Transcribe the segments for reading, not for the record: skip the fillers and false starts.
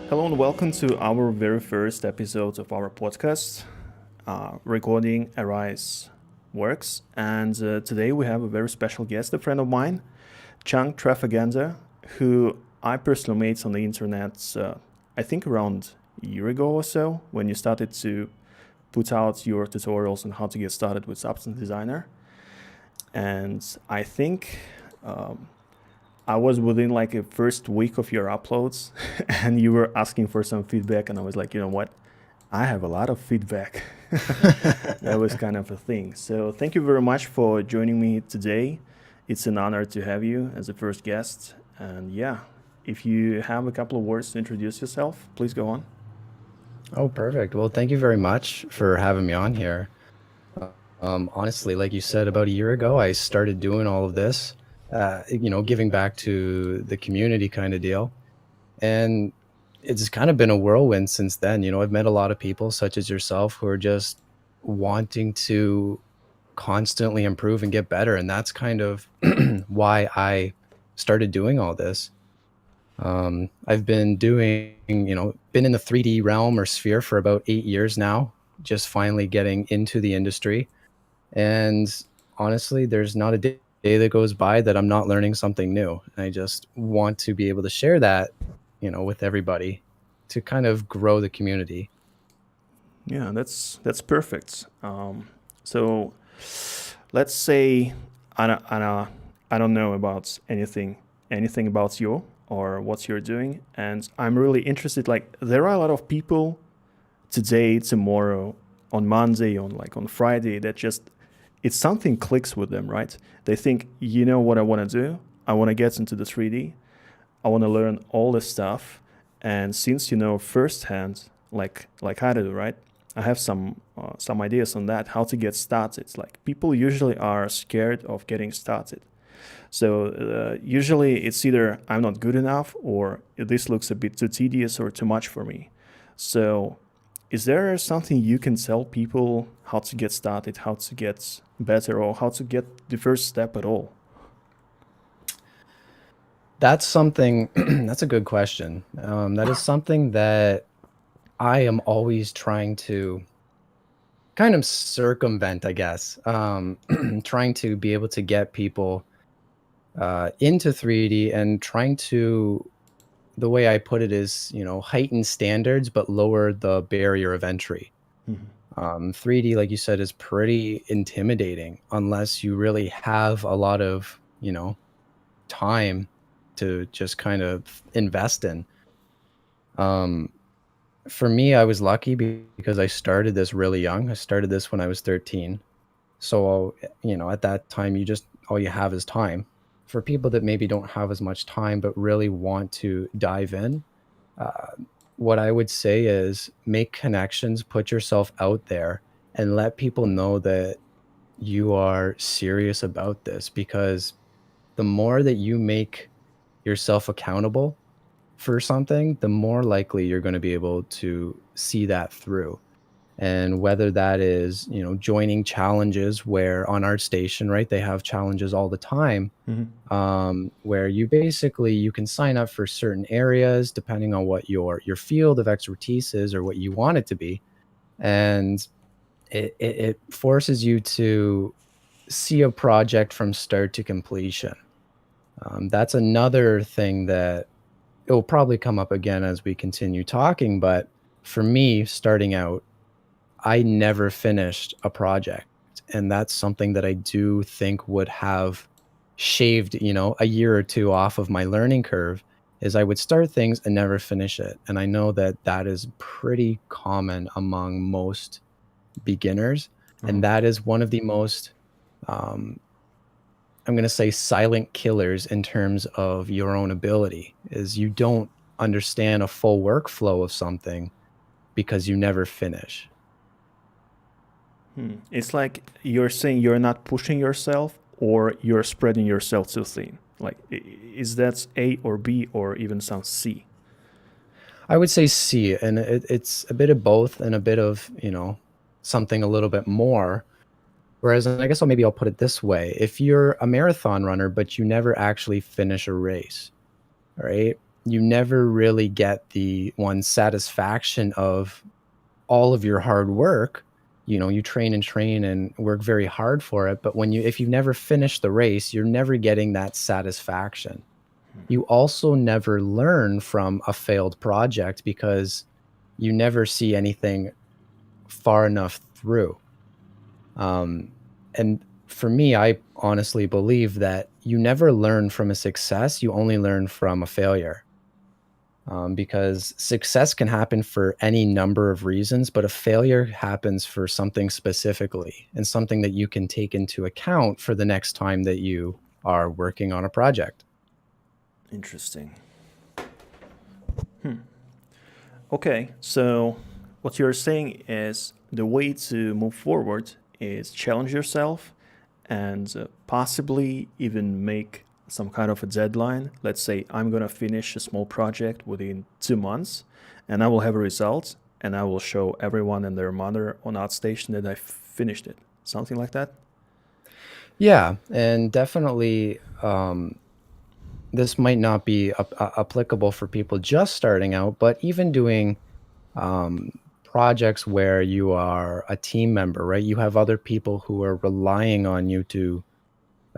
Hello and welcome to our very first episode of our podcast, recording Arise.Works. And today we have a very special guest, a friend of mine, Chunck who I personally met on the internet, I think around a year ago or so, when you started to put out your tutorials on how to get started with Substance Designer. And I think I was within like a first week of your uploads and you were asking for some feedback and I was like, you know what? I have a lot of feedback. That was kind of a thing. So thank you very much for joining me today. It's an honor to have you as a first guest. And yeah, if you have a couple of words to introduce yourself, please go on. Oh, perfect. Well, thank you very much for having me on here. Honestly, like you said, about a year ago, I started doing all of this, giving back to the community kind of deal. And it's kind of been a whirlwind since then. I've met a lot of people such as yourself who are just wanting to constantly improve and get better. And that's kind of why I started doing all this. I've been been in the 3D realm or sphere for about 8 years now, just finally getting into the industry. And honestly, there's not a day that goes by that I'm not learning something new. And I just want to be able to share that, with everybody to kind of grow the community. Yeah, that's perfect. So let's say I don't know about anything about you or what you're doing, and I'm really interested. Like there are a lot of people today, tomorrow, on Monday, on Friday that just it's something clicks with them, right? They think, you know what I want to do? I want to get into the 3D. I want to learn all this stuff, and since you know firsthand, like I do, right? I have some ideas on that, how to get started. Like people usually are scared of getting started. So usually it's either I'm not good enough or this looks a bit too tedious or too much for me. So is there something you can tell people how to get started, how to get better, or how to get the first step at all? That's something, that's a good question. That is something that I am always trying to kind of circumvent, I guess. Trying to be able to get people into 3D and trying to, the way I put it is, heighten standards but lower the barrier of entry. Mhm. 3D, like you said, is pretty intimidating unless you really have a lot of, time to just kind of invest in. Um, for me, I was lucky because I started this really young. I started this when I was 13. So, at that time, all you have is time. For people that maybe don't have as much time but really want to dive in, uh, what I would say is make connections, put yourself out there, and let people know that you are serious about this because the more that you make yourself accountable for something, the more likely you're going to be able to see that through. And whether that is, joining challenges where on ArtStation, right, they have challenges all the time, Mhm. where you can sign up for certain areas depending on what your field of expertise is or what you want it to be, and it forces you to see a project from start to completion. That's another thing that it will probably come up again as we continue talking, but for me, starting out, I never finished a project, and that's something that I do think would have shaved, a year or 2 off of my learning curve, is I would start things and never finish it, and I know that that is pretty common among most beginners, Uh-huh. and that is one of the most, um, I'm gonna say silent killers in terms of your own ability, is you don't understand a full workflow of something because you never finish. It's like you're saying you're not pushing yourself or you're spreading yourself too thin. Like, is that A or B or even some C? I would say C, and it's a bit of both and a bit of, something a little bit more. Whereas, and I guess I'll put it this way. If you're a marathon runner, but you never actually finish a race, right? you never really get the one satisfaction of all of your hard work. You train and work very hard for it, but if you've never finished the race, you're never getting that satisfaction. You also never learn from a failed project because you never see anything far enough through. And for me, I honestly believe that you never learn from a success, you only learn from a failure. Because success can happen for any number of reasons, but a failure happens for something specifically and something that you can take into account for the next time that you are working on a project. Interesting. Okay, so what you're saying is the way to move forward is challenge yourself and possibly even make some kind of a deadline. Let's say I'm going to finish a small project within 2 months and I will have a result and I will show everyone and their mother on Outstation that I finished it. Something like that? Yeah, and definitely this might not be applicable for people just starting out, but even doing um, projects where you are a team member, right? You have other people who are relying on you to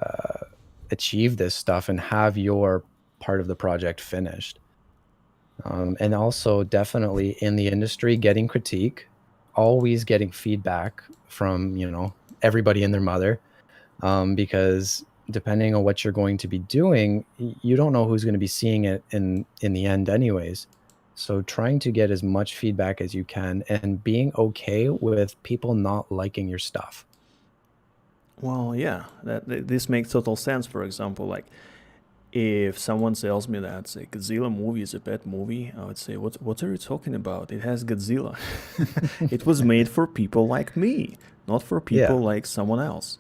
uh, achieve this stuff and have your part of the project finished. And also, definitely in the industry, getting critique, always getting feedback from everybody and their mother, because depending on what you're going to be doing, you don't know who's going to be seeing it in the end, anyways. So trying to get as much feedback as you can and being okay with people not liking your stuff. Well, yeah, this makes total sense. For example, like if someone tells me that a Godzilla movie is a bad movie, I would say, what are you talking about? It has Godzilla. It was made for people like me, not for Yeah. people like someone else.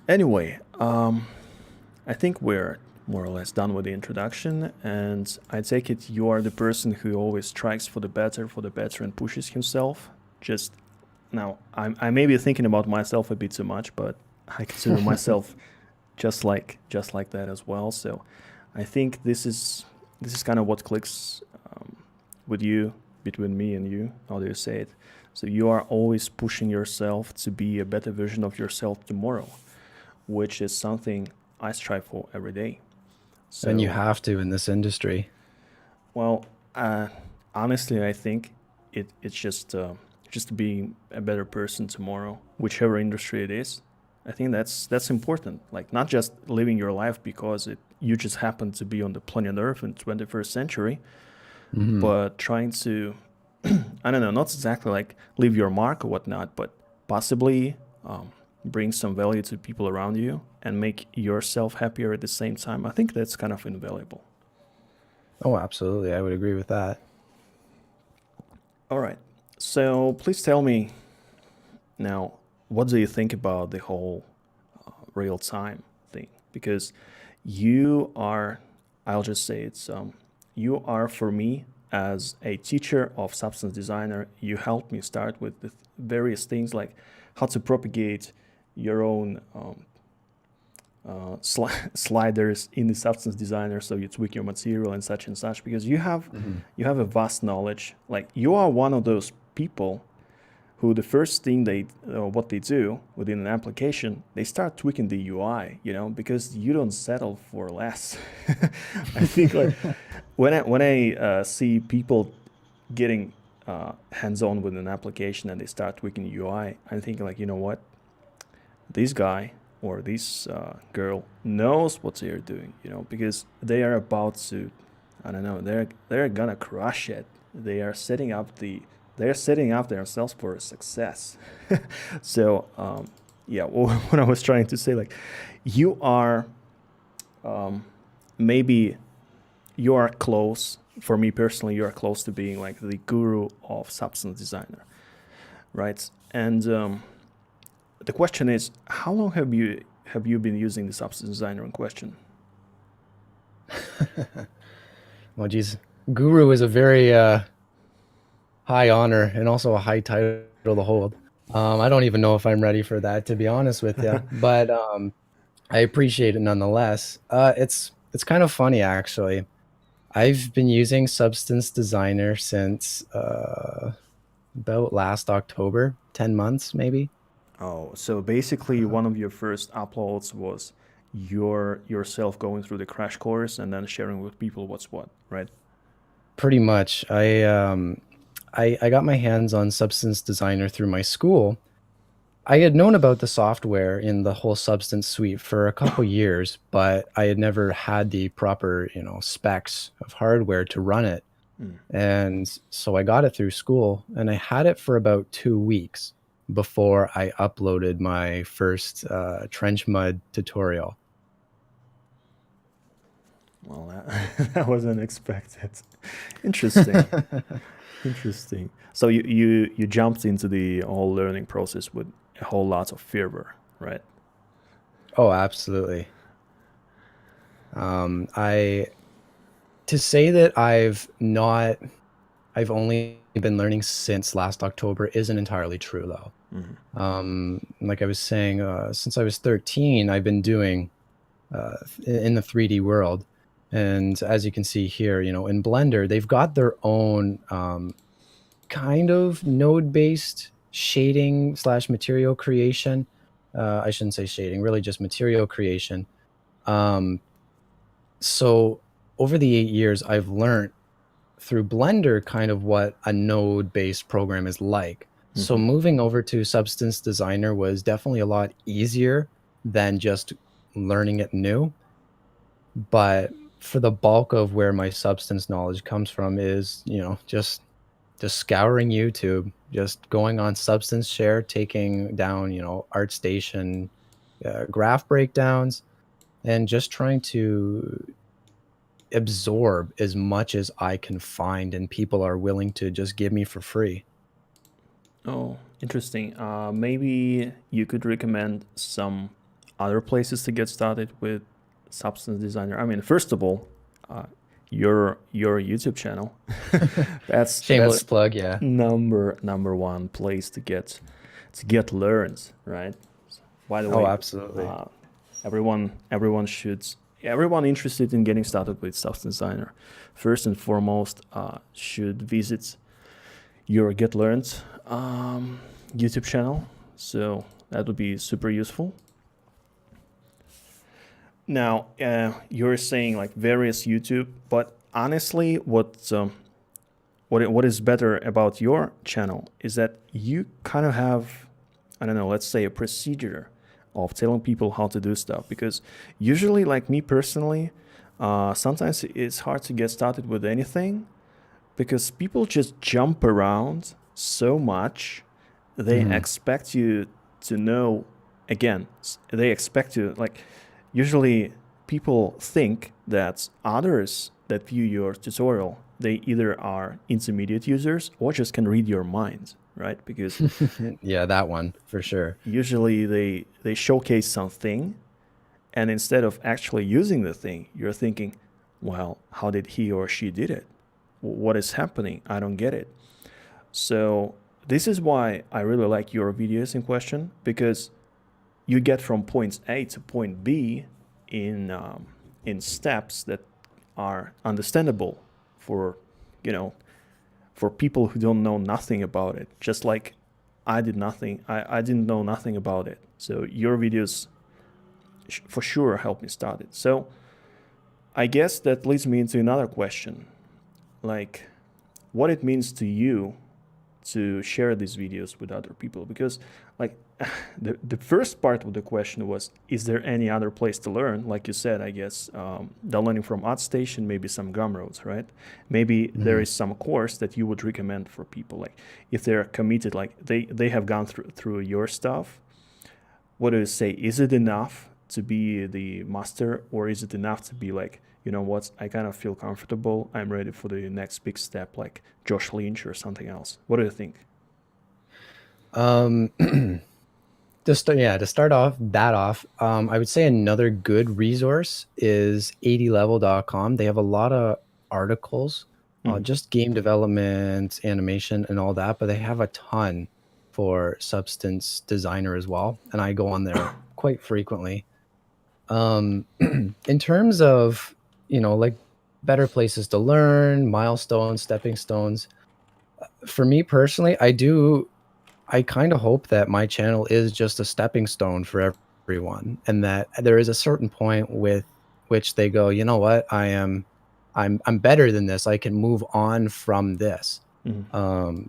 Anyway, I think we're more or less done with the introduction, and I take it you are the person who always strikes for the better, and pushes himself. Just now, I may be thinking about myself a bit too much, but I consider myself just like that as well. So I think this is kind of what clicks with you, between me and you. How do you say it? So you are always pushing yourself to be a better version of yourself tomorrow, which is something I strive for every day. And you So, have to in this industry. well, uh, honestly, I think it's just being a better person tomorrow, whichever industry it is. I think that's important. Like not just living your life because you just happen to be on the planet Earth in 21st century, Hmm. but trying to I don't know, not exactly like leave your mark or whatnot, but possibly bring some value to people around you and make yourself happier at the same time. I think that's kind of invaluable. Oh, absolutely. I would agree with that. All right. So please tell me now, what do you think about the whole real time thing? Because you are, I'll just say you are for me as a teacher of substance designer. You helped me start with the various things like how to propagate your own sliders in the substance designer, so you tweak your material and such, because Hmm. you have a vast knowledge. Like you are one of those people who the first thing what they do within an application, they start tweaking the UI, because you don't settle for less. I think like when I see people getting hands-on with an application and they start tweaking UI, I'm thinking like, you know what, this guy or this girl knows what they're doing, because they are about to, I don't know, they're gonna crush it. They are setting up themselves for success. So yeah, what I was trying to say, like, you are maybe you are close. For me personally, you are close to being like the guru of substance designer, right? And the question is, how long have you been using the substance designer in question? Well, geez, guru is a very high honor and also a high title to hold. I don't even know if I'm ready for that, to be honest with you, but I appreciate it nonetheless. It's kind of funny actually. I've been using Substance Designer since about last October, 10 months maybe. Oh, so basically one of your first uploads was yourself going through the crash course and then sharing with people what's what, right? Pretty much. I got my hands on Substance Designer through my school. I had known about the software in the whole Substance suite for a couple years, but I had never had the proper, specs of hardware to run it. Mm. And so I got it through school and I had it for about 2 weeks before I uploaded my first trench mud tutorial. Well, that, that was unexpected. Interesting. Interesting. So you jumped into the whole learning process with a whole lot of fervor, right? Oh, absolutely. I to say that I've only been learning since last October isn't entirely true though. Hmm. Like I was saying, since I was 13, I've been doing in the 3D world. And as you can see here, in Blender, they've got their own kind of node-based shading slash material creation. I shouldn't say shading, really just material creation. Um, so over the 8 years, I've learned through Blender kind of what a node-based program is like. So Hmm. moving over to Substance Designer was definitely a lot easier than just learning it new. But for the bulk of where my substance knowledge comes from is, just scouring YouTube, just going on Substance Share, taking down, ArtStation graph breakdowns, and just trying to absorb as much as I can find and people are willing to just give me for free. Oh, interesting. Maybe you could recommend some other places to get started with Substance Designer. I mean, first of all, uh, your YouTube channel. That's Shameless plug, yeah. number one place to get learned, right? By the Oh, way, absolutely. uh, everyone should everyone interested in getting started with Substance Designer, first and foremost, should visit your Get Learned YouTube channel. So that would be super useful. Now, you're saying like various YouTube, but honestly, what is better about your channel is that you kind of have, I don't know, let's say a procedure of telling people how to do stuff. Because usually, like me personally, sometimes it's hard to get started with anything because people just jump around so much. They Mhm. expect you to know, again, they expect you, like, usually people think that others that view your tutorial, they either are intermediate users or just can read your mind, right? Because Yeah, that one for sure. usually they showcase something, and instead of actually using the thing, you're thinking, well, how did he or she did it? What is happening? I don't get it. So this is why I really like your videos in question, because you get from point A to point B in steps that are understandable for, you know, for people who don't know nothing about it. Just like I did nothing, I didn't know nothing about it. So your videos for sure helped me start it. So I guess that leads me into another question, like what it means to you to share these videos with other people, because like the first part of the question was, is there any other place to learn? Like you said, I guess the learning from ArtStation, maybe some Gumroads, right? Maybe there Mhm. is some course that you would recommend for people, like if they're committed, like they have gone through your stuff. What do you say? Is it enough to be the master, or is it enough to be like, you know what, I kind of feel comfortable, I'm ready for the next big step, like Josh Lynch or something else? What do you think? Um, to start off I would say another good resource is 80level.com. They have a lot of articles, Mm. just game development, animation, and all that, but they have a ton for Substance Designer as well. And I go on there quite frequently. In terms of, like better places to learn, milestones, stepping stones. For me personally, I kind of hope that my channel is just a stepping stone for everyone, and that there is a certain point with which they go, you know what, I'm better than this. I can move on from this. Mhm. Um,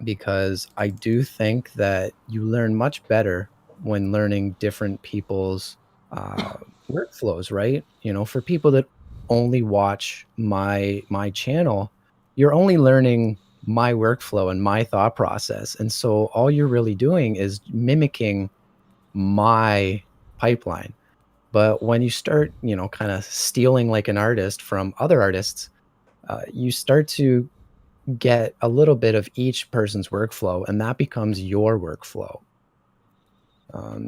because I do think that you learn much better when learning different people's uh, workflows, right? You know, for people that only watch my channel, you're only learning my workflow and my thought process. And so all you're really doing is mimicking my pipeline. But when you start, you know, kind of stealing like an artist from other artists, you start to get a little bit of each person's workflow, and that becomes your workflow.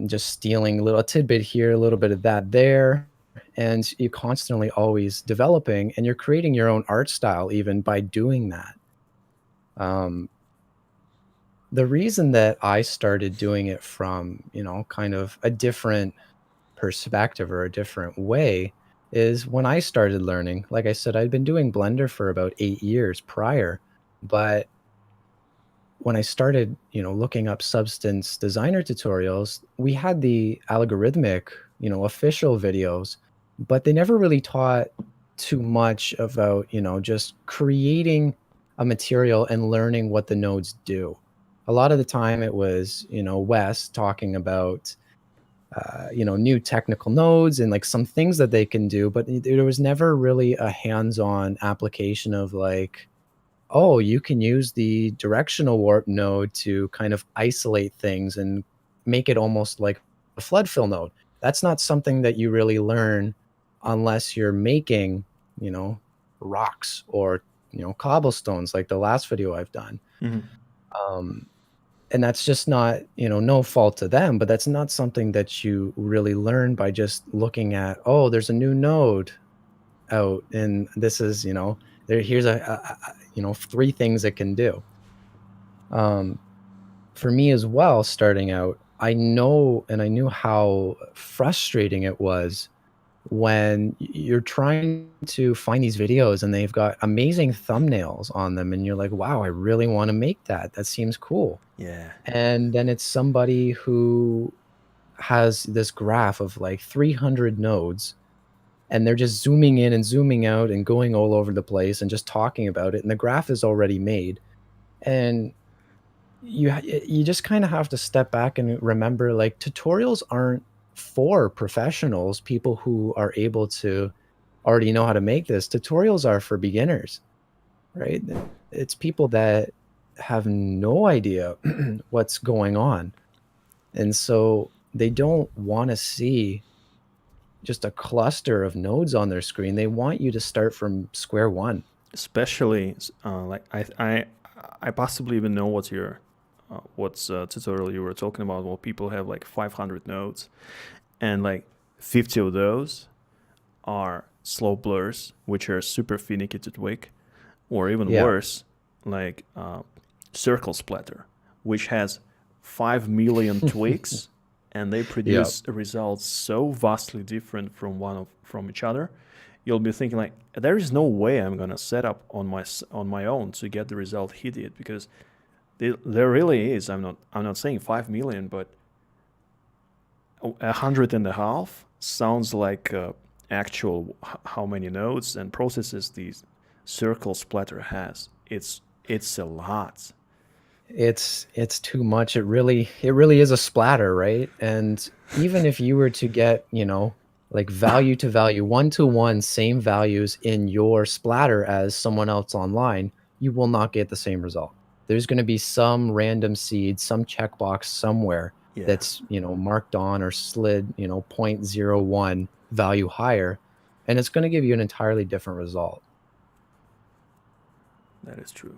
Just stealing a little tidbit here, a little bit of that there, and you're constantly always developing, and you're creating your own art style even by doing that. Um, the reason that I started doing it from, you know, kind of a different perspective or a different way is when I started learning. Like I said, I'd been doing Blender for about 8 years prior, but when I started, you know, looking up substance designer tutorials, we had the algorithmic, you know, official videos, but they never really taught too much about, you know, just creating a material and learning what the nodes do. A lot of the time it was, you know, Wes talking about, you know, new technical nodes and like some things that they can do, but there was never really a hands-on application of like, oh, you can use the directional warp node to kind of isolate things and make it almost like a flood fill node. That's not something that you really learn unless you're making, you know, rocks or, you know, cobblestones like the last video I've done. Mhm. Um, and that's just not, you know, no fault to them, but that's not something that you really learn by just looking at, oh, there's a new node out and this is, you know, here's you know, three things it can do. um for me as well, starting out, I know and I knew how frustrating it was when you're trying to find these videos and they've got amazing thumbnails on them and you're like, wow, I really want to make that, that seems cool. Yeah. And then it's somebody who has this graph of like 300 nodes, and they're just zooming in and zooming out and going all over the place and just talking about it, and the graph is already made. And you just kind of have to step back and remember, like, tutorials aren't for professionals, people who are able to already know how to make this. Tutorials are for beginners, right? It's people that have no idea what's going on, and so they don't want to see just a cluster of nodes on their screen. They want you to start from square one. Especially like I possibly even know what's tutorial you were talking about. Well, people have like 500 nodes, and like 50 of those are slow blurs, which are super finicky to tweak, or even Yeah. worse, like circle splatter, which has 5 million tweaks, and they Yeah. produce results so vastly different from each other. You'll be thinking like, there is no way I'm gonna set up on my own to get the result he did, because there really is. I'm not saying 5 million, but 100.5 sounds like actual how many nodes and processes the circle splatter has. It's a lot. It's too much. It really is a splatter, right? And even if you were to get, you know, like value to value, one to one, same values in your splatter as someone else online, you will not get the same result. There's going to be some random seed, some checkbox somewhere Yeah, that's, you know, marked on or slid, you know, zero point 0.01 value higher, and it's going to give you an entirely different result. that is true.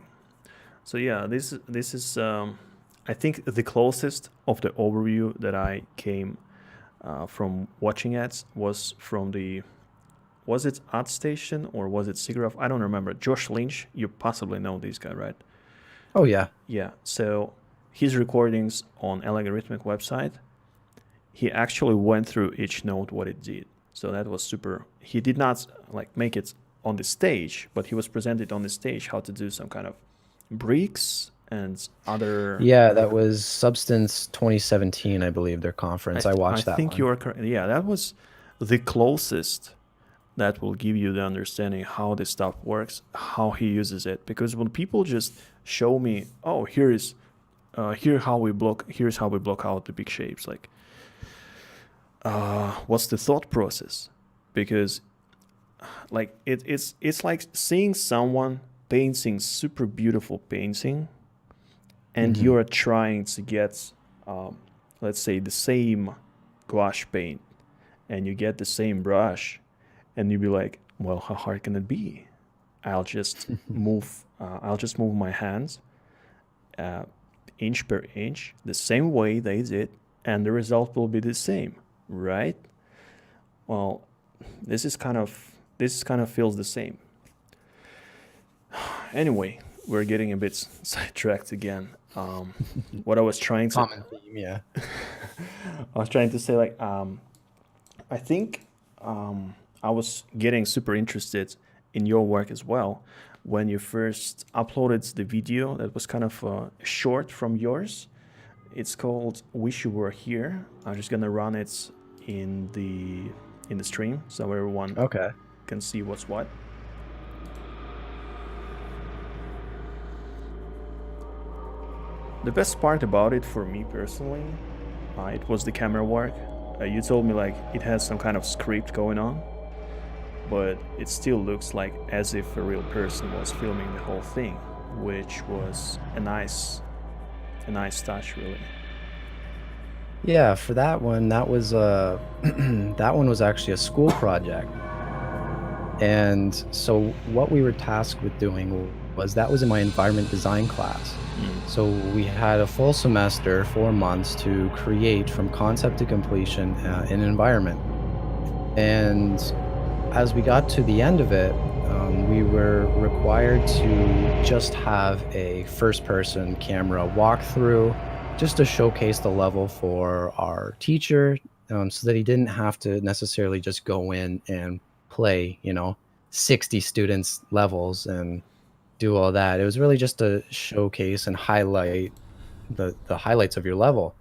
So yeah, this is I think the closest of the overview that I came from watching ads was from the, was it AdStation or was it SIGGRAPH? I don't remember. Josh Lynch, you possibly know this guy, right? Oh yeah. Yeah. So his recordings on algorithmic website, he actually went through each node what it did. So that was super. He did not like make it on the stage, but he was presented on the stage how to do some kind of bricks and other. Yeah, that was Substance 2017, I believe, their conference. I I watched that think one. you are correct. Yeah, that was the closest that will give you the understanding how this stuff works, how he uses it. Because when people just show me, oh, here's how we block out the big shapes. Like, what's the thought process? Because like it's like seeing someone painting super beautiful painting, and Hmm. you're trying to get, um, let's say, the same gouache paint, and you get the same brush, and you be like, well, how hard can it be? I'll just move my hands uh, inch per inch the same way they did, and the result will be the same, right? Well, this kind of feels the same. Anyway, we're getting a bit sidetracked again. What I was trying to Common theme, yeah. I was trying to say, like, I think I was getting super interested in your work as well when you first uploaded the video that was kind of short from yours. It's called "Wish You Were Here." I'm just gonna run it in the stream so everyone Okay. can see what's what. The best part about it for me personally, it was the camera work. You told me like it has some kind of script going on, but it still looks like as if a real person was filming the whole thing, which was a nice touch, really. Yeah, for that one, that was that one was actually a school project. And so what we were tasked with doing was that was in my environment design class. Mm. So we had a full semester, 4 months to create from concept to completion an environment. And as we got to the end of it, we were required to just have a first person camera walkthrough just to showcase the level for our teacher, so that he didn't have to necessarily just go in and play, 60 students levels and do all that. It was really just to showcase and highlight the highlights of your level.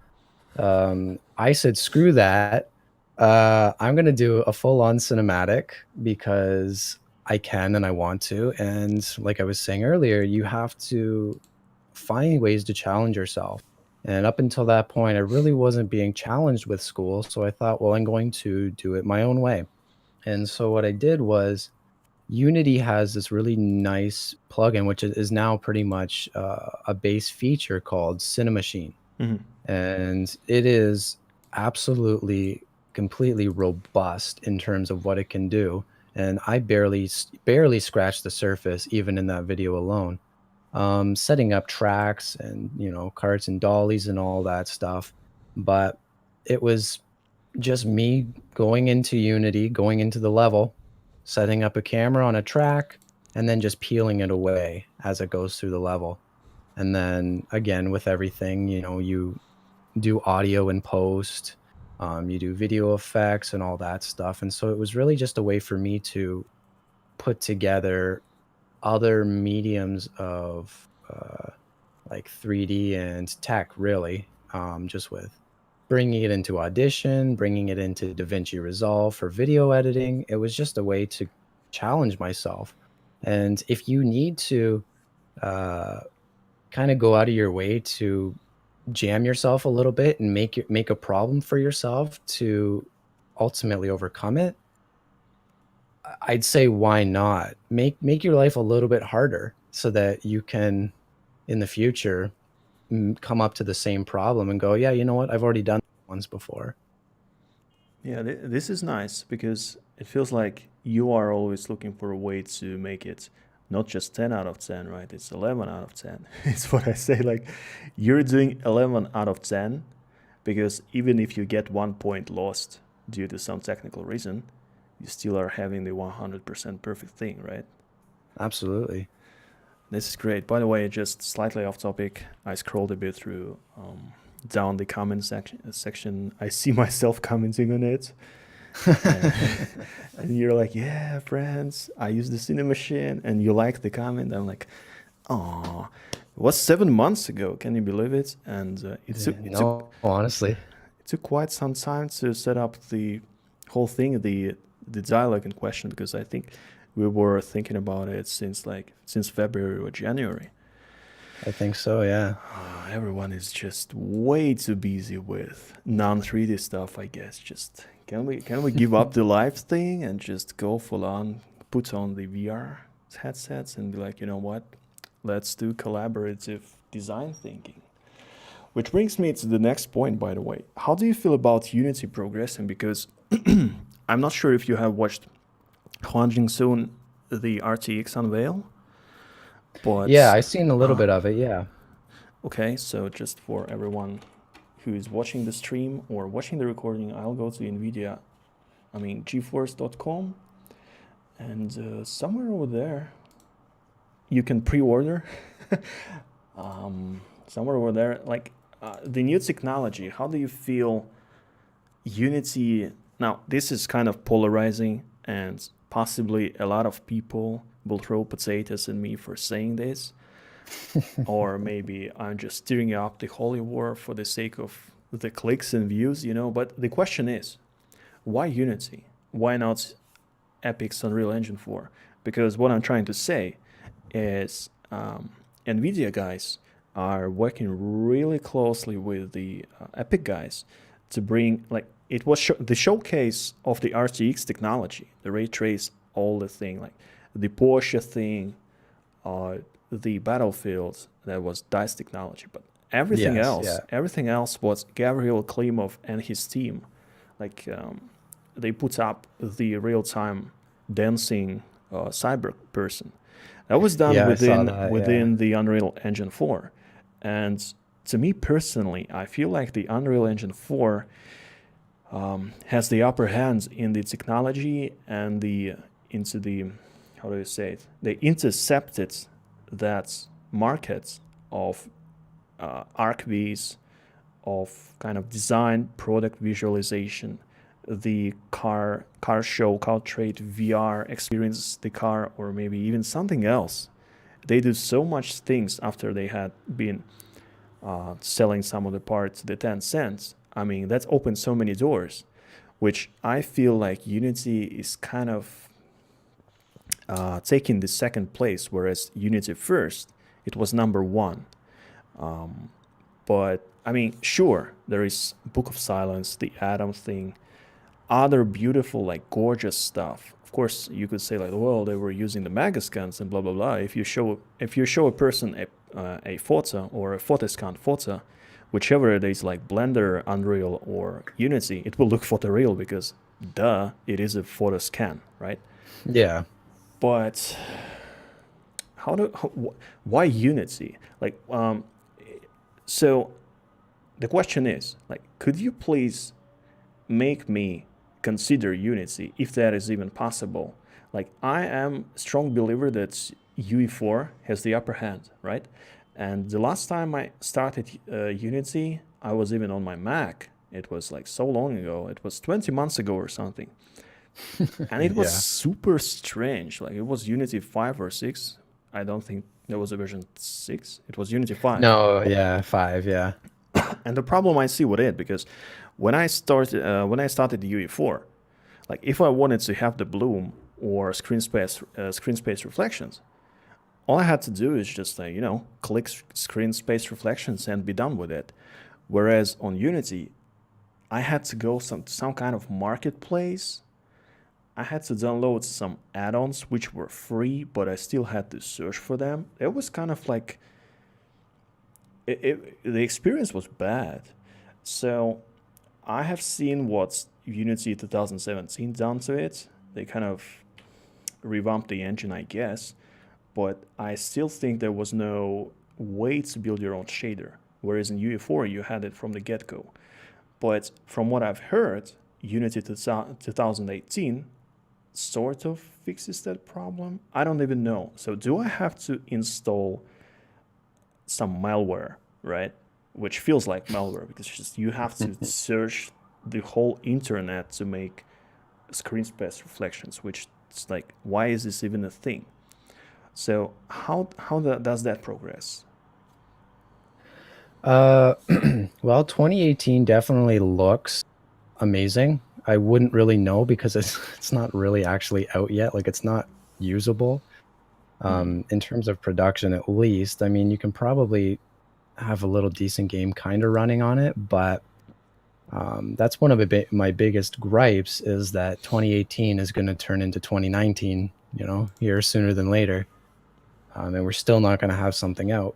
I said, "Screw that. I'm gonna do a full-on cinematic because I can and I want to." And like I was saying earlier, you have to find ways to challenge yourself. And up until that point, I really wasn't being challenged with school, so I thought, well, I'm going to do it my own way. And so what I did was Unity has this really nice plugin, which is now pretty much a base feature called Cinemachine, Mm-hmm. and it is absolutely completely robust in terms of what it can do. And I barely scratched the surface even in that video alone. Setting up tracks and carts and dollies and all that stuff, but it was just me going into Unity, going into the level, setting up a camera on a track, and then just peeling it away as it goes through the level. And then again, with everything, you do audio in post, you do video effects and all that stuff. And so it was really just a way for me to put together other mediums of like 3D and tech, really, just with bringing it into Audition, bringing it into DaVinci Resolve for video editing. It was just a way to challenge myself. And if you need to uh, kind of go out of your way to jam yourself a little bit and make a problem for yourself to ultimately overcome it, I'd say why not? Make your life a little bit harder so that you can in the future come up to the same problem and go, yeah, you know what? I've already done this once before. Yeah, this is nice because it feels like you are always looking for a way to make it not just 10 out of 10, right? It's 11 out of 10. It's what I say. Like, you're doing 11 out of 10 because even if you get 1 point lost due to some technical reason, you still are having the 100% perfect thing, right? Absolutely. This is great. By the way, just slightly off topic, I scrolled a bit through down the comment section. I see myself commenting on it. and, and you're like, yeah, friends, I use the Cine machine, and you like the comment. I'm like, oh, it was 7 months ago. Can you believe it? And No, honestly. it took quite some time to set up the whole thing, the dialogue in question, because I think we were thinking about it since February or January. I think so, yeah. Everyone is just way too busy with non 3D stuff, I guess. Just can we give up the live thing and just go full on, put on the VR headsets and be like, you know what? Let's do collaborative design thinking. Which brings me to the next point, by the way. How do you feel about Unity progressing? Because I'm not sure if you have watched Huanjing Soon, the RTX unveil, Yeah, but I seen a little bit of it, yeah. okay, so just for everyone who is watching the stream or watching the recording, I'll go to NVIDIA, GeForce.com, and somewhere over there, you can pre-order. Somewhere over there, like the new technology. How do you feel Unity? Now, this is kind of polarizing, and possibly a lot of people will throw potatoes at me for saying this, or maybe I'm just stirring up the holy war for the sake of the clicks and views, But the question is, why Unity? Why not Epic's Unreal Engine 4? Because what I'm trying to say is NVIDIA guys are working really closely with the Epic guys to bring, like, it was the showcase of the RTX technology, the ray trace, all the thing, like the Porsche thing, uh, the Battlefield, that was DICE technology, but Yes, yeah. everything else was Gabriel Klimov and his team. Like they put up the real-time dancing cyber person. That was done Yeah, I saw within that, yeah. within the Unreal Engine 4, and to me personally, I feel like the Unreal Engine 4 has the upper hand in the technology and the into the how do you say it? They intercepted that market of ArcVs, of kind of design, product visualization, the car show, car trade, VR experience the car, or maybe even something else. They do so much things after they had been selling some of the parts the 10 cents. I mean, that's opened so many doors, which I feel like Unity is kind of taking the second place, whereas Unity first, it was number one. But I mean, sure, there is Book of Silence, the Atom thing, other beautiful, like gorgeous stuff. Of course, you could say like, well, they were using the megascans and blah blah blah. If you show a person a photo or a photoscan photo, whichever it is, like Blender, Unreal, or Unity, it will look photoreal because, duh, it is a photo scan, right? Yeah. But why Unity? Like, so the question is, like, could you please make me consider Unity if that is even possible? Like, I am a strong believer that UE4 has the upper hand, right? And the last time I started Unity, I was even on my Mac. It was like so long ago. It was 20 months ago or something. And it was Yeah. super strange. Like, it was Unity 5 or 6. I don't think there was a version 6. It was Unity 5. No, yeah, 5, yeah. And the problem I see with it, because when I started the UE4, like if I wanted to have the bloom or screen space reflections, all I had to do is just click screen space reflections and be done with it. Whereas on Unity, I had to go some kind of marketplace. I had to download some add-ons which were free, but I still had to search for them. It was kind of like the experience was bad. So I have seen what Unity 2017 done to it. They kind of revamped the engine, I guess, but I still think there was no way to build your own shader. Whereas in UE4, you had it from the get-go. But from what I've heard, Unity 2018 sort of fixes that problem. I don't even know. So do I have to install some malware, right? Which feels like malware because just you have to search the whole internet to make screen space reflections, which it's like, why is this even a thing? So does that progress? Uh, well, 2018 definitely looks amazing. I wouldn't really know because it's not really actually out yet. Like it's not usable. Mm. In terms of production, at least. I mean, you can probably have a little decent game kind of running on it, but that's one of my biggest gripes is that 2018 is going to turn into 2019, here sooner than later. And we're still not going to have something out.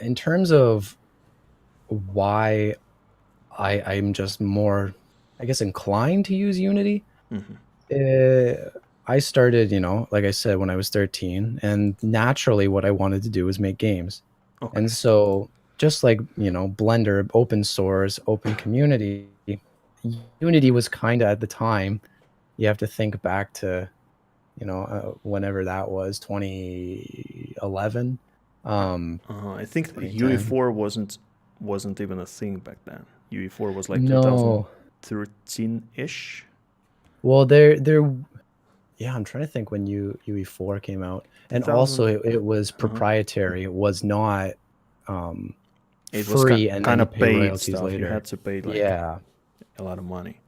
In terms of why I'm just more, I guess, inclined to use Unity, Mm-hmm. uh, I started, like I said, when I was 13, and naturally what I wanted to do was make games. Okay. And so just like, Blender, open source, open community, Unity was kind of at the time, you have to think back to, whenever that was, 2011, I think 2010. UE4 wasn't even a thing back then. UE4 was like No. 2013 ish. Well, there yeah, I'm trying to think when UE4 came out. And also 2000. it was Uh-huh. proprietary. It was not It was free and then kind you of pay paid royalties stuff. You later. had to pay like Yeah. a lot of money.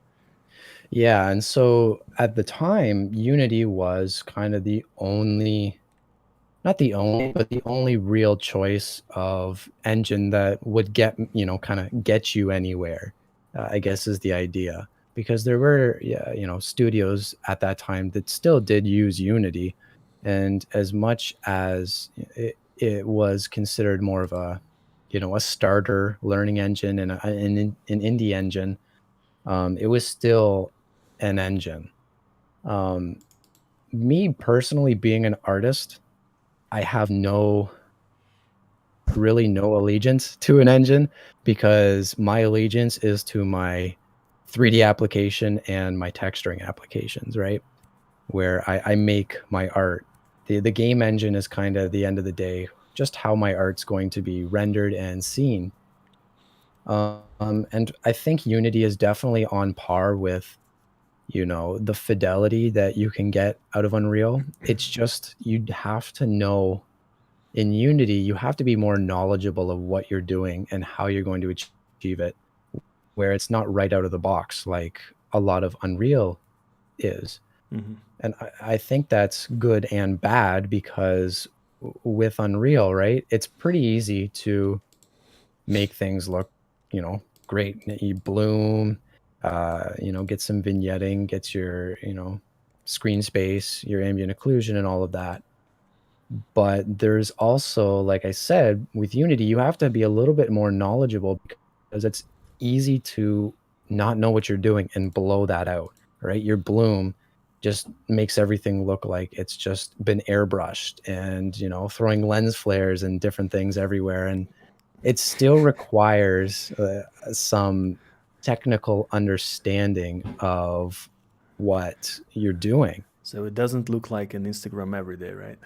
Yeah, and so at the time, Unity was kind of the only, not the only, but the only real choice of engine that would kind of get you anywhere, I guess is the idea. Because there were, yeah, studios at that time that still did use Unity. And as much as it was considered more of a, a starter learning engine and an indie engine, it was still an engine. Um, Me personally, being an artist, I have really no allegiance to an engine because my allegiance is to my 3D application and my texturing applications, right? Where I make my art. The game engine is kind of the end of the day, just how my art's going to be rendered and seen. And I think Unity is definitely on par with, the fidelity that you can get out of Unreal. It's just you'd have to know in Unity, you have to be more knowledgeable of what you're doing and how you're going to achieve it, where it's not right out of the box like a lot of Unreal is. Mm-hmm. And I think that's good and bad because with Unreal, right, it's pretty easy to make things look, great. You bloom, get some vignetting, gets your, screen space, your ambient occlusion, and all of that. But there's also, like I said, with Unity, you have to be a little bit more knowledgeable because it's easy to not know what you're doing and blow that out, right? Your bloom just makes everything look like it's just been airbrushed and, throwing lens flares and different things everywhere. And it still requires some technical understanding of what you're doing. So it doesn't look like an Instagram every day, right?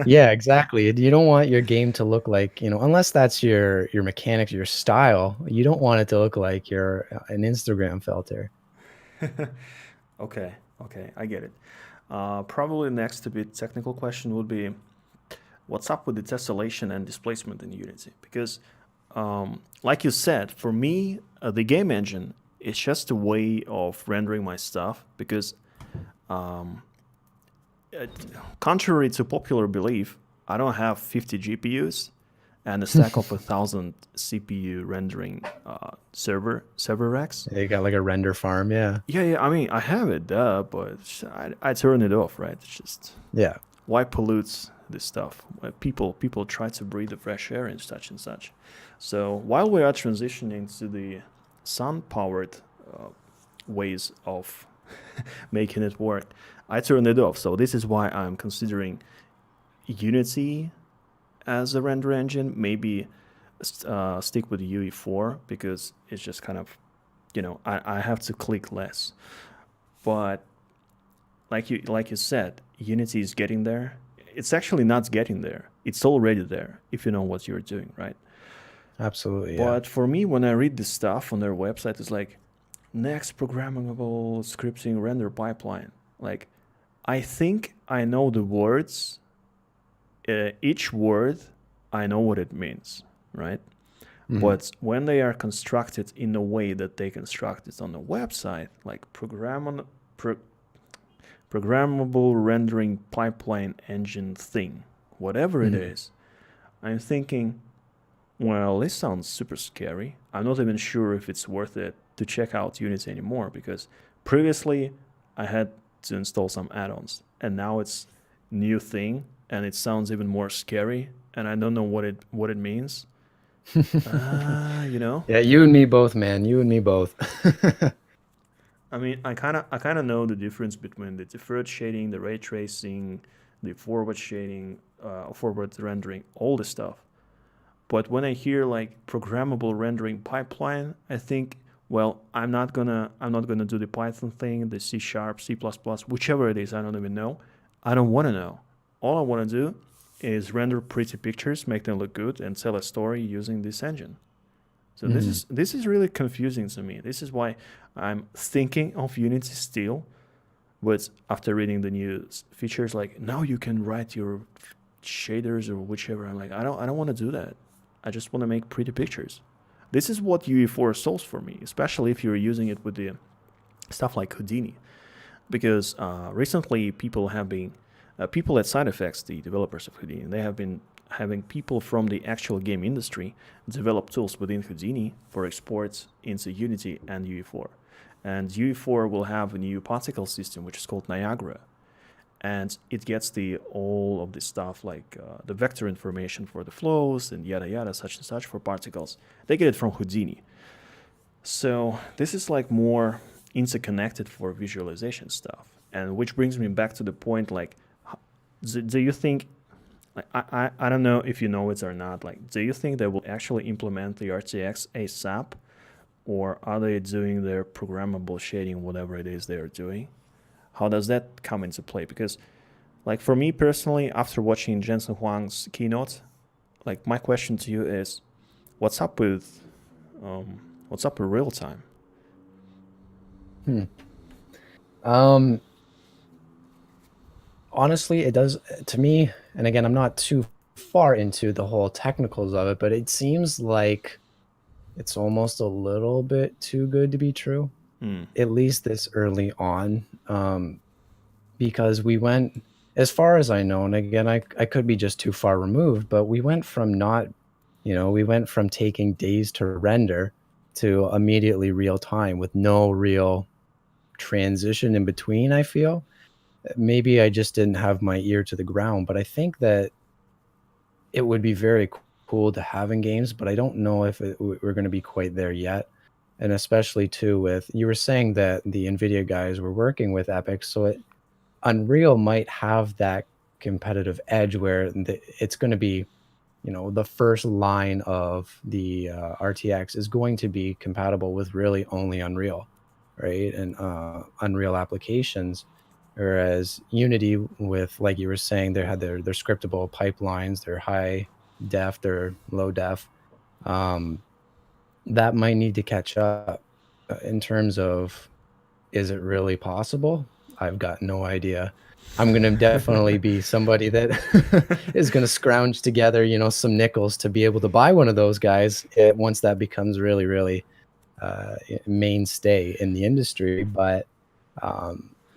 Yeah, exactly. You don't want your game to look like, unless that's your mechanics, your style, you don't want it to look like you're an Instagram filter. Okay, okay, I get it. Probably next a bit technical question would be, what's up with the tessellation and displacement in Unity? Because, like you said, for me, the game engine is just a way of rendering my stuff. Because, um, uh, contrary to popular belief, I don't have 50 GPUs and a stack of 1,000 CPU rendering server racks. You got like a render farm, yeah. Yeah, yeah. I mean, I have it, but I turn it off, right? It's just, Yeah. why pollute this stuff? People try to breathe the fresh air and such and such. So while we are transitioning to the sun-powered uh, ways of making it work, I turn it off. So this is why I'm considering Unity as a render engine. Maybe stick with UE4 because it's just kind of, I have to click less. But like you said, Unity is getting there. It's actually not getting there. It's already there if you know what you're doing, right? Absolutely, yeah. But for me, when I read this stuff on their website, it's like, Next programmable scripting render pipeline. Like, I think I know the words. Each word, I know what it means, right? Mhm. But when they are constructed in a way that they construct it on the website, like programmable rendering pipeline engine thing, whatever it Mhm. is, I'm thinking, well, this sounds super scary. I'm not even sure if it's worth it to check out Unity anymore because previously I had to install some add-ons and now it's new thing and it sounds even more scary and I don't know what it means. You know? Yeah, you and me both, man. You and me both. I mean, I kind of know the difference between the deferred shading, the ray tracing, the forward shading, forward rendering, all this stuff. But when I hear like programmable rendering pipeline, I think, well, I'm not gonna do the Python thing, the C sharp, C++, whichever it is. I don't even know. I don't want to know. All I want to do is render pretty pictures, make them look good, and tell a story using this engine. So this Mhm. is this is really confusing to me. This is why I'm thinking of Unity still, but after reading the new features, like now you can write your shaders or whichever. I'm like, I don't want to do that. I just want to make pretty pictures. This is what UE4 solves for me, especially if you're using it with the stuff like Houdini. Because recently people at Side Effects, the developers of Houdini, they have been having people from the actual game industry develop tools within Houdini for exports into Unity and UE4. And UE4 will have a new particle system which is called Niagara, and it gets the all of the stuff like the vector information for the flows and yada yada such and such for particles. They get it from Houdini. So this is like more interconnected for visualization stuff, and which brings me back to the point like, do you think? I don't know if you know it or not. Like, do you think they will actually implement the RTX ASAP, or are they doing their programmable shading, whatever it is they are doing? How does that come into play? Because like for me personally, after watching Jensen Huang's keynote, like my question to you is, what's up with what's up with real time? Hmm. Um, Honestly, it does to me, and again, I'm not too far into the whole technicals of it, but it seems like it's almost a little bit too good to be true, Hmm. at least this early on. Because we went, as far as I know, and again, I could be just too far removed, but we went from not, we went from taking days to render to immediately real time with no real transition in between, I feel. Maybe I just didn't have my ear to the ground, but I think that it would be very cool to have in games, but I don't know if we're going to be quite there yet. And especially too with you were saying that the Nvidia guys were working with Epic, so Unreal might have that competitive edge where it's going to be, the first line of the RTX is going to be compatible with really only Unreal, right? And Unreal applications. Whereas Unity, with like you were saying, they had their scriptable pipelines, their high def, their low def. Um, that might need to catch up in terms of, is it really possible? I've got no idea. I'm gonna definitely be somebody that is gonna scrounge together, some nickels to be able to buy one of those guys, once that becomes really, really, mainstay in the industry, but,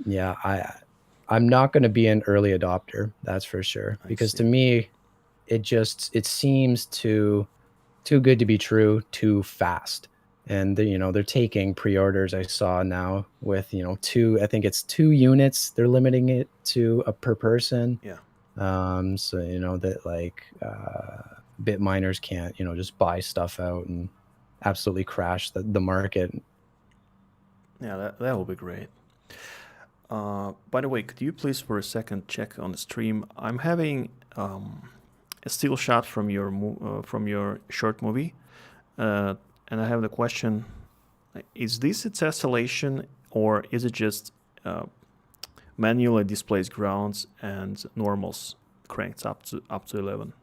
yeah, I'm not gonna be an early adopter, that's for sure, I because to see. me, it seems too good to be true, too fast. And they're taking pre-orders. I saw now with, two, I think it's 2 units. They're limiting it to a per person. Yeah. So that like bit miners can't, just buy stuff out and absolutely crash the market. Yeah, that will be great. By the way, could you please for a second check on the stream? I'm having a still shot from your short movie, uh, and I have the question: is this a tessellation or is it just uh, manually displays grounds and normals cranked up to 11?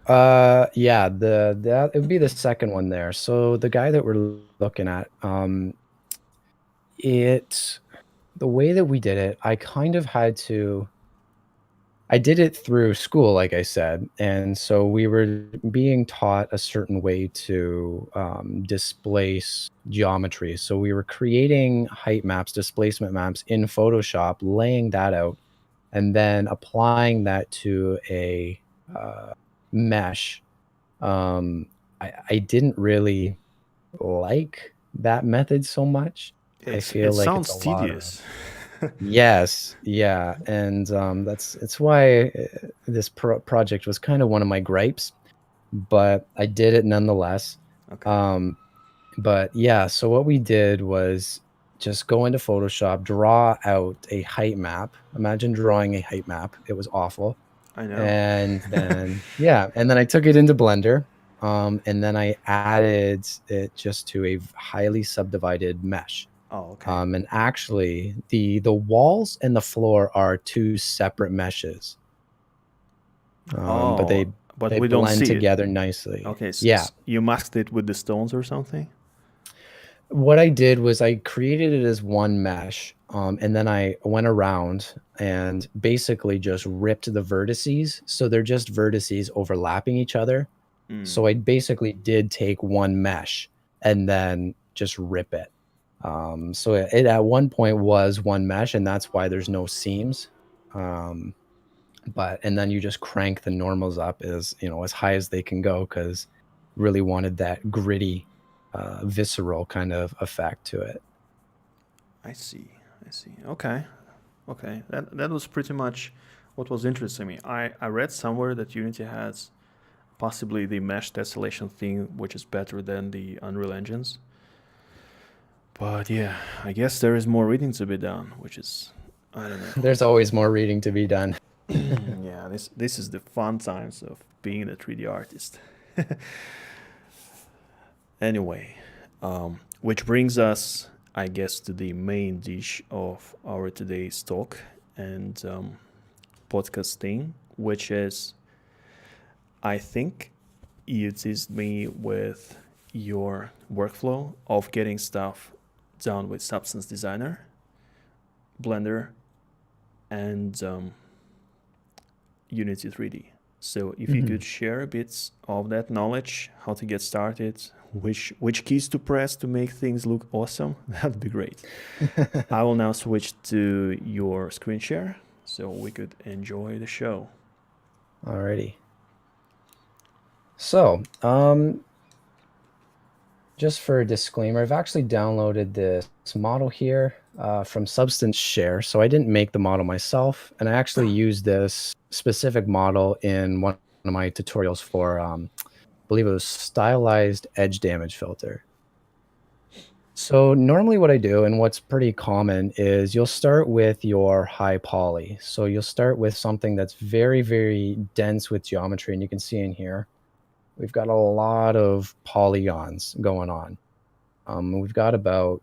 Yeah, that it would be the second one there. So the guy that we're looking at, it the way that we did it, I kind of had to I did it through school, like I said, and so we were being taught a certain way to displace geometry. So we were creating height maps, displacement maps in Photoshop, laying that out, and then applying that to a mesh. Um, I didn't really like that method so much. I It feel like it's a sounds lot of tedious. yes, yeah, and, that's it's why, this project was kinda one of my gripes, but I did it nonetheless. Okay, Um, but yeah, so what we did was just go into Photoshop, draw out a height map. Imagine drawing a height map, it was awful, I know. and then yeah, and then I took it into Blender, and then I added it just to a highly subdivided mesh. Oh, okay. And actually, the walls and the floor are 2 separate meshes, but Oh, but they we don't blend see it. together nicely. Okay, Yeah. you masked it with the stones or something? What I did was I created it as one mesh, and then I went around and basically just ripped the vertices, so they're just vertices overlapping each other. Mm, So I basically did take one mesh and then just rip it. So it at one point was one mesh, and that's why there's no seams. Um, but and then you just crank the normals up as as high as they can go because really wanted that gritty, visceral kind of effect to it. I see. I see. Okay. Okay. That was pretty much what was interesting me. I read somewhere that Unity has possibly the mesh tessellation thing, which is better than the Unreal Engines. But yeah, I guess there is more reading to be done, which is I don't know. There's always more reading to be done. Yeah, this is the fun times of being a 3D artist. Anyway, which brings us, I guess, to the main dish of our today's talk and podcasting, which is, I think, you teased me with your workflow of getting stuff done with Substance Designer, Blender, and Unity 3D. So if you Mhm. could share a bit of that knowledge, how to get started, which keys to press to make things look awesome, that'd be great. I will now switch to your screen share so we could enjoy the show. Alrighty. So, just for a disclaimer, I've actually downloaded this model here from Substance Share. So I didn't make the model myself, and I actually used this specific model in one of my tutorials for, I believe it was stylized edge damage filter. So normally what I do and what's pretty common is you'll start with your high poly. So you'll start with something that's very, very dense with geometry. And you can see in here, we've got a lot of polygons going on. We've got about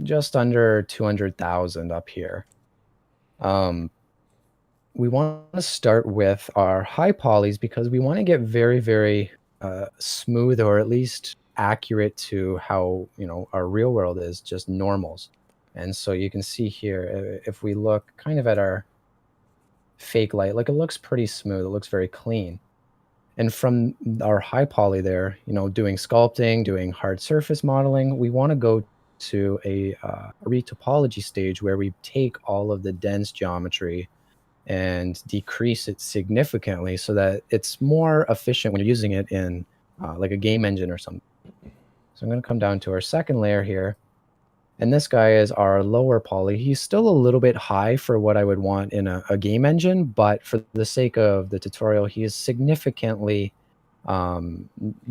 just under 200,000 up here. Um, we want to start with our high polys because we want to get very, very smooth or at least accurate to how, our real world is just normals. And so you can see here, if we look kind of at our fake light, like it looks pretty smooth, it looks very clean. And from our high poly there, doing sculpting, doing hard surface modeling, we want to go to a retopology stage where we take all of the dense geometry and decrease it significantly so that it's more efficient when you're using it in like a game engine or something. So I'm going to come down to our second layer here. And this guy is our lower poly. He's still a little bit high for what I would want in a game engine, but for the sake of the tutorial, he is significantly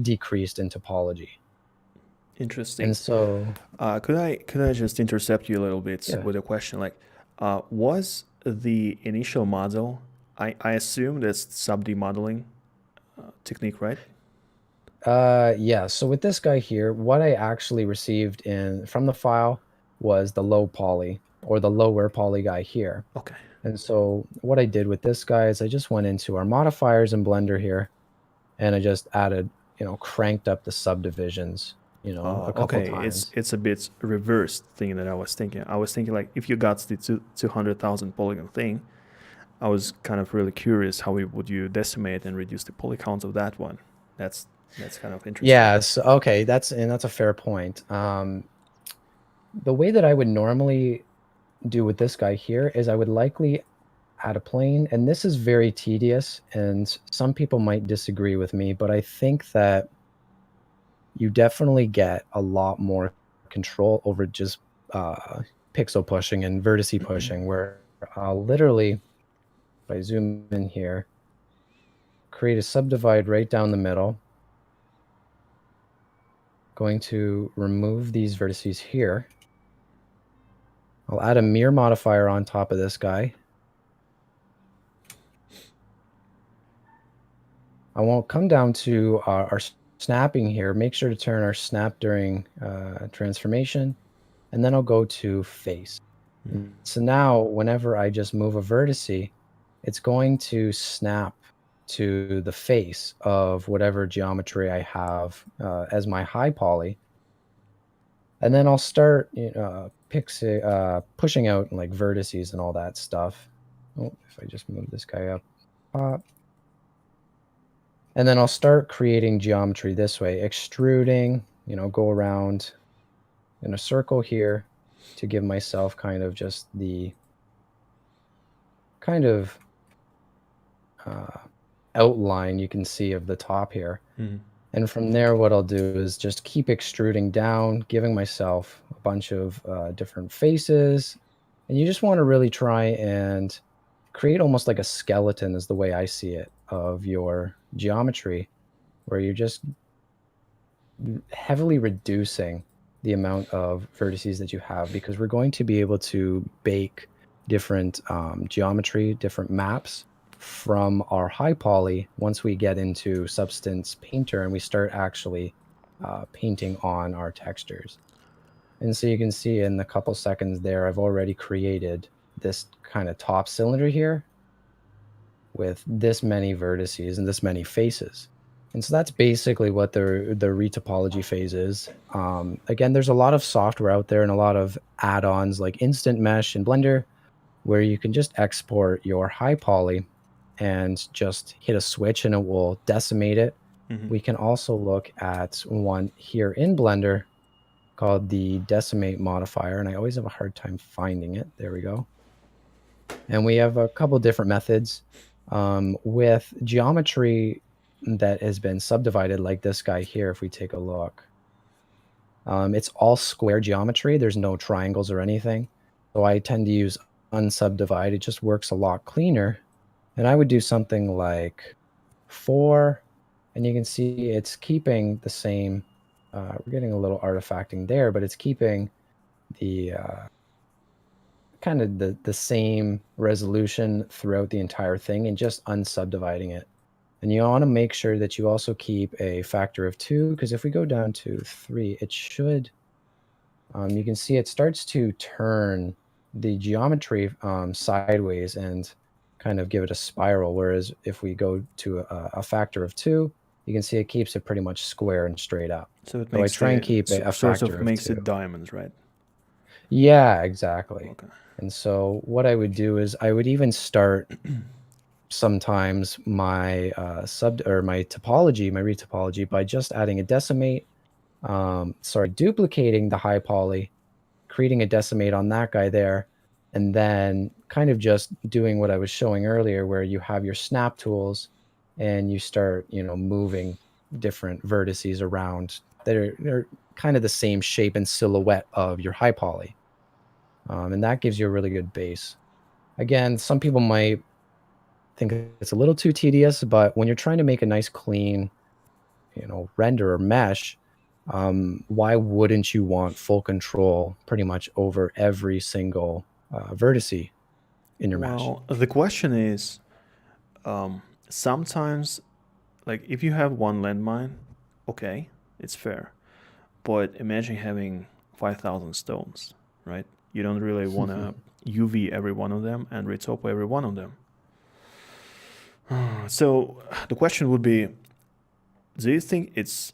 decreased in topology. Interesting. And so, Could I just intercept you a little bit yeah. with a question? Like, was the initial model? I assume that's sub-D modeling technique, right? Yeah. So with this guy here, what I actually received in from the file was the low poly or the lower poly guy here. Okay. And so what I did with this guy is I just went into our modifiers in Blender here, and I just added, cranked up the subdivisions, a couple Okay, it's times. it's a bit reversed thing that I was thinking. I was thinking like if you got the 200,000 polygon thing, I was kind of really curious how would you decimate and reduce the poly count of that one. That's that's kind of interesting. Yeah, so okay, that's a fair point. The way that I would normally do with this guy here is I would likely add a plane, and this is very tedious, and some people might disagree with me, but I think that you definitely get a lot more control over just pixel pushing and vertice pushing, where I'll literally, if I zoom in here, create a subdivide right down the middle. Going to remove these vertices here. I'll add a mirror modifier on top of this guy. I won't come down to our snapping here. Make sure to turn our snap during transformation, and then I'll go to face. And so now whenever I just move a vertice, it's going to snap to the face of whatever geometry I have as my high poly. And then I'll start pushing out like vertices and all that stuff. Oh, if I just move this guy up, pop. And then I'll start creating geometry this way, extruding, go around in a circle here to give myself kind of just the kind of outline you can see of the top here. And from there, what I'll do is just keep extruding down, giving myself a bunch of different faces. And you just want to really try and create almost like a skeleton, is the way I see it, of your geometry, where you're just heavily reducing the amount of vertices that you have, because we're going to be able to bake different geometry, different maps from our high poly once we get into Substance Painter and we start actually painting on our textures. And so you can see in the couple seconds there, I've already created this kind of top cylinder here with this many vertices and this many faces. And so that's basically what the retopology phase is. Again, there's a lot of software out there and a lot of add-ons like Instant Mesh in Blender, where you can just export your high poly and just hit a switch and it will decimate it. We can also look at one here in Blender called the decimate modifier, and I always have a hard time finding it. There we go. And we have a couple different methods with geometry that has been subdivided, like this guy here. If we take a look, it's all square geometry. There's no triangles or anything. So I tend to use unsubdivide. It just works a lot cleaner. And I would do something like 4, and you can see it's keeping the same. We're getting a little artifacting there, but it's keeping the kind of the same resolution throughout the entire thing and just unsubdividing it. And you want to make sure that you also keep a factor of 2, because if we go down to 3, it should, you can see it starts to turn the geometry sideways and kind of give it a spiral. Whereas if we go to a factor of 2, you can see it keeps it pretty much square and straight up. So it So I makes try and keep a sort factor of of makes 2. it diamonds, right? Yeah, exactly. Okay. And so what I would do is I would even start sometimes my my topology, my retopology, by just adding a decimate, duplicating the high poly, creating a decimate on that guy there, and then kind of just doing what I was showing earlier, where you have your snap tools and you start, moving different vertices around that are kind of the same shape and silhouette of your high poly. And that gives you a really good base. Again, some people might think it's a little too tedious, but when you're trying to make a nice clean, render or mesh, why wouldn't you want full control pretty much over every single vertice in your mesh? Well, the question is, sometimes, like if you have one landmine, okay, it's fair. But imagine having 5,000 stones, right? You don't really want to UV every one of them and retopo every one of them. So the question would be, do you think it's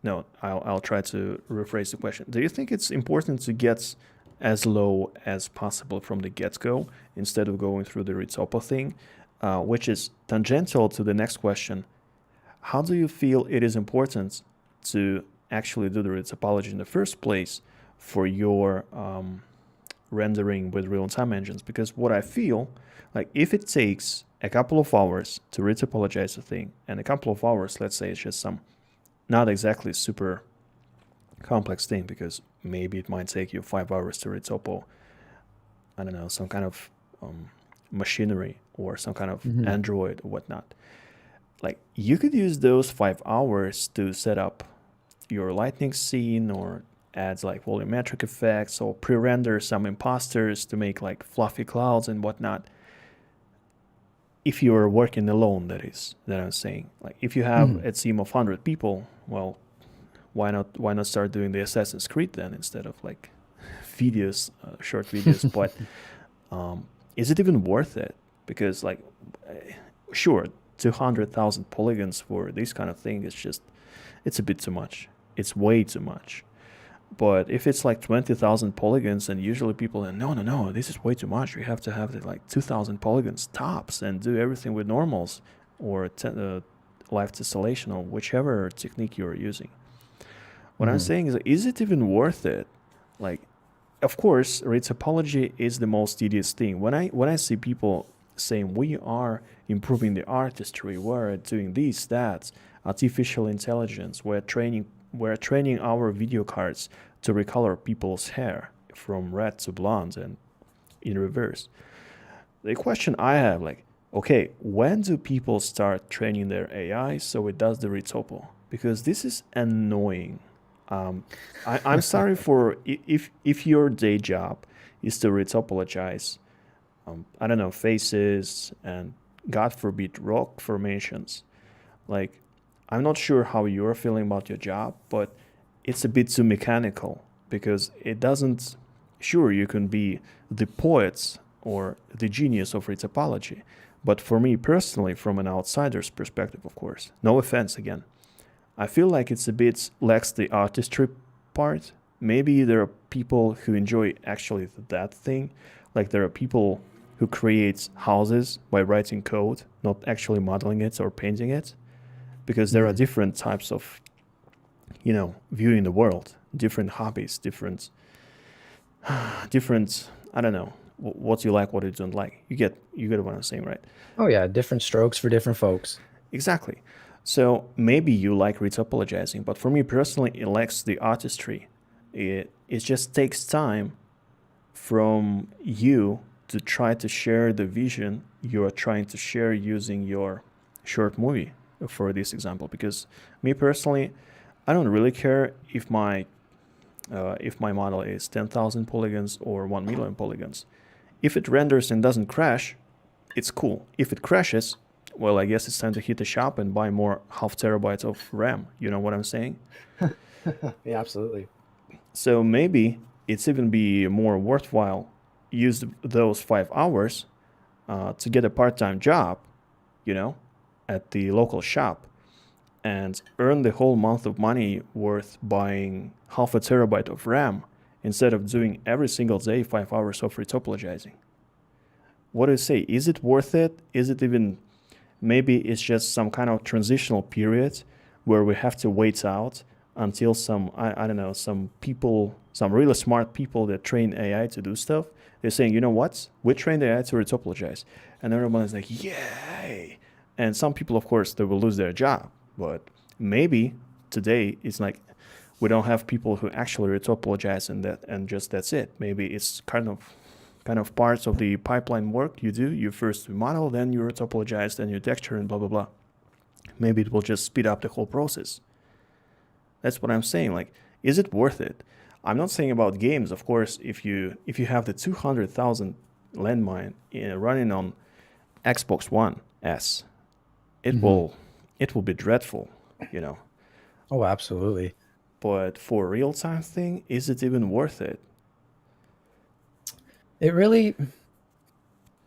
no? I'll try to rephrase the question. Do you think it's important to get as low as possible from the get-go instead of going through the retopo thing, which is tangential to the next question? How do you feel it is important to actually do the topology in the first place for your rendering with real-time engines? Because what I feel, like if it takes a couple of hours to retopologize a thing, and a couple of hours, let's say it's just some not exactly super complex thing, because maybe it might take you 5 hours to retopo, I don't know, some kind of machinery or some kind of Hmm. Android or whatnot. Like you could use those 5 hours to set up your lightning scene or add like volumetric effects or pre-render some imposters to make like fluffy clouds and whatnot. If you're working alone, that is, that I'm saying. Like if you have Hmm. a team of 100 people, well, why not start doing the Assassin's Creed then instead of like videos, short videos? But is it even worth it? Because like, sure, 200,000 polygons for this kind of thing is just, it's a bit too much. It's way too much. But if it's like 20,000 polygons, and usually people are, no, this is way too much. We have to have it like 2,000 polygons tops and do everything with normals or live tessellation or whichever technique you're using. What I'm Hmm. saying is it even worth it? Like, of course, retopology is the most tedious thing. When I see people saying we are improving the artistry, we're doing this, that, artificial intelligence, we're training our video cards to recolor people's hair from red to blonde and in reverse. The question I have, like, okay, when do people start training their AI so it does the retopo? Because this is annoying. Um, I'm sorry for if your day job is to retopologize, I don't know, faces and God forbid rock formations. Like, I'm not sure how you're feeling about your job, but it's a bit too mechanical because it doesn't. Sure, you can be the poet or the genius of retopology, but for me personally, from an outsider's perspective, of course, no offense again, I feel like it's a bit lacks the artistry part. Maybe there are people who enjoy actually that thing. Like there are people who create houses by writing code, not actually modeling it or painting it, because there are Hmm. different types of, viewing the world, different hobbies, different. I don't know what you like, what you don't like. You get what I'm saying, right? Oh yeah, different strokes for different folks. Exactly. So maybe you like retopologizing, but for me personally, it lacks the artistry. It just takes time from you to try to share the vision you are trying to share using your short movie for this example. Because me personally, I don't really care if my model is 10,000 polygons or 1 million polygons. If it renders and doesn't crash, it's cool. If it crashes, well, I guess it's time to hit the shop and buy more half terabytes of RAM. You know what I'm saying? Yeah, absolutely. So maybe it's even be more worthwhile use those 5 hours to get a part-time job, you know, at the local shop and earn the whole month of money worth buying half a terabyte of RAM instead of doing every single day 5 hours of retopologizing. What do you say? Is it worth it? Is it even, maybe it's just some kind of transitional period where we have to wait out until I don't know, some people, some really smart people that train AI to do stuff, they're saying, you know what? We trained AI to retopologize. And everyone is like, yay. And some people, of course, they will lose their job. But maybe today it's like we don't have people who actually retopologize and just that's it. Maybe it's kind of parts of the pipeline work you do. You first model, then you retopologize, then you texture and blah blah blah. Maybe it will just speed up the whole process. That's what I'm saying. Like, is it worth it? I'm not saying about games, of course. If you have the 200,000 landmine running on Xbox One S, it Hmm. will it will be dreadful, you know. Oh, absolutely. But for a real time thing, is it even worth it? It really,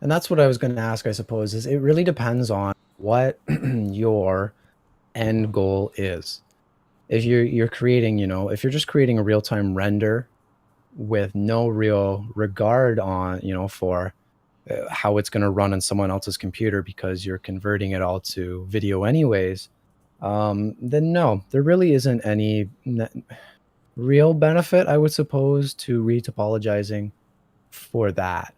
and that's what I was going to ask, I suppose, is it really depends on what your end goal is. If you're creating, if you're just creating a real-time render with no real regard on, for how it's going to run on someone else's computer because you're converting it all to video anyways, then no, there really isn't any real benefit, I would suppose, to retopologizing for that.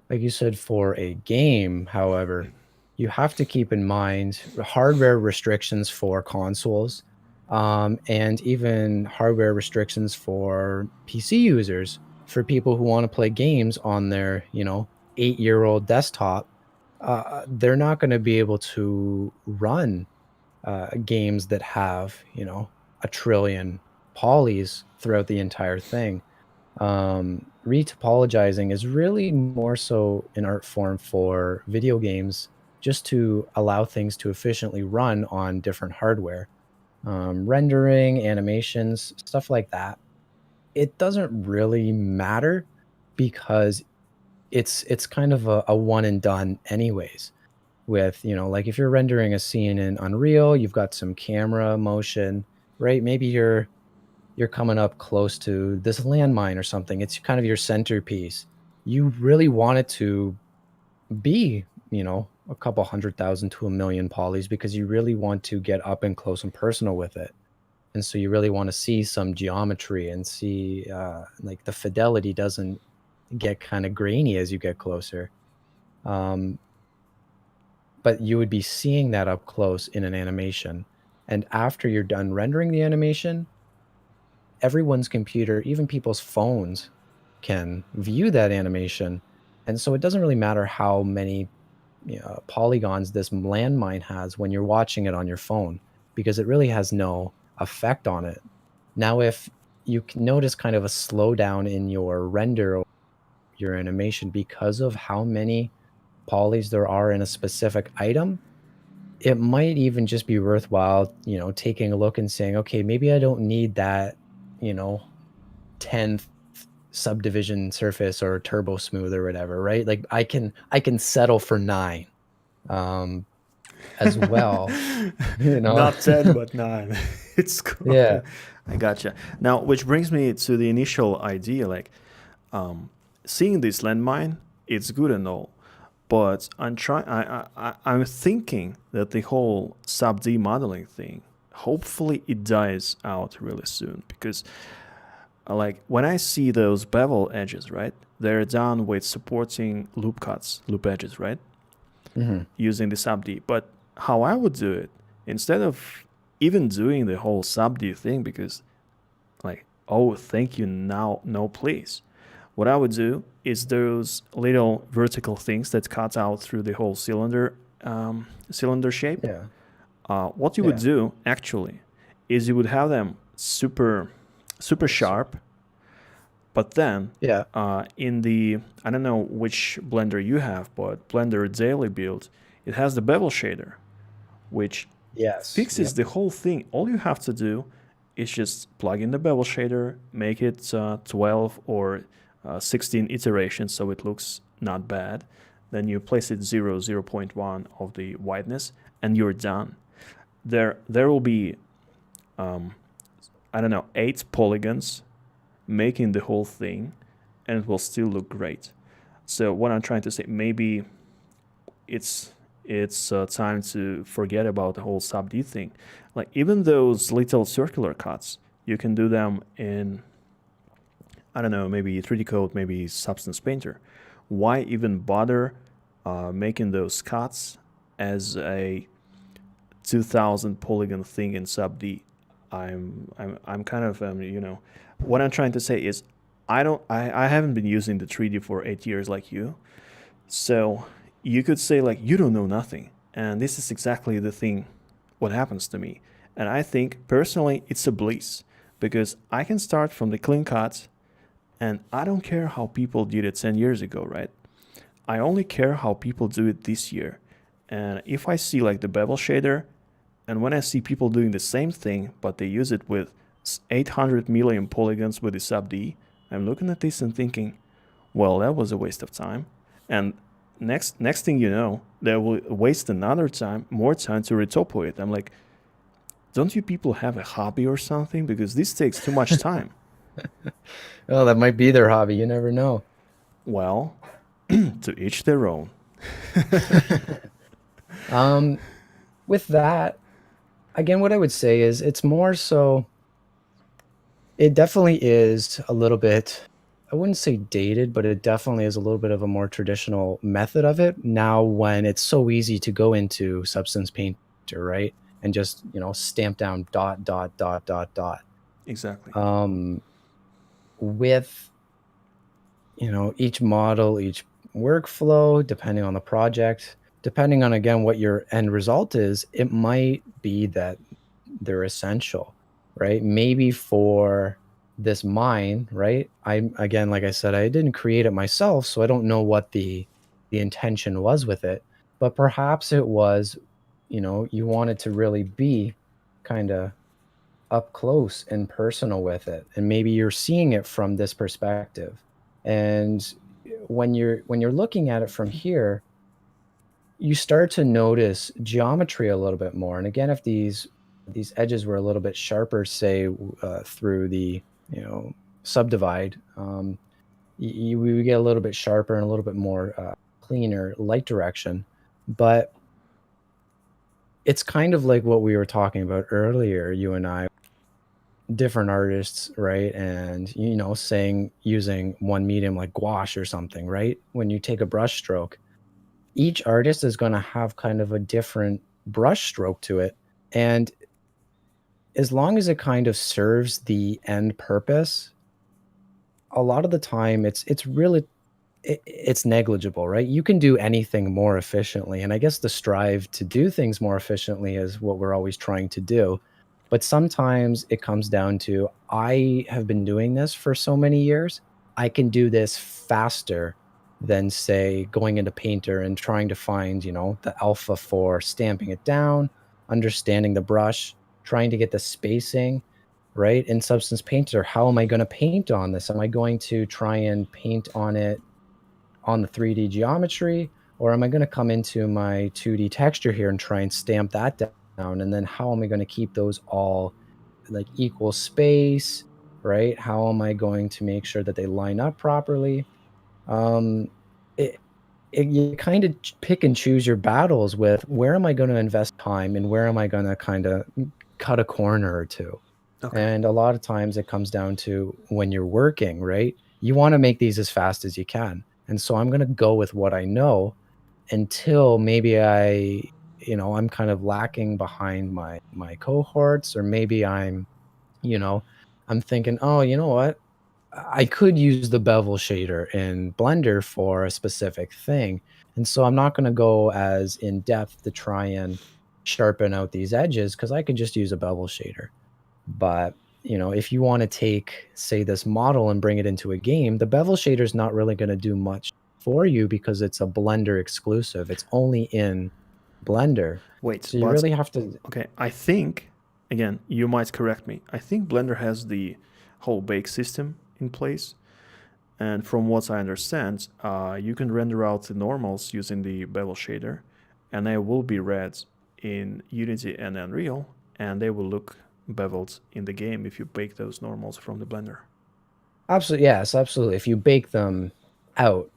Like you said, for a game, however, you have to keep in mind hardware restrictions for consoles, and even hardware restrictions for PC users, for people who want to play games on their, 8-year-old desktop. They're not going to be able to run games that have, a trillion polys throughout the entire thing. Retopologizing is really more so an art form for video games, just to allow things to efficiently run on different hardware. Rendering, animations, stuff like that. It doesn't really matter because it's kind of a one and done anyways. With, like if you're rendering a scene in Unreal, you've got some camera motion, right? Maybe you're coming up close to this landmine or something. It's kind of your centerpiece. You really want it to be, a couple 100,000 to a million polys because you really want to get up and close and personal with it. And so you really want to see some geometry and see, like the fidelity doesn't get kind of grainy as you get closer. Um, but you would be seeing that up close in an animation. And after you're done rendering the animation, everyone's computer, even people's phones, can view that animation. And so it doesn't really matter how many polygons this landmine has when you're watching it on your phone, because it really has no effect on it. Now, if you can notice kind of a slowdown in your render or your animation because of how many polys there are in a specific item, it might even just be worthwhile, taking a look and saying, okay, maybe I don't need that, you know, 10th subdivision surface or turbo smooth or whatever, right? Like I can settle for 9 as well, you know. Not 10, but 9. It's Yeah. okay. I gotcha. Now, which brings me to the initial idea, like seeing this landmine, it's good and all, but I'm thinking that the whole sub D modeling thing, hopefully it dies out really soon, because like when I see those bevel edges, right? They're done with supporting loop cuts, loop edges, right? Hmm. Using the sub D. But how I would do it, instead of even doing the whole sub D thing, because like, oh, thank you, now, no, please. What I would do is those little vertical things that cut out through the whole cylinder shape. Yeah. What you would Yeah. do actually is you would have them super sharp, but then Yeah. in the, I don't know which Blender you have, but Blender Daily Build, it has the bevel shader, which Yes. fixes Yep. the whole thing. All you have to do is just plug in the bevel shader, make it 12 or 16 iterations so it looks not bad. Then you place it 0.1 of the whiteness, and you're done. There will be, I don't know, 8 polygons making the whole thing, and it will still look great. So what I'm trying to say, maybe it's time to forget about the whole sub D thing. Like even those little circular cuts, you can do them in, I don't know, maybe 3D Code, maybe Substance Painter. Why even bother making those cuts as a 2000 polygon thing in sub D? I'm kind of what I'm trying to say is I haven't been using the 3D for 8 years like you, so you could say like you don't know nothing, and this is exactly the thing what happens to me. And I think personally it's a bliss, because I can start from the clean cut, and I don't care how people did it 10 years ago, right? I only care how people do it this year. And if I see like the bevel shader, and when I see people doing the same thing but they use it with 800 million polygons with the sub D, I'm looking at this and thinking, well, that was a waste of time. And next thing you know, they will waste another time, more time to retopo it. I'm like, don't you people have a hobby or something? Because this takes too much time. Oh, that might be their hobby. You never know. Well, to each their own. Um, with that, again, what I would say is it's more so, it definitely is a little bit, I wouldn't say dated, but it definitely is a little bit of a more traditional method of it now when it's so easy to go into Substance Painter, right? And just, stamp down dot, dot, dot, dot, dot. Exactly. Um, with, each model, each workflow, depending on the project, depending on, again, what your end result is, it might be that they're essential, right? Maybe for this mine, right? I, again, like I said, I didn't create it myself, so I don't know what the intention was with it, but perhaps it was, you wanted to really be kind of up close and personal with it, and maybe you're seeing it from this perspective. And when you're looking at it from here, you start to notice geometry a little bit more. And again, if these edges were a little bit sharper, say through the subdivide, we would get a little bit sharper and a little bit more cleaner light direction. But it's kind of like what we were talking about earlier, you and I, different artists, right? And saying using one medium like gouache or something, right? When you take a brush stroke, each artist is going to have kind of a different brush stroke to it. And as long as it kind of serves the end purpose, a lot of the time it's really it's negligible, right? You can do anything more efficiently. And I guess the strive to do things more efficiently is what we're always trying to do. But sometimes it comes down to, I have been doing this for so many years. I can do this faster than, say, going into Painter and trying to find, the alpha for stamping it down, understanding the brush, trying to get the spacing right in Substance Painter. How am I going to paint on this? Am I going to try and paint on it on the 3D geometry, or am I going to come into my 2D texture here and try and stamp that down? And then how am I going to keep those all like equal space, right? How am I going to make sure that they line up properly? Um, it, you kind of pick and choose your battles with, where am I going to invest time and where am I going to kind of cut a corner or two. Okay. And a lot of times it comes down to, when you're working, right? You want to make these as fast as you can. And so I'm going to go with what I know until maybe I'm kind of lacking behind my cohorts, or maybe you know, I'm thinking, oh, you know what? I could use the bevel shader in Blender for a specific thing. And so I'm not going to go as in depth to try and sharpen out these edges, because I could just use a bevel shader. But, if you want to take, say, this model and bring it into a game, the bevel shader is not really going to do much for you because it's a Blender exclusive. It's only in Blender. Wait, So you but really have to. okay, I think, again, you might correct me. I think Blender has the whole bake system in place. And from what I understand, you can render out the normals using the bevel shader, and they will be red in Unity and Unreal, and they will look beveled in the game if you bake those normals from the Blender. Absolutely, yes, absolutely. If you bake them out,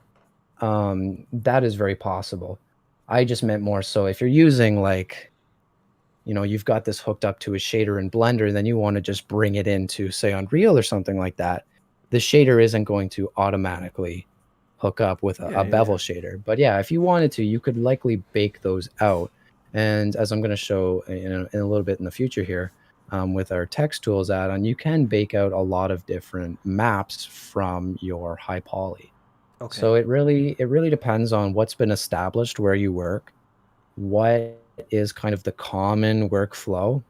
that is very possible. I just meant more so if you're using, like, you've got this hooked up to a shader in Blender, and then you want to just bring it into, say, Unreal or something like that. The shader isn't going to automatically hook up with a, Yeah, a yeah, yeah. bevel shader. But yeah, if you wanted to, you could likely bake those out. And as I'm going to show in a little bit in the future here, with our text tools add-on, you can bake out a lot of different maps from your high poly. Okay. So it really depends on what's been established where you work, what is kind of the common workflow,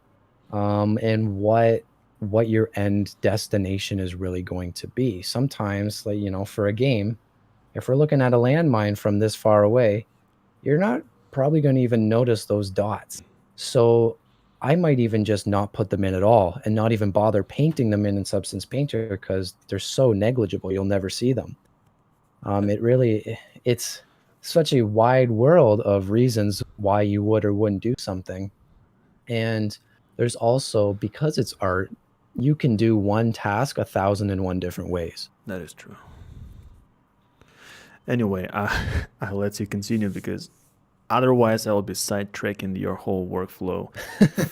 and what your end destination is really going to be. Sometimes, like, for a game, if we're looking at a landmine from this far away, you're not probably going to even notice those dots. So I might even just not put them in at all and not even bother painting them in Substance Painter, because they're so negligible you'll never see them. Uh, It really, it's such a wide world of reasons why you would or wouldn't do something. And there's also, because it's art, you can do one task 1,001 different ways. That is true. Anyway, I'll let you continue because otherwise I'll be sidetracking your whole workflow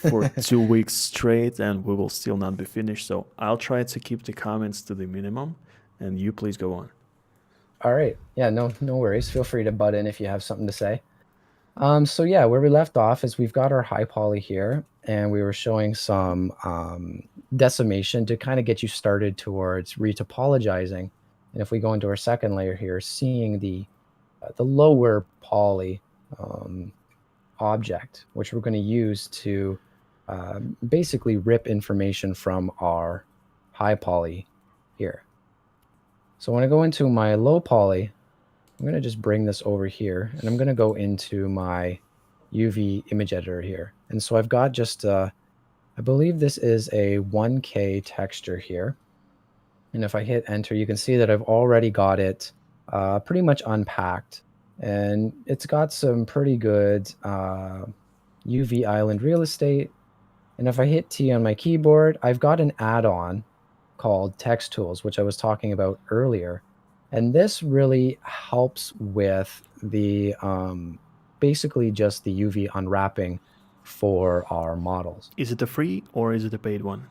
for 2 weeks straight and we will still not be finished. So I'll try to keep the comments to the minimum and you please go on. All right. Yeah, no worries. Feel free to butt in if you have something to say. So yeah, where we left off is we've got our high poly here, and we were showing some decimation to kind of get you started towards retopologizing. And if we go into our second layer here, seeing the lower poly object, which we're going to use to basically rip information from our high poly here. So when I go into my low poly, I'm going to just bring this over here, and I'm going to go into my UV image editor here. And so I've got just, I believe this is a 1K texture here. And if I hit enter, you can see that I've already got it pretty much unpacked. And it's got some pretty good UV island real estate. And if I hit T on my keyboard, I've got an add-on called Text Tools, which I was talking about earlier. And this really helps with the basically just the UV unwrapping for our models. Is it a free or is it a paid one?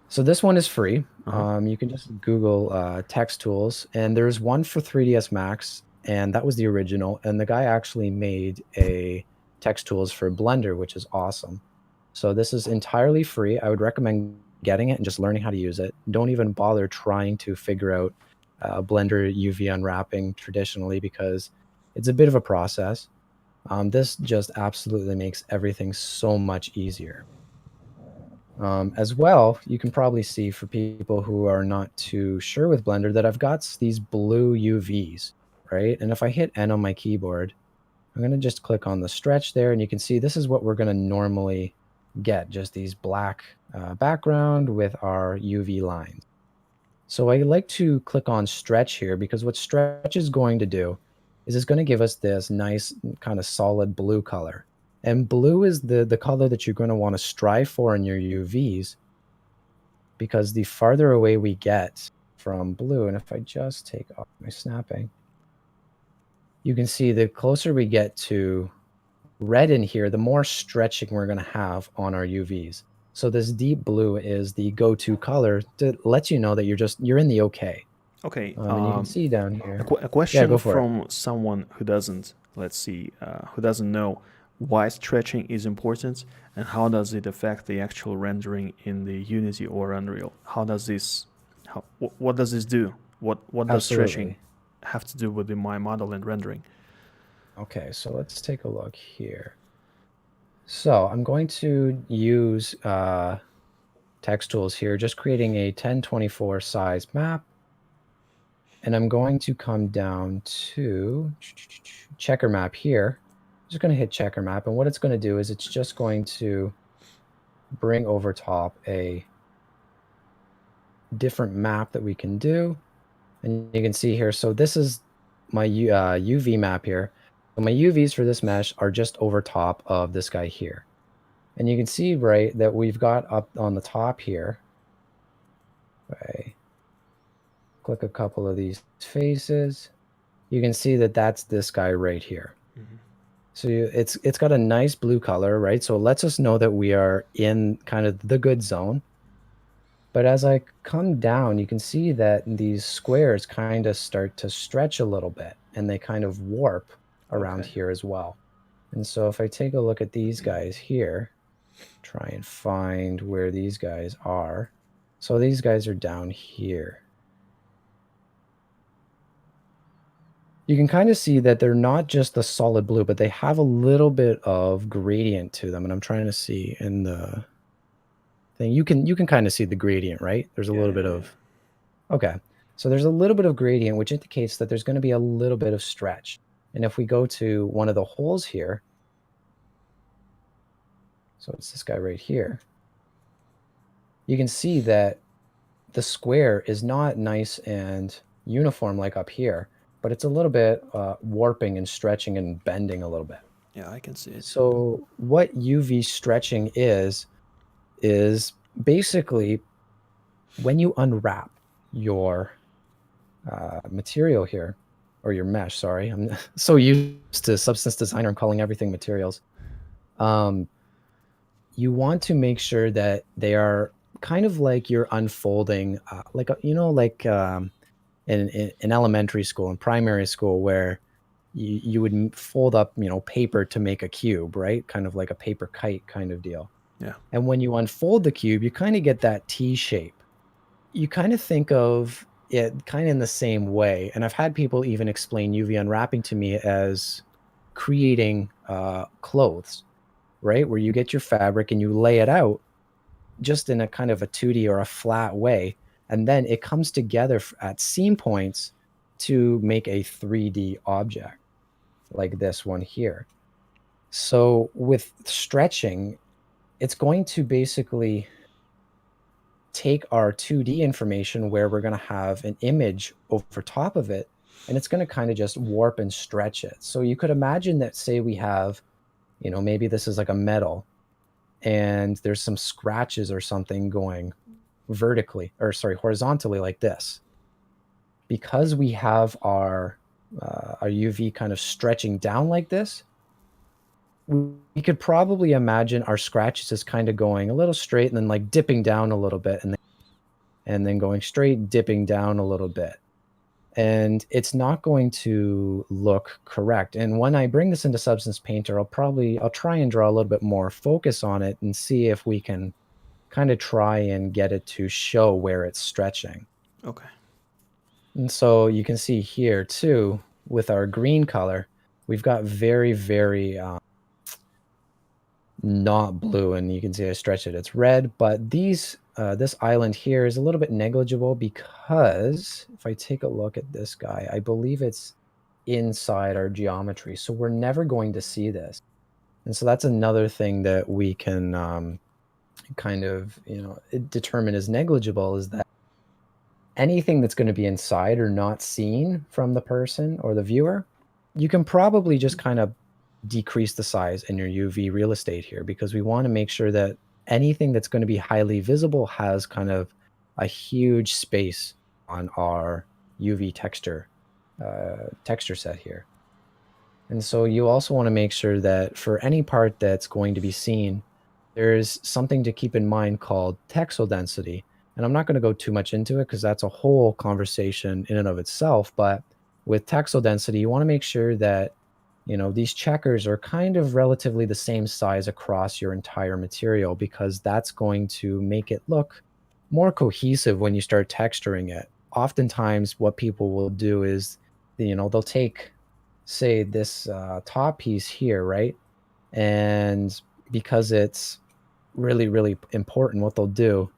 So this one is free. You can just Google Text Tools, and there's one for 3ds Max, and that was the original. And the guy actually made a Text Tools for Blender, which is awesome. So this is entirely free. I would recommend getting it and just learning how to use it. Don't even bother trying to figure out Blender UV unwrapping traditionally, because it's a bit of a process. This just absolutely makes everything so much easier. As well, you can probably see, for people who are not too sure with Blender, that I've got these blue UVs, right? And if I hit N on my keyboard, I'm going to just click on the stretch there, and you can see this is what we're going to normally get, just these black background with our UV lines. So I like to click on stretch here, because what stretch is going to do is it's going to give us this nice kind of solid blue color. And blue is the color that you're going to want to strive for in your UVs, because the farther away we get from blue, and if I just take off my snapping, you can see the closer we get to red in here, the more stretching we're going to have on our UVs. So this deep blue is the go-to color to let you know that you're in the okay. Okay. And you can see down here. A question Yeah, go for it. from someone who doesn't, let's see, who doesn't know why stretching is important and how does it affect the actual rendering in the Unity or Unreal? How does this, what does this do? What does stretching have to do with the my model and rendering? Okay, so let's take a look here. So I'm going to use Text Tools here, just creating a 1024 size map. And I'm going to come down to checker map here. I'm just going to hit checker map. And what it's going to do is it's just going to bring over top a different map that we can do. And you can see here, so this is my UV map here. So my UVs for this mesh are just over top of this guy here. And you can see, right, that we've got up on the top here, right, click a couple of these faces, you can see that that's this guy right here. So it's got a nice blue color, right? So it lets us know that we are in kind of the good zone. But as I come down, you can see that these squares kind of start to stretch a little bit, and they kind of warp around here as well. And so if I take a look at these guys here, try and find where these guys are. So these guys are down here. You can kind of see that they're not just the solid blue, but they have a little bit of gradient to them. And I'm trying to see in the thing, you can kind of see the gradient, right? There's a little bit of, okay. So there's a little bit of gradient, which indicates that there's going to be a little bit of stretch. And if we go to one of the holes here, so it's this guy right here, you can see that the square is not nice and uniform like up here. but it's a little bit warping and stretching and bending a little bit. Yeah, I can see it. So what UV stretching is basically when you unwrap your material here, or your mesh, sorry. I'm so used to substance designer and calling everything materials. Um, you want to make sure that they are kind of like you're unfolding, like, like in elementary school and primary school where you would fold up, paper to make a cube, right? Kind of like a paper kite kind of deal. Yeah. And when you unfold the cube, you kind of get that T shape. You kind of think of it kind of in the same way. And I've had people even explain UV unwrapping to me as creating clothes, right? Where you get your fabric and you lay it out just in a kind of a 2D or a flat way. And then it comes together at seam points to make a 3D object like this one here. So with stretching, it's going to basically take our 2D information where we're going to have an image over top of it, and it's going to kind of just warp and stretch it. So you could imagine that, say we have, maybe this is like a metal and there's some scratches or something going vertically, or sorry, horizontally like this. Because we have our UV kind of stretching down like this, we could probably imagine our scratches as kind of going a little straight and then like dipping down a little bit and then going straight, dipping down a little bit. And it's not going to look correct. And when I bring this into Substance Painter, I'll try and draw a little bit more focus on it and see if we can kind of try and get it to show where it's stretching. Okay. And so you can see here too, with our green color, we've got very, very not blue, and you can see I stretch it, it's red, but this island here is a little bit negligible because if I take a look at this guy, I believe it's inside our geometry, so we're never going to see this. And so that's another thing that we can kind of determine as negligible, is that anything that's going to be inside or not seen from the person or the viewer, you can probably just kind of decrease the size in your UV real estate here, because we want to make sure that anything that's going to be highly visible has kind of a huge space on our UV texture set here. And so you also want to make sure that for any part that's going to be seen, there's something to keep in mind called texel density. And I'm not going to go too much into it because that's a whole conversation in and of itself. But with texel density, you want to make sure that these checkers are kind of relatively the same size across your entire material, because that's going to make it look more cohesive when you start texturing it. Oftentimes, what people will do is, they'll take, say, this top piece here, right? And because it's really, really important, what they'll do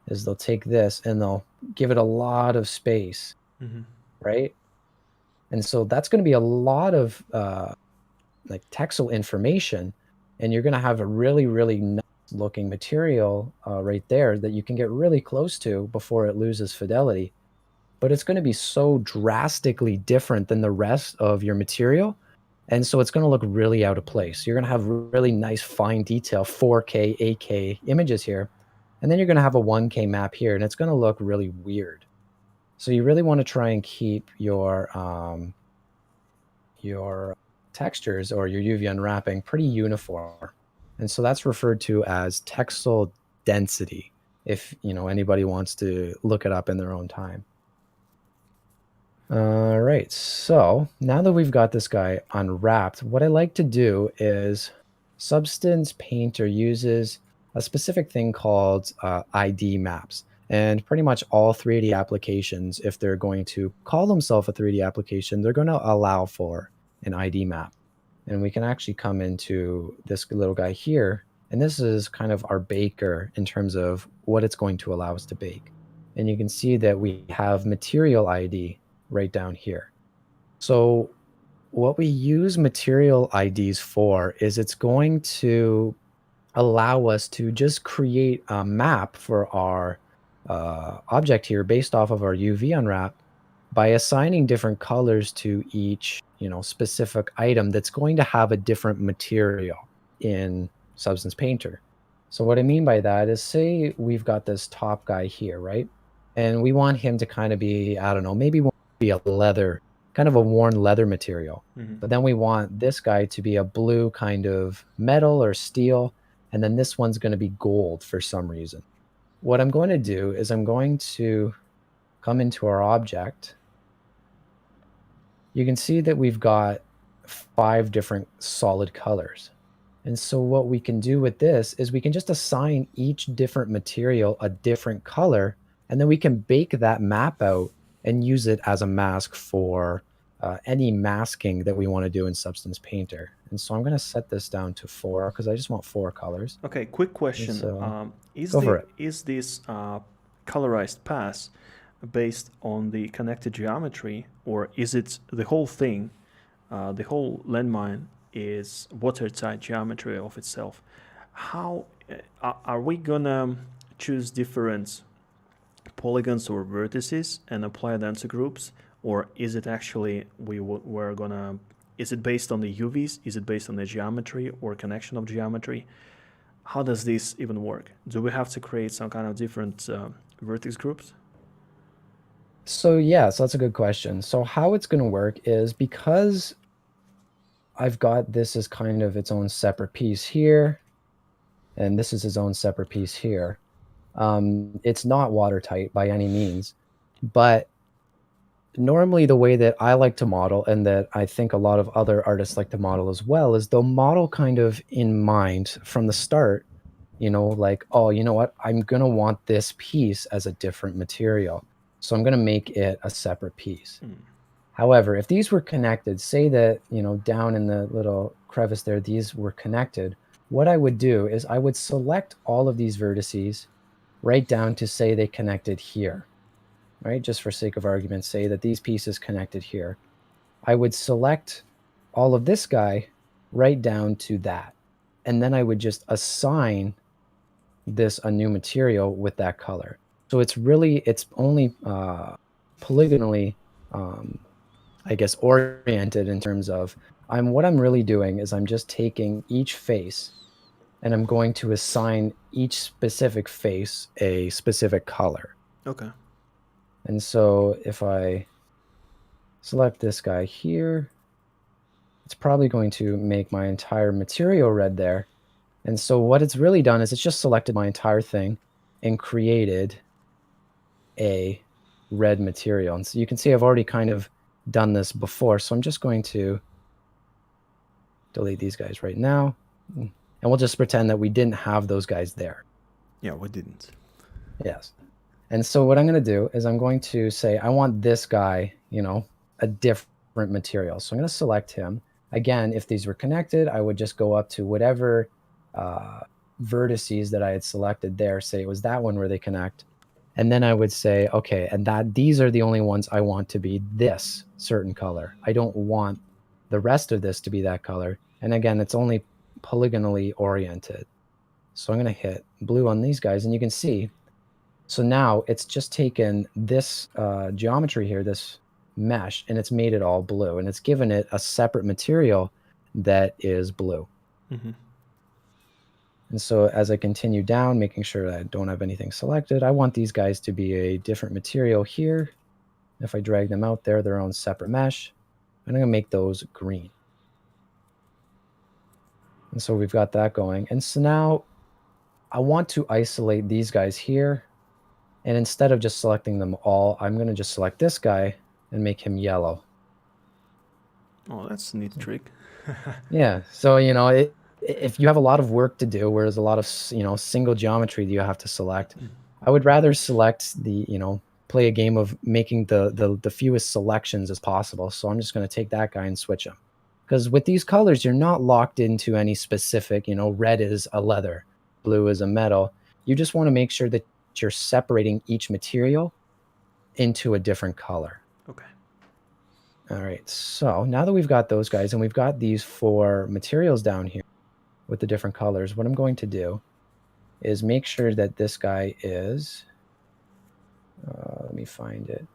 is they'll take this and they'll give it a lot of space, Mm-hmm. right? And so that's going to be a lot of like textile information, and you're going to have a really, really nice looking material right there that you can get really close to before it loses fidelity. But it's going to be so drastically different than the rest of your material. And so it's going to look really out of place. You're going to have really nice fine detail 4K, 8K images here. And then you're going to have a 1K map here, and it's going to look really weird. So you really want to try and keep your textures or your UV unwrapping pretty uniform. And so that's referred to as textile density, if anybody wants to look it up in their own time. All right, so now that we've got this guy unwrapped, what I like to do is Substance Painter uses a specific thing called ID maps. And pretty much all 3D applications, if they're going to call themselves a 3D application, they're going to allow for an ID map. And we can actually come into this little guy here. And this is kind of our baker in terms of what it's going to allow us to bake. And you can see that we have material ID right down here. So what we use material IDs for is it's going to allow us to just create a map for our object here based off of our UV unwrap. by assigning different colors to each, specific item that's going to have a different material in Substance Painter. So what I mean by that is, say we've got this top guy here, right? And we want him to kind of be, I don't know, maybe be a leather, kind of a worn leather material. Mm-hmm. But then we want this guy to be a blue kind of metal or steel, and then this one's going to be gold for some reason. What I'm going to do is I'm going to come into our object. You can see that we've got 5 different solid colors. And so what we can do with this is we can just assign each different material a different color, and then we can bake that map out and use it as a mask for any masking that we want to do in Substance Painter. And so I'm going to set this down to 4 because I just want 4 colors. Okay, quick And question. so Is go for the it. is this colorized pass based on the connected geometry, or is it the whole thing? The whole landmine is watertight geometry of itself. How are we gonna choose different polygons or vertices and apply them to groups, or is it actually we're gonna? Is it based on the UVs? Is it based on the geometry or connection of geometry? How does this even work? Do we have to create some kind of different vertex groups? So yeah, so that's a good question. So how it's going to work is, because I've got this as kind of its own separate piece here, and this is its own separate piece here. It's not watertight by any means, but normally the way that I like to model, and that I think a lot of other artists like to model as well, is they'll model kind of in mind from the start, like, oh, you know what? I'm going to want this piece as a different material. So I'm going to make it a separate piece. Mm. However, if these were connected, say that, down in the little crevice there, these were connected, what I would do is I would select all of these vertices right down to, say, they connected here, right? Just for sake of argument, say that these pieces connected here. I would select all of this guy right down to that. And then I would just assign this a new material with that color. So it's only polygonally, I guess, oriented in terms of, what I'm really doing is I'm just taking each face and I'm going to assign each specific face a specific color. Okay. And so if I select this guy here, it's probably going to make my entire material red there. And so what it's really done is it's just selected my entire thing and created a red material. And so you can see I've already kind of done this before. So I'm just going to delete these guys right now. And we'll just pretend that we didn't have those guys there. Yeah, we didn't. Yes. And so what I'm going to do is I'm going to say, I want this guy, a different material. So I'm going to select him. Again, if these were connected, I would just go up to whatever vertices that I had selected there. Say it was that one where they connect. And then I would say, okay, and these are the only ones I want to be this certain color. I don't want the rest of this to be that color. And again, it's only polygonally oriented. So I'm going to hit blue on these guys, and you can see, so now it's just taken this geometry here, this mesh, and it's made it all blue, and it's given it a separate material that is blue. Mm-hmm. And so as I continue down, making sure that I don't have anything selected, I want these guys to be a different material here. If I drag them out there, their own separate mesh, I'm going to make those green. And so we've got that going. And so now I want to isolate these guys here. And instead of just selecting them all, I'm going to just select this guy and make him yellow. Oh, that's a neat trick. Yeah. So, if you have a lot of work to do, where there's a lot of, single geometry that you have to select, I would rather select play a game of making the fewest selections as possible. So I'm just going to take that guy and switch him. Because with these colors, you're not locked into any specific, red is a leather, blue is a metal. You just want to make sure that you're separating each material into a different color. Okay. All right, so now that we've got those guys and we've got these 4 materials down here with the different colors, what I'm going to do is make sure that this guy is, let me find it.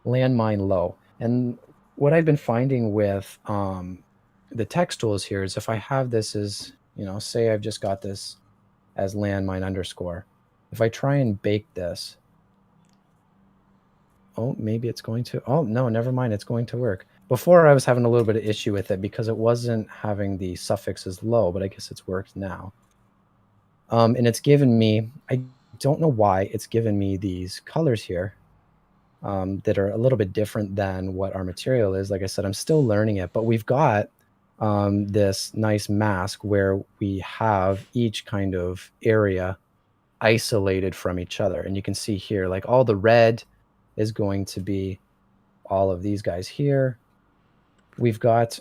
landmine low. And what I've been finding with the text tools here is if I have this as, say I've just got this as landmine underscore. If I try and bake this, maybe it's going to, no, never mind, it's going to work. Before I was having a little bit of issue with it because it wasn't having the suffixes low, but I guess it's worked now. And it's given me, I don't know why it's given me these colors here that are a little bit different than what our material is. Like I said, I'm still learning it, but we've got this nice mask where we have each kind of area isolated from each other. And you can see here, like all the red is going to be all of these guys here. We've got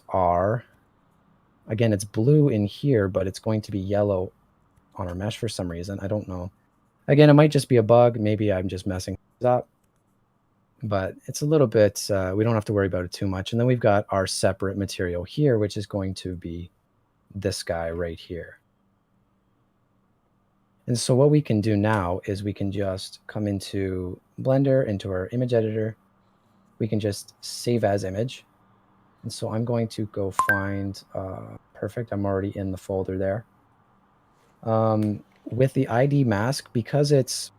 again, it's blue in here, but it's going to be yellow on our mesh for some reason. I don't know. Again, it might just be a bug. Maybe I'm just messing up, but it's a little bit, we don't have to worry about it too much. And then we've got our separate material here, which is going to be this guy right here. And so what we can do now is we can just come into Blender, into our image editor. We can just save as image. And so I'm going to go find, perfect, I'm already in the folder there. With the ID mask, because it's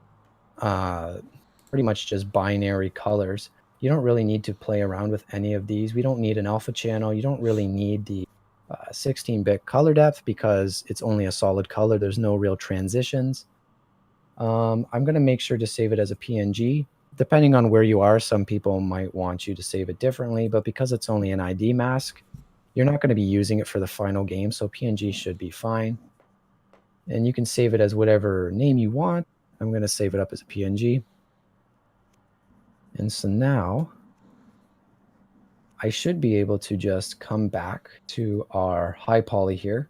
pretty much just binary colors, you don't really need to play around with any of these. We don't need an alpha channel. You don't really need the 16-bit color depth because it's only a solid color. There's no real transitions. I'm going to make sure to save it as a PNG. Depending on where you are, some people might want you to save it differently, but because it's only an ID mask, you're not going to be using it for the final game, so PNG should be fine. And you can save it as whatever name you want. I'm going to save it up as a PNG. And so now I should be able to just come back to our high poly here.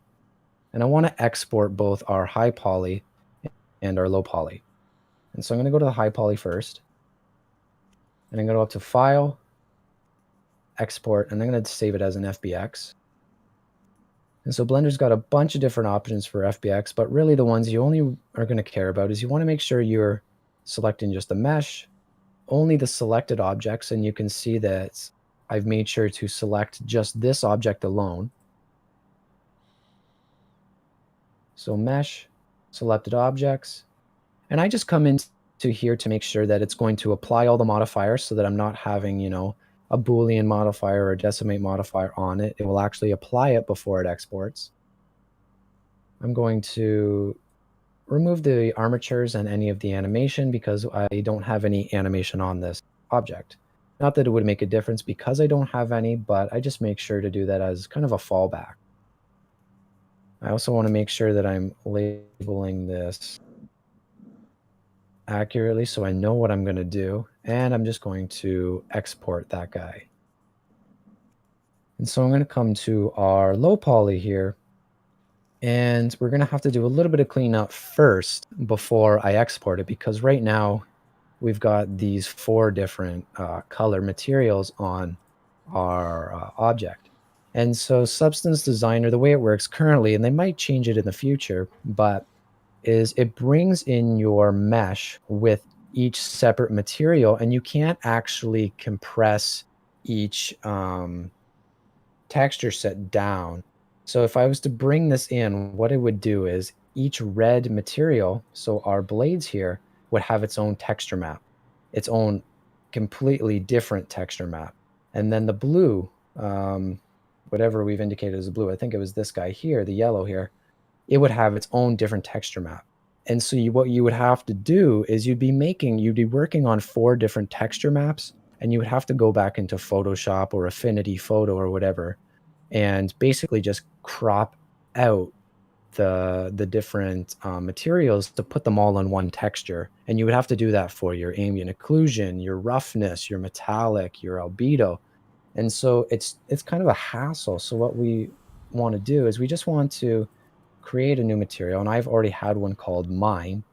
And I want to export both our high poly and our low poly. And so I'm going to go to the high poly first. And I'm going to go up to File, Export, and I'm going to save it as an FBX. And so Blender's got a bunch of different options for FBX, but really the ones you only are going to care about is you want to make sure you're selecting just the mesh, only the selected objects, and you can see that I've made sure to select just this object alone. So mesh, selected objects, and I just come into here to make sure that it's going to apply all the modifiers so that I'm not having, a Boolean modifier or a decimate modifier on it. It will actually apply it before it exports. I'm going to remove the armatures and any of the animation because I don't have any animation on this object. Not that it would make a difference because I don't have any, but I just make sure to do that as kind of a fallback. I also want to make sure that I'm labeling this accurately so I know what I'm going to do, and I'm just going to export that guy. And so I'm going to come to our low poly here, and we're going to have to do a little bit of cleanup first before I export it, because right now we've got these 4 different color materials on our object. And so Substance Designer, the way it works currently, and they might change it in the future, but is it brings in your mesh with each separate material, and you can't actually compress each texture set down. So if I was to bring this in, what it would do is each red material, so our blades here, would have its own texture map, its own completely different texture map. And then the blue, whatever we've indicated as blue, I think it was this guy here, the yellow here, it would have its own different texture map. And so what you would have to do is you'd be working on 4 different texture maps, and you would have to go back into Photoshop or Affinity Photo or whatever, and basically just crop out the different materials to put them all on one texture. And you would have to do that for your ambient occlusion, your roughness, your metallic, your albedo. And so it's kind of a hassle. So what we want to do is we just want to create a new material, and I've already had one called mine.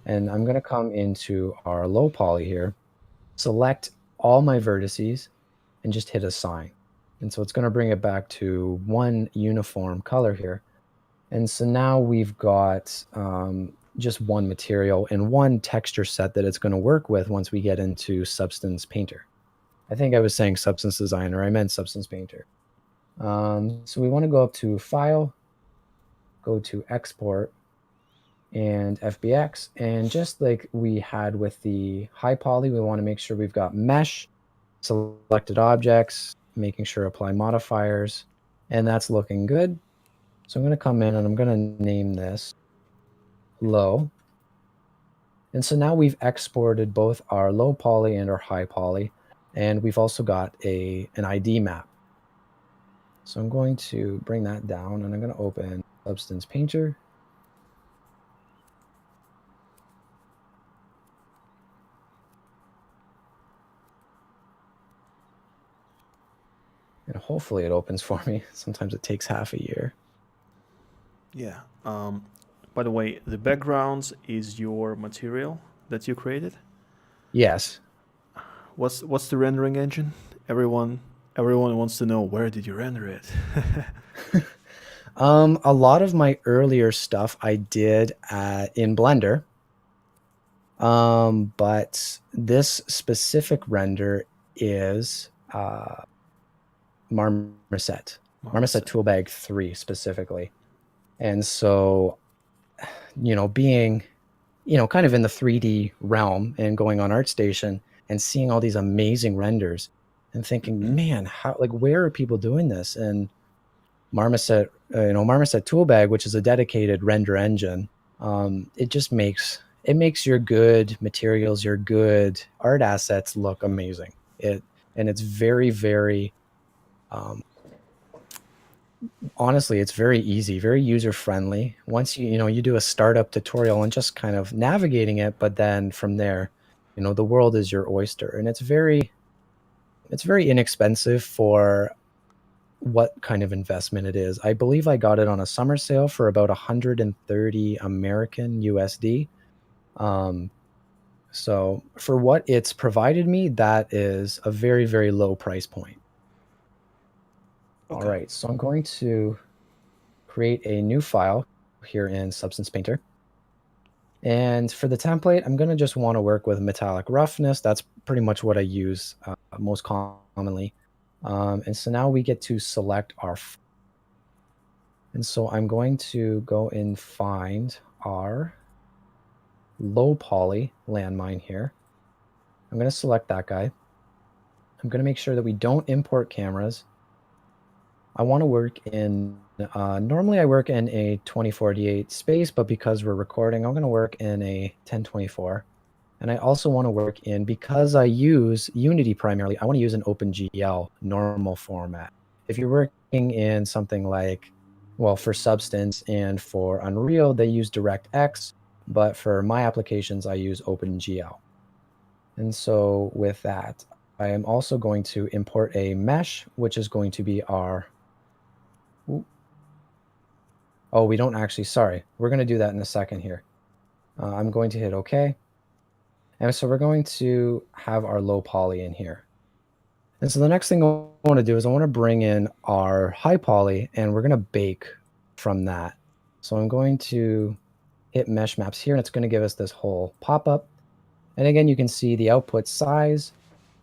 And I'm going to come into our low poly here, select all my vertices, and just hit assign. And so it's going to bring it back to one uniform color here. And so now we've got just one material and one texture set that it's going to work with once we get into Substance Painter. I think I was saying Substance Designer. I meant Substance Painter. So we want to go up to File, go to Export, and FBX. And just like we had with the high poly, we want to make sure we've got mesh, selected objects, making sure apply modifiers, and that's looking good. So I'm going to come in and I'm going to name this low. And so now we've exported both our low poly and our high poly, and we've also got an ID map. So I'm going to bring that down and I'm going to open Substance Painter. And hopefully it opens for me. Sometimes it takes half a year. Yeah. By the way, the background is your material that you created. Yes. What's the rendering engine? Everyone wants to know, where did you render it? A lot of my earlier stuff I did in Blender. But this specific render is Marmoset Toolbag 3 specifically. And so, being, kind of in the 3D realm and going on ArtStation and seeing all these amazing renders and thinking, man, where are people doing this? And Marmoset Toolbag, which is a dedicated render engine, it makes your good materials, your good art assets look amazing. It's very, very, honestly, it's very easy, very user friendly. Once you do a startup tutorial and just kind of navigating it, but then from there, the world is your oyster, and it's very inexpensive for what kind of investment it is. I believe I got it on a summer sale for about 130 American USD. So for what it's provided me, that is a very, very low price point. Okay. All right, so I'm going to create a new file here in Substance Painter. And for the template, I'm going to just want to work with metallic roughness. That's pretty much what I use most commonly. And so now we get to select our. And so I'm going to go and find our low poly landmine here. I'm going to select that guy. I'm going to make sure that we don't import cameras. I want to work in, normally I work in a 2048 space, but because we're recording, I'm going to work in a 1024. And I also want to work in, because I use Unity primarily, I want to use an OpenGL normal format. If you're working in something like, well, for Substance and for Unreal, they use DirectX, but for my applications, I use OpenGL. And so with that, I am also going to import a mesh, which is going to be our, oh, we don't actually, sorry. We're going to do that in a second here. I'm going to hit OK. And so we're going to have our low poly in here. And so the next thing I want to do is I want to bring in our high poly, and we're going to bake from that. So I'm going to hit mesh maps here, and it's going to give us this whole pop-up. And again, you can see the output size.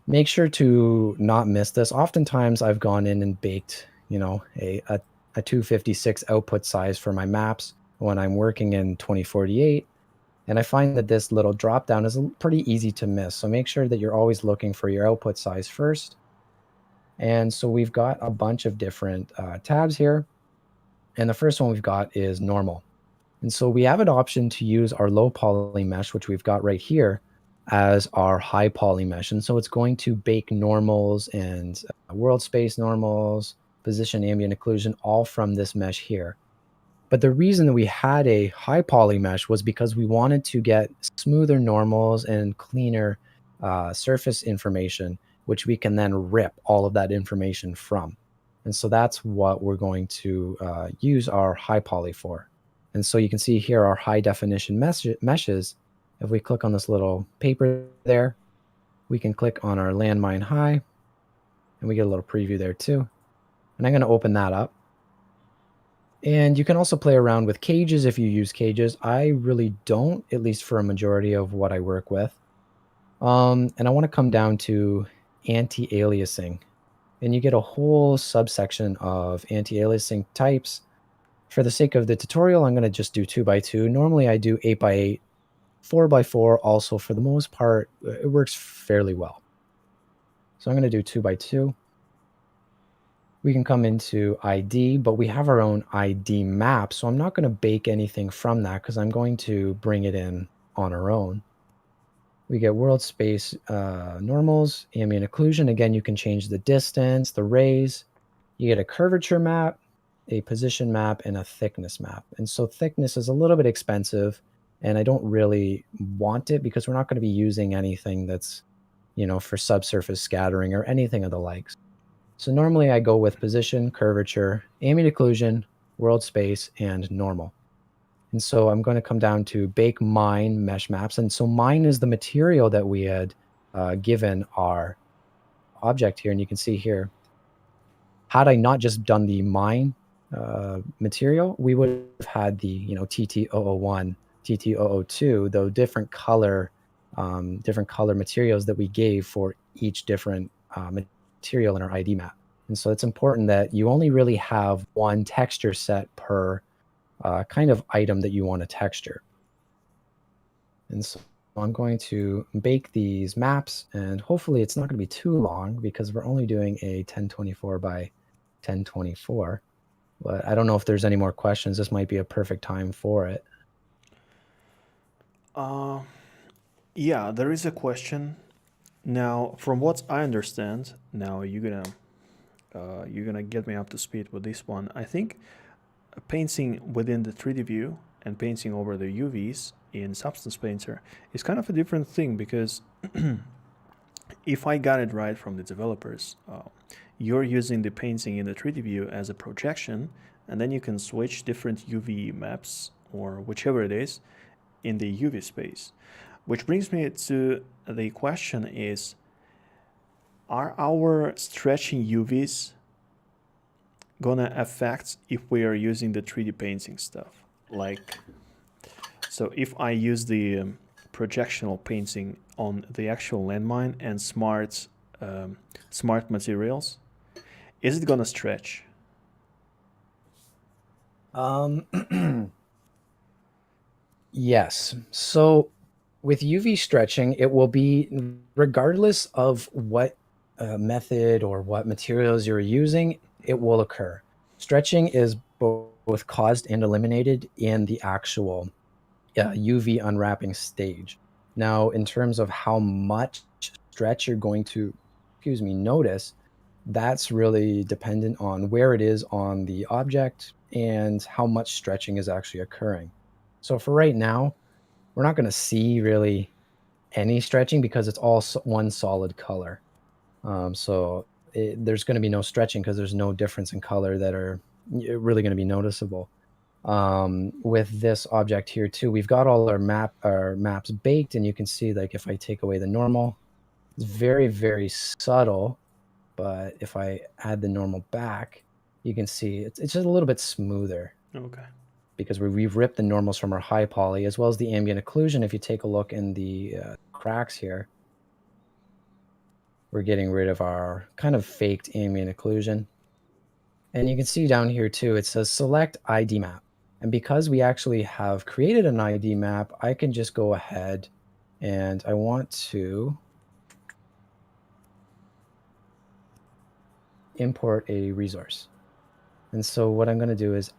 Make sure to not miss this. Oftentimes I've gone in and baked, a 256 output size for my maps when I'm working in 2048. And I find that this little drop down is pretty easy to miss. So make sure that you're always looking for your output size first. And so we've got a bunch of different tabs here. And the first one we've got is normal. And so we have an option to use our low poly mesh, which we've got right here, as our high poly mesh. And so it's going to bake normals and world space normals, position, ambient occlusion, all from this mesh here. But the reason that we had a high poly mesh was because we wanted to get smoother normals and cleaner surface information, which we can then rip all of that information from. And so that's what we're going to use our high poly for. And so you can see here our high definition meshes. If we click on this little paper there, we can click on our landmine high, and we get a little preview there too. And I'm going to open that up. And you can also play around with cages if you use cages. I really don't, at least for a majority of what I work with. And I want to come down to anti-aliasing. And you get a whole subsection of anti-aliasing types. For the sake of the tutorial, I'm going to just do 2x2. Normally I do 8x8, 4x4 also. For the most part, it works fairly well. So I'm going to do 2x2. We can come into ID, but we have our own ID map. So I'm not going to bake anything from that because I'm going to bring it in on our own. We get world space normals, ambient occlusion. Again, you can change the distance, the rays. You get a curvature map, a position map, and a thickness map. And so thickness is a little bit expensive, and I don't really want it because we're not going to be using anything that's, for subsurface scattering or anything of the likes. So normally I go with position, curvature, ambient occlusion, world space, and normal. And so I'm going to come down to bake mine mesh maps. And so mine is the material that we had given our object here. And you can see here, had I not just done the mine material, we would have had the, TT001, TT002, though different color materials that we gave for each different material in our ID map. And so it's important that you only really have one texture set per kind of item that you want to texture. And so I'm going to bake these maps, and hopefully it's not going to be too long because we're only doing a 1024 by 1024. But I don't know if there's any more questions. This might be a perfect time for it. Yeah, there is a question. Now, from what I understand, now you're gonna get me up to speed with this one. I think painting within the 3D view and painting over the UVs in Substance Painter is kind of a different thing because if I got it right from the developers, you're using the painting in the 3D view as a projection, and then you can switch different UV maps or whichever it is in the UV space. Which brings me to the question is, are our stretching UVs gonna affect if we are using the 3D painting stuff? Like, so if I use the projectional painting on the actual landmine and smart materials, is it gonna stretch? Yes. So with UV stretching, it will be regardless of what method or what materials you're using, it will occur. Stretching is both caused and eliminated in the actual UV unwrapping stage. Now, in terms of how much stretch you're going to, notice, that's really dependent on where it is on the object and how much stretching is actually occurring. So for right now, we're not going to see really any stretching because it's all one solid color. So there's going to be no stretching because there's no difference in color that are really going to be noticeable. With this object here too, we've got all our maps baked, and you can see, like, if I take away the normal, it's very, very subtle. But if I add the normal back, you can see it's just a little bit smoother. Okay. Because we've ripped the normals from our high poly as well as the ambient occlusion. If you take a look in the cracks here, we're getting rid of our kind of faked ambient occlusion. And you can see down here too, it says select ID map. And because we actually have created an ID map, I can just go ahead and I want to import a resource. And so what I'm going to do is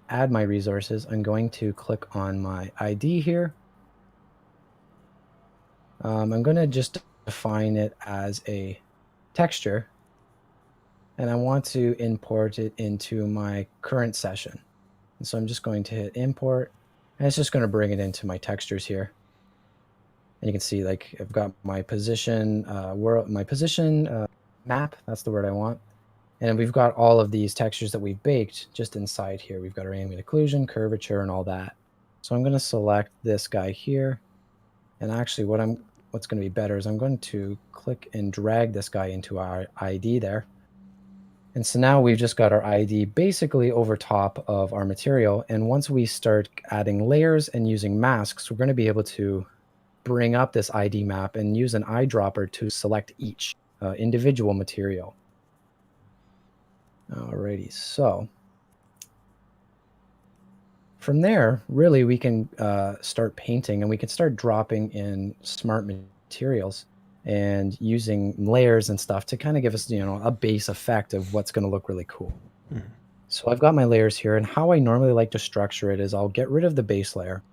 add my resources. I'm going to click on my ID here. I'm going to just define it as a texture, and I want to import it into my current session. And so I'm just going to hit import, and it's just going to bring it into my textures here. And you can see, like, I've got my position map. That's the word I want. And we've got all of these textures that we've baked just inside here. We've got our ambient occlusion, curvature, and all that. So I'm going to select this guy here. And actually what's going to be better is I'm going to click and drag this guy into our ID there. And so now we've just got our ID basically over top of our material. And once we start adding layers and using masks, we're going to be able to bring up this ID map and use an eyedropper to select each. individual material. Alrighty, so from there, really, we can start painting, and we can start dropping in smart materials and using layers and stuff to kind of give us, a base effect of what's going to look really cool. So I've got my layers here, and how I normally like to structure it is I'll get rid of the base layer,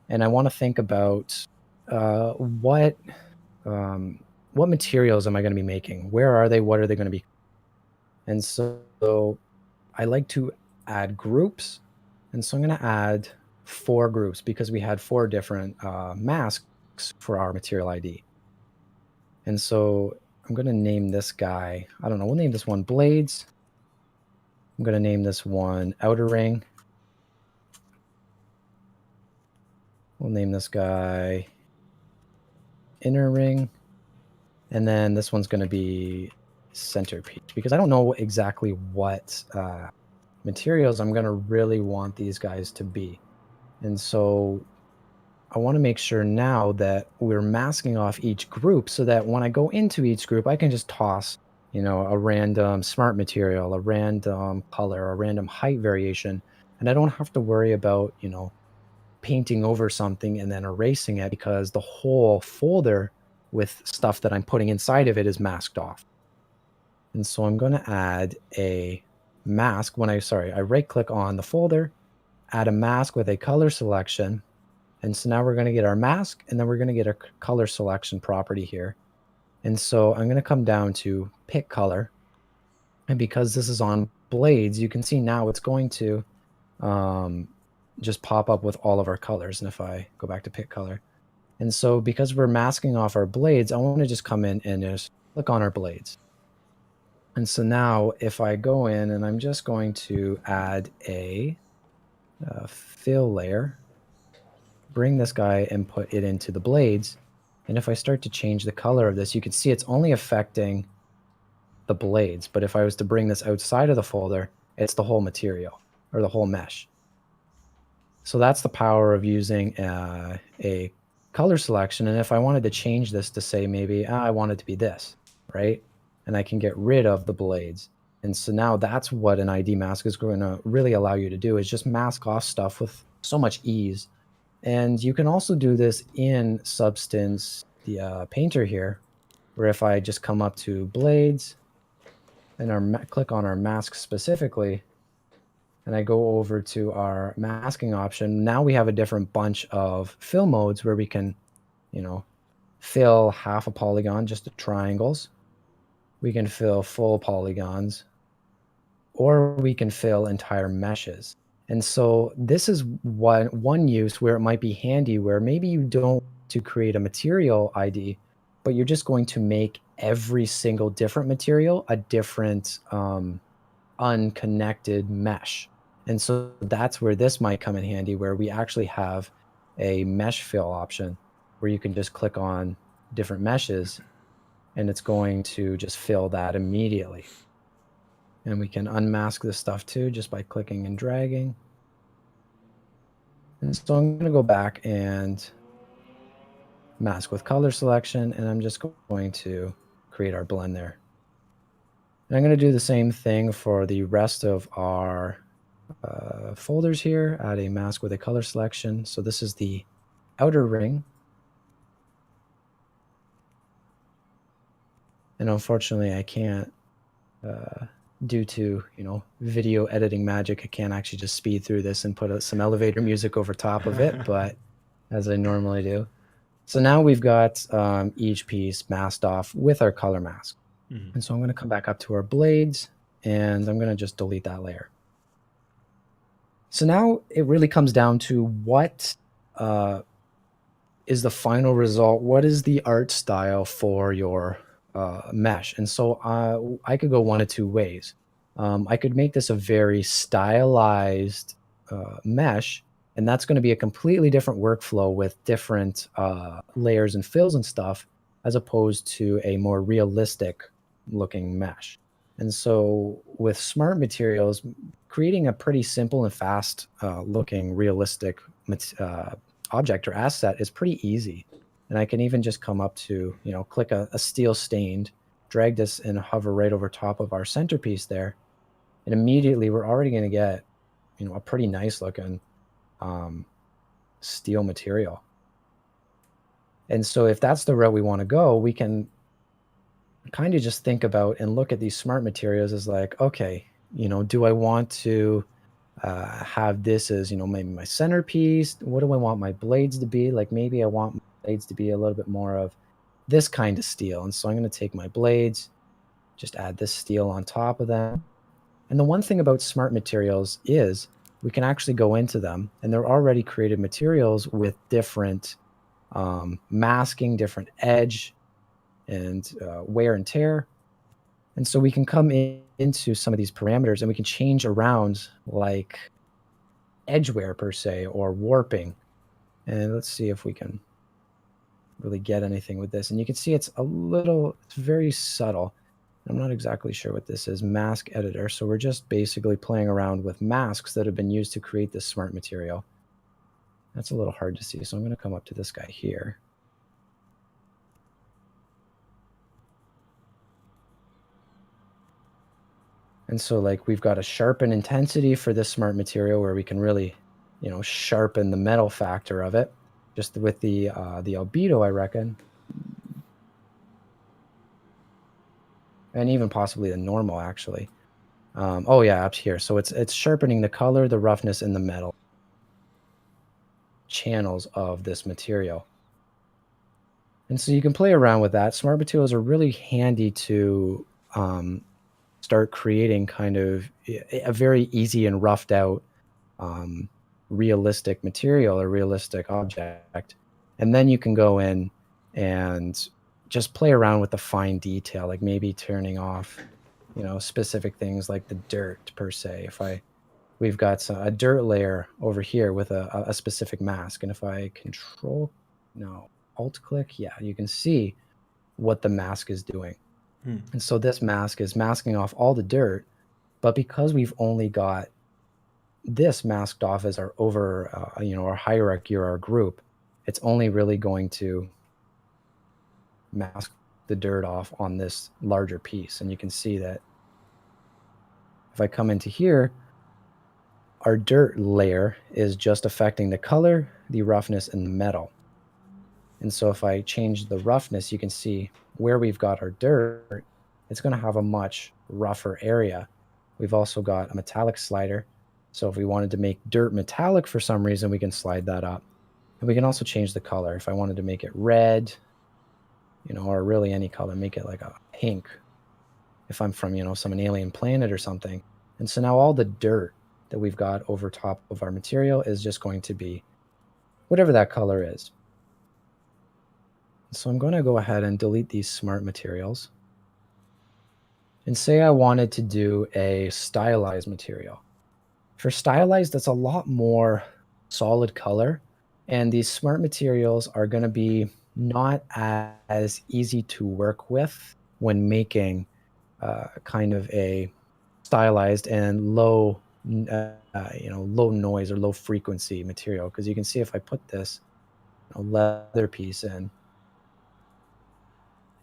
and I want to think about what materials am I going to be making? Where are they? What are they going to be? And so I like to add groups. And so I'm going to add 4 groups because we had 4 different masks for our material ID. And so I'm going to name this guy, I don't know, we'll name this one blades. I'm going to name this one outer ring. We'll name this guy inner ring. And then this one's going to be centerpiece because I don't know exactly what materials I'm going to really want these guys to be. And so I want to make sure now that we're masking off each group so that when I go into each group, I can just toss, a random smart material, a random color, a random height variation. And I don't have to worry about, painting over something and then erasing it because the whole folder with stuff that I'm putting inside of it is masked off. And so I'm going to add a mask I right click on the folder, add a mask with a color selection. And so now we're going to get our mask, and then we're going to get a color selection property here. And so I'm going to come down to pick color. And because this is on blades, you can see now it's going to just pop up with all of our colors. And if I go back to pick color, and so because we're masking off our blades, I want to just come in and just click on our blades. And so now if I go in and I'm just going to add a fill layer, bring this guy and put it into the blades. And if I start to change the color of this, you can see it's only affecting the blades. But if I was to bring this outside of the folder, it's the whole material or the whole mesh. So that's the power of using a color selection. And if I wanted to change this to say maybe I want it to be this, right? And I can get rid of the blades. And so now that's what an ID mask is going to really allow you to do, is just mask off stuff with so much ease. And you can also do this in Substance, the painter here, where if I just come up to blades and click on our mask specifically, and I go over to our masking option, now we have a different bunch of fill modes where we can, fill half a polygon, just the triangles. We can fill full polygons, or we can fill entire meshes. And so this is one use where it might be handy, where maybe you don't to create a material ID, but you're just going to make every single different material a different unconnected mesh. And so that's where this might come in handy, where we actually have a mesh fill option where you can just click on different meshes and it's going to just fill that immediately. And we can unmask this stuff too, just by clicking and dragging. And so I'm going to go back and mask with color selection, and I'm just going to create our blend there. And I'm going to do the same thing for the rest of our folders here, add a mask with a color selection. So this is the outer ring. And unfortunately, I can't, due to, video editing magic, I can't actually just speed through this and put some elevator music over top of it, but as I normally do. So now we've got each piece masked off with our color mask. And so I'm going to come back up to our blades, and I'm going to just delete that layer. So now it really comes down to what is the final result? What is the art style for your mesh? And so I could go one of two ways. I could make this a very stylized mesh, and that's going to be a completely different workflow with different layers and fills and stuff, as opposed to a more realistic looking mesh. And so with smart materials, creating a pretty simple and fast looking realistic object or asset is pretty easy. And I can even just come up to, click a steel stained drag this and hover right over top of our centerpiece there, and immediately we're already going to get, a pretty nice looking steel material. And so if that's the route we want to go, we can kind of just think about and look at these smart materials as like, okay, do I want to have this as, maybe my centerpiece? What do I want my blades to be? Like maybe I want my blades to be a little bit more of this kind of steel. And so I'm going to take my blades, just add this steel on top of them. And the one thing about smart materials is we can actually go into them, and they're already created materials with different masking, different edge and wear and tear. And so we can come into some of these parameters and we can change around like edge wear per se or warping. And let's see if we can really get anything with this. And you can see it's very subtle. I'm not exactly sure what this is, mask editor. So we're just basically playing around with masks that have been used to create this smart material. That's a little hard to see. So I'm going to come up to this guy here. And so like we've got a sharpen intensity for this smart material where we can really, sharpen the metal factor of it just with the albedo, I reckon. And even possibly the normal actually. Oh yeah, up here. So it's sharpening the color, the roughness, and the metal channels of this material. And so you can play around with that. Smart materials are really handy to start creating kind of a very easy and roughed out realistic material or realistic object. And then you can go in and just play around with the fine detail, like maybe turning off, specific things like the dirt per se. We've got a dirt layer over here with a specific mask. And if I alt click, yeah, you can see what the mask is doing. And so this mask is masking off all the dirt, but because we've only got this masked off as our our hierarchy or our group, it's only really going to mask the dirt off on this larger piece. And you can see that if I come into here, our dirt layer is just affecting the color, the roughness, and the metal. And so if I change the roughness, you can see where we've got our dirt, it's going to have a much rougher area. We've also got a metallic slider. So if we wanted to make dirt metallic for some reason, we can slide that up. And we can also change the color. If I wanted to make it red, or really any color, make it like a pink. If I'm from, some alien planet or something. And so now all the dirt that we've got over top of our material is just going to be whatever that color is. So I'm going to go ahead and delete these smart materials. And say I wanted to do a stylized material. For stylized, that's a lot more solid color. And these smart materials are going to be not as easy to work with when making kind of a stylized and low noise or low frequency material. Because you can see if I put this leather piece in,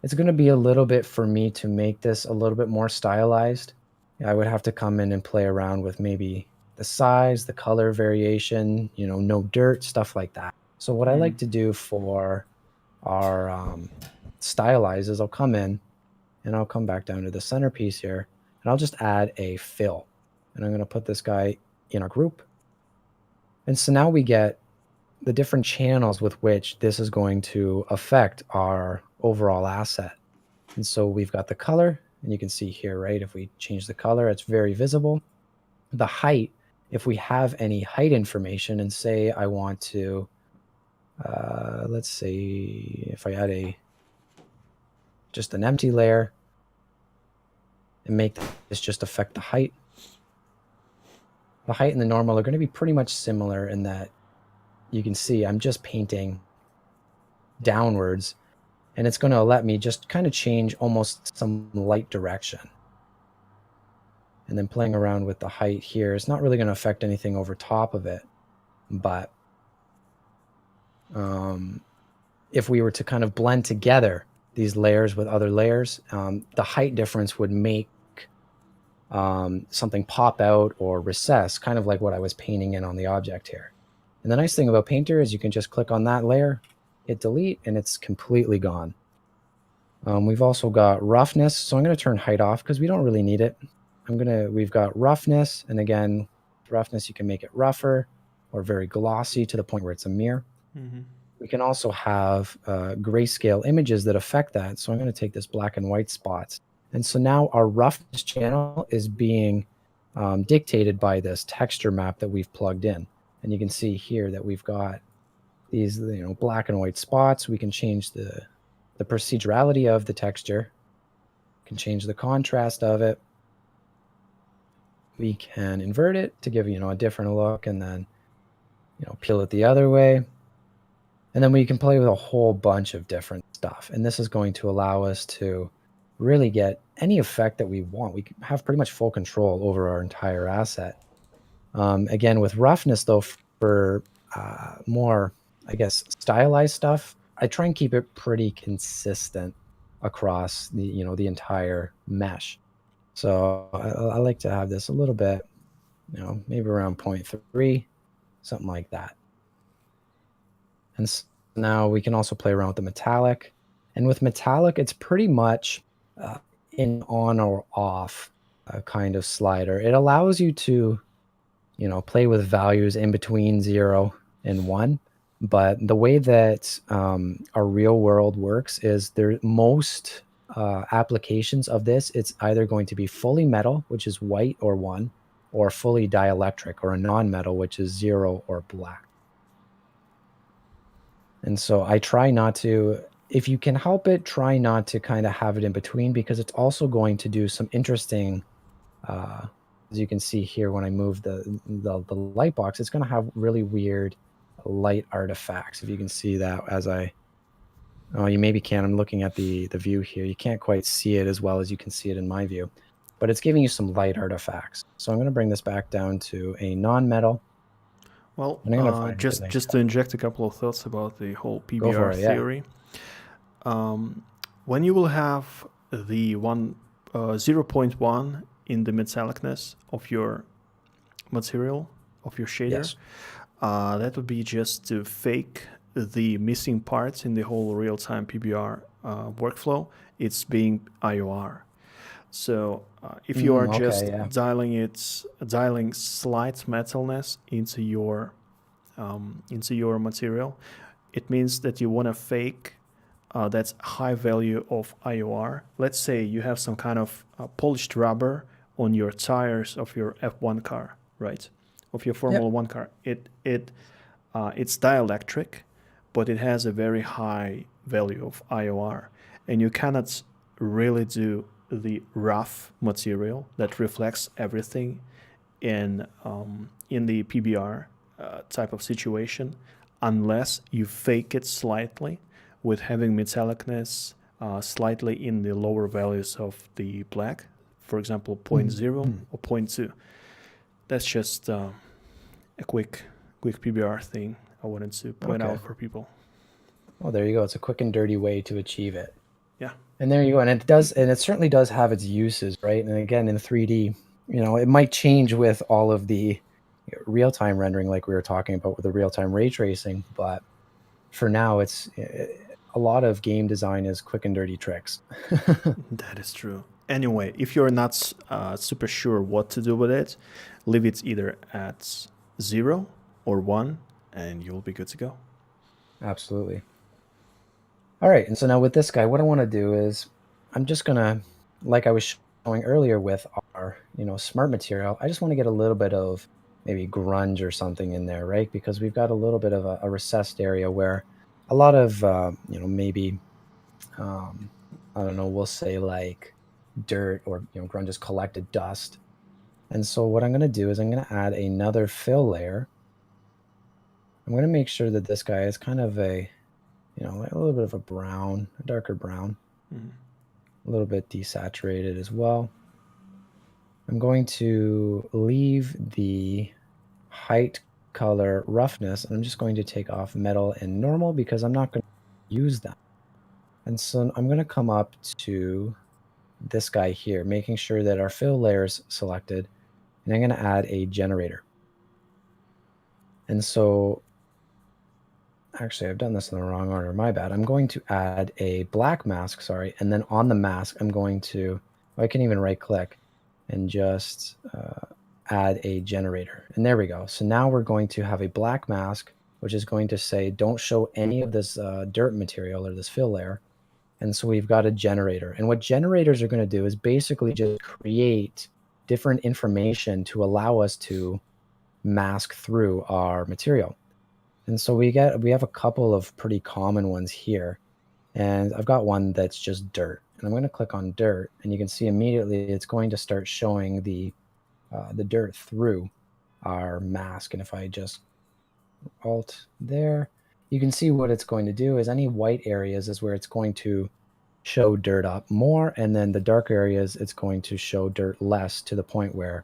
it's going to be a little bit for me to make this a little bit more stylized. I would have to come in and play around with maybe the size, the color variation, no dirt, stuff like that. So what I like to do for our stylize is I'll come in and I'll come back down to the centerpiece here and I'll just add a fill. And I'm going to put this guy in our group. And so now we get the different channels with which this is going to affect our overall asset. And so we've got the color, and you can see here, right? If we change the color, it's very visible. The height, if we have any height information, and say I want to, let's say if I add just an empty layer and make this just affect the height. The height and the normal are going to be pretty much similar in that you can see I'm just painting downwards, and it's going to let me just kind of change almost some light direction. And then playing around with the height here, it's not really going to affect anything over top of it. But if we were to kind of blend together these layers with other layers, the height difference would make something pop out or recess, kind of like what I was painting in on the object here. And the nice thing about Painter is you can just click on that layer, hit delete, and it's completely gone. We've also got roughness, so I'm going to turn height off because we don't really need it. We've got roughness, and again, roughness, you can make it rougher or very glossy to the point where it's a mirror. Mm-hmm. We can also have grayscale images that affect that. So I'm going to take this black and white spots. And so now our roughness channel is being dictated by this texture map that we've plugged in. And you can see here that we've got these, black and white spots. We can change the procedurality of the texture. We can change the contrast of it. We can invert it to give, a different look, and then, peel it the other way. And then we can play with a whole bunch of different stuff. And this is going to allow us to really get any effect that we want. We have pretty much full control over our entire asset. Again, with roughness, though, for more, I guess, stylized stuff, I try and keep it pretty consistent across the entire mesh. So I like to have this a little bit, maybe around 0.3, something like that. And so now we can also play around with the metallic. And with metallic, it's pretty much an on or off kind of slider. It allows you to, play with values in between 0 and 1. But the way that our real world works is most applications of this, it's either going to be fully metal, which is white or 1, or fully dielectric, or a non-metal, which is 0 or black. And so I try not to, if you can help it, try not to kind of have it in between, because it's also going to do some interesting, as you can see here, when I move the light box, it's going to have really weird light artifacts. If you can see that oh, you maybe can. I'm looking at the view here. You can't quite see it as well as you can see it in my view, but it's giving you some light artifacts. So I'm going to bring this back down to a non-metal. Well, And I'm going to find just to inject a couple of thoughts about the whole Go for PBR it, yeah. theory. When you will have the 0.1 in the metallicness of your material, of your shader, Yes. that would be just to fake the missing parts in the whole real-time PBR workflow. It's being IOR. So if you are just dialing slight metalness into your material, it means that you want to fake that's high value of IOR. Let's say you have some kind of polished rubber on your tires of your F1 car, right? Of your Formula One car. It's dielectric, but it has a very high value of IOR, and you cannot really do the rough material that reflects everything in the PBR type of situation, unless you fake it slightly with having metallicness slightly in the lower values of the black, for example 0.0 or 0.2. That's just a quick PBR thing I wanted to point out for people. Well, there you go. It's a quick and dirty way to achieve it. Yeah. And there you go. And it certainly does have its uses, right? And again, in 3D, it might change with all of the real-time rendering, like we were talking about with the real-time ray tracing. But for now, a lot of game design is quick and dirty tricks. That is true. Anyway, if you're not super sure what to do with it, leave it either at 0 or 1, and you'll be good to go. Absolutely. All right, and so now with this guy, what I want to do is I'm just going to, like I was showing earlier with our, smart material, I just want to get a little bit of maybe grunge or something in there, right? Because we've got a little bit of a recessed area where a lot of, maybe, I don't know, we'll say like dirt or, grunge is collected dust. And so what I'm going to do is I'm going to add another fill layer. I'm going to make sure that this guy is kind of a little bit of a brown, a darker brown, a little bit desaturated as well. I'm going to leave the height, color, roughness, and I'm just going to take off metal and normal because I'm not going to use them. And so I'm going to come up to this guy here, making sure that our fill layer is selected, and I'm going to add a generator. And so actually I've done this in the wrong order, my bad. I'm going to add a black mask, sorry, and then on the mask I'm going to, I can even right click and just add a generator. And there we go. So now we're going to have a black mask, which is going to say don't show any of this dirt material or this fill layer. And so we've got a generator. And what generators are going to do is basically just create different information to allow us to mask through our material. And so we have a couple of pretty common ones here. And I've got one that's just dirt. And I'm going to click on dirt, and you can see immediately it's going to start showing the dirt through our mask. And if I just alt there, you can see what it's going to do is any white areas is where it's going to show dirt up more, and then the dark areas it's going to show dirt less, to the point where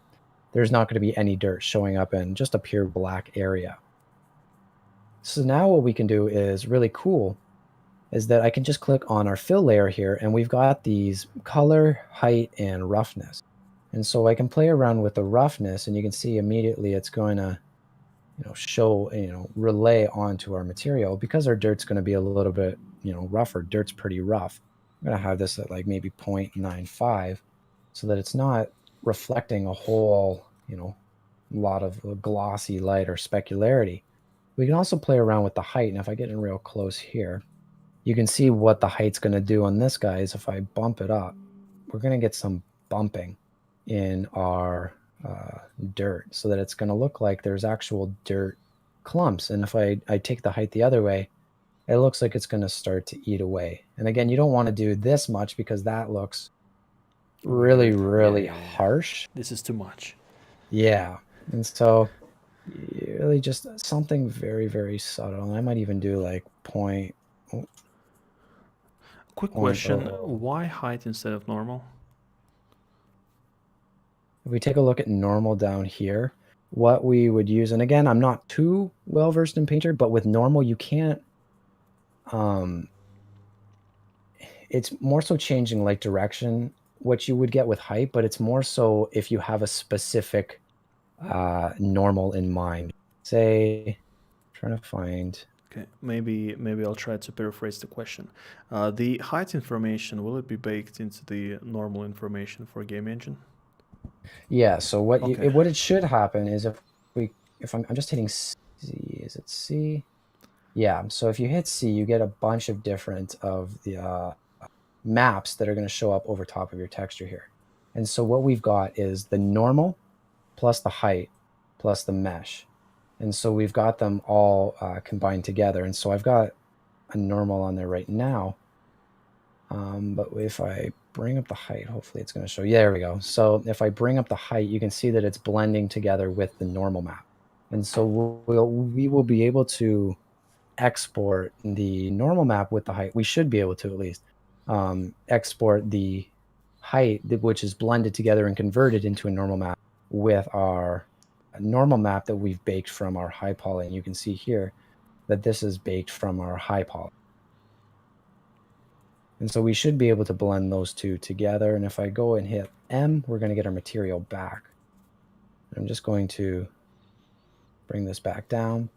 there's not going to be any dirt showing up in just a pure black area. So now what we can do is really cool, is that I can just click on our fill layer here, and we've got these color, height, and roughness. And so I can play around with the roughness, and you can see immediately it's going to show, relay onto our material. Because our dirt's going to be a little bit, rougher. Dirt's pretty rough. I'm going to have this at like maybe 0.95 so that it's not reflecting a whole, lot of glossy light or specularity. We can also play around with the height. And if I get in real close here, you can see what the height's going to do on this guy is if I bump it up, we're going to get some bumping in our dirt, so that it's going to look like there's actual dirt clumps. And if I take the height the other way, it looks like it's going to start to eat away. And again, you don't want to do this much because that looks really, Weird. really Yeah. harsh. This is too much. Yeah. And so really just something very, very subtle. And I might even do like Quick point question: oh. why height instead of normal? If we take a look at normal down here, what we would use, and again, I'm not too well versed in Painter, but with normal, you can't, it's more so changing light direction, what you would get with height, but it's more so if you have a specific normal in mind. Say, trying to find. Okay, maybe I'll try to paraphrase the question. The height information, will it be baked into the normal information for game engine? Yeah, so Okay. what it should happen is if I'm just hitting C, is it C? Yeah, so if you hit C, you get a bunch of different of the maps that are going to show up over top of your texture here. And so what we've got is the normal plus the height plus the mesh. And so we've got them all combined together. And so I've got a normal on there right now. But if I bring up the height, hopefully it's going to show. Yeah, there we go. So if I bring up the height, you can see that it's blending together with the normal map. And so we will be able to export the normal map with the height. We should be able to at least export the height, which is blended together and converted into a normal map with our normal map that we've baked from our high poly. And you can see here that this is baked from our high poly. And so we should be able to blend those two together. And if I go and hit M, we're going to get our material back. I'm just going to bring this back down.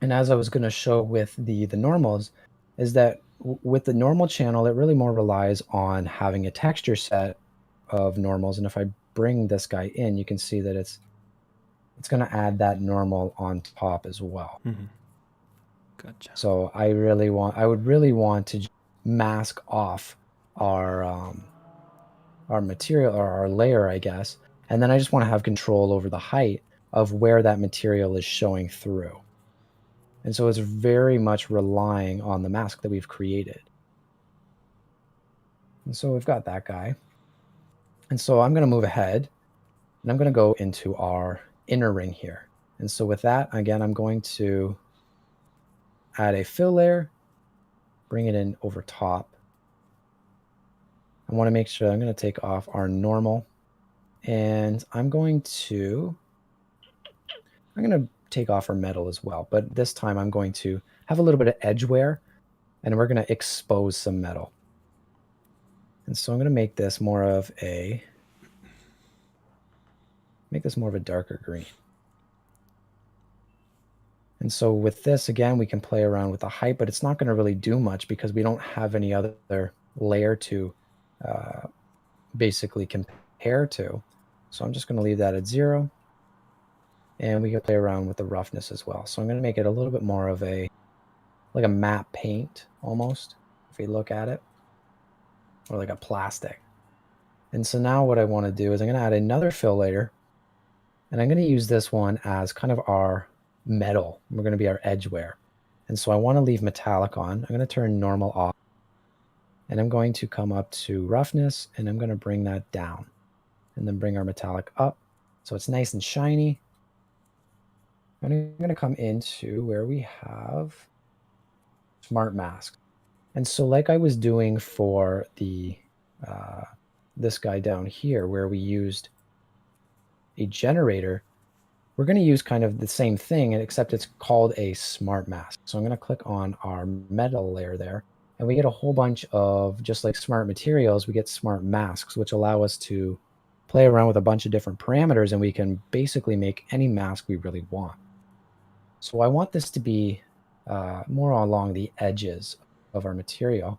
And as I was going to show with the normals, is that with the normal channel, it really more relies on having a texture set of normals. And if I bring this guy in, you can see that it's going to add that normal on top as well. Mm-hmm. Gotcha. So I would really want to mask off our material, or our layer, I guess. And then I just want to have control over the height of where that material is showing through. And so it's very much relying on the mask that we've created. And so we've got that guy. And so I'm going to move ahead, and I'm going to go into our inner ring here. And so with that, again, I'm going to add a fill layer, bring it in over top. I want to make sure I'm going to take off our normal, and I'm going to take off our metal as well. But this time I'm going to have a little bit of edge wear. and we're going to expose some metal. And so I'm going to make this more of a darker green. And so with this, again, we can play around with the height, but it's not going to really do much because we don't have any other layer to basically compare to. So I'm just going to leave that at 0. And we can play around with the roughness as well. So I'm going to make it a little bit more of like a matte paint almost, if we look at it, or like a plastic. And so now what I want to do is I'm going to add another fill layer, and I'm going to use this one as kind of our metal. We're going to be our edge wear. And so I want to leave metallic on. I'm going to turn normal off, and I'm going to come up to roughness, and I'm going to bring that down, and then bring our metallic up so it's nice and shiny. And I'm going to come into where we have smart masks. And so like I was doing for the this guy down here where we used a generator, we're going to use kind of the same thing, except it's called a smart mask. So I'm going to click on our metal layer there, and we get a whole bunch of, just like smart materials, we get smart masks, which allow us to play around with a bunch of different parameters, and we can basically make any mask we really want. So I want this to be more along the edges of our material.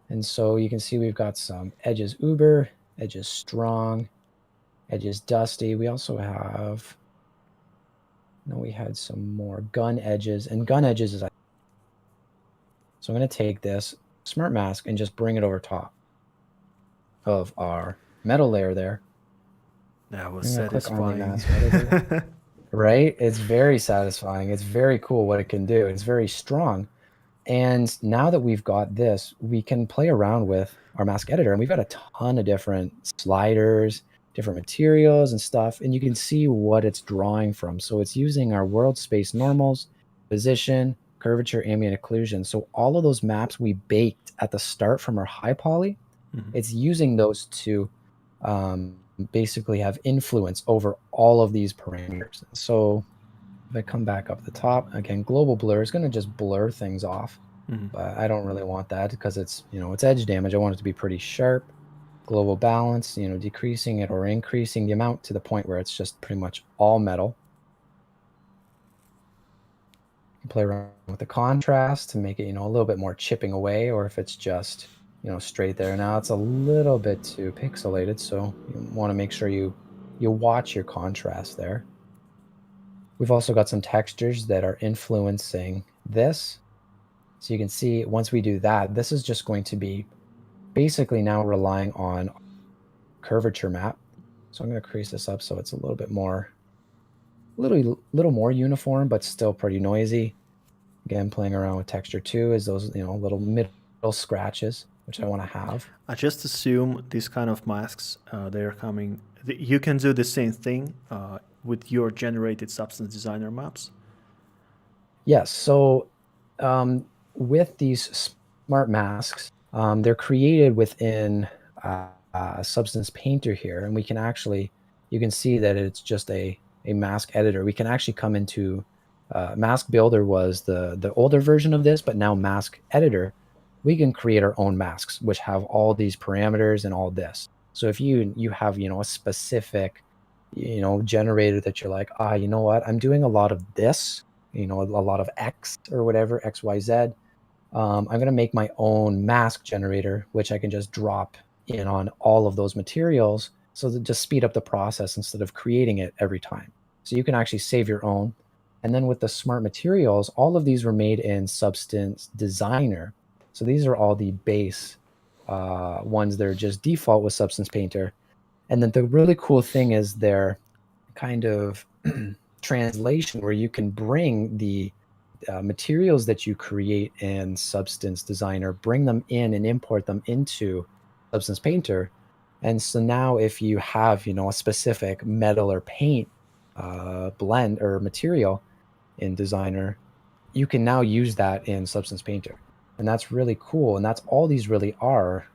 And so you can see we've got some edges uber, edges strong, edges dusty. We also have, no, we had some more gun edges, and gun edges is, so I'm going to take this smart mask and just bring it over top of our metal layer there. That was I'm going to click on the satisfying. mask editor. Right? It's very satisfying. It's very cool what it can do. It's very strong. And now that we've got this, we can play around with our mask editor, and we've got a ton of different sliders, different materials and stuff, and you can see what it's drawing from. So it's using our world space normals, position, curvature, ambient occlusion. So all of those maps we baked at the start from our high poly, it's using those to basically have influence over all of these parameters. So if I come back up the top, again, global blur is going to just blur things off, but I don't really want that because it's, it's edge damage. I want it to be pretty sharp. Global balance, decreasing it or increasing the amount to the point where it's just pretty much all metal. You can play around with the contrast to make it, a little bit more chipping away, or if it's just, straight there. Now it's a little bit too pixelated, so you want to make sure you watch your contrast there. We've also got some textures that are influencing this. So you can see once we do that, this is just going to be basically now relying on curvature map. So I'm going to crease this up so it's a little bit more, little more uniform, but still pretty noisy. Again, playing around with texture too is those, little middle scratches, which I want to have. I just assume these kind of masks, they're coming. You can do the same thing with your generated substance designer maps. Yes. So with these smart masks, they're created within Substance Painter here, and we can actually, you can see that it's just a mask editor. We can actually come into Mask Builder was the older version of this, but now Mask Editor, we can create our own masks, which have all these parameters and all this. So if you have, a specific, generator that you're like, you know what, I'm doing a lot of this, a lot of X or whatever, XYZ. I'm going to make my own mask generator, which I can just drop in on all of those materials. So that just speed up the process instead of creating it every time. So you can actually save your own. And then with the smart materials, all of these were made in Substance Designer. So these are all the base ones that are just default with Substance Painter. And then the really cool thing is their kind of translation where you can bring the materials that you create in Substance Designer, bring them in and import them into Substance Painter. And so now if you have, a specific metal or paint blend or material in Designer, you can now use that in Substance Painter. And that's really cool. And that's all these really are.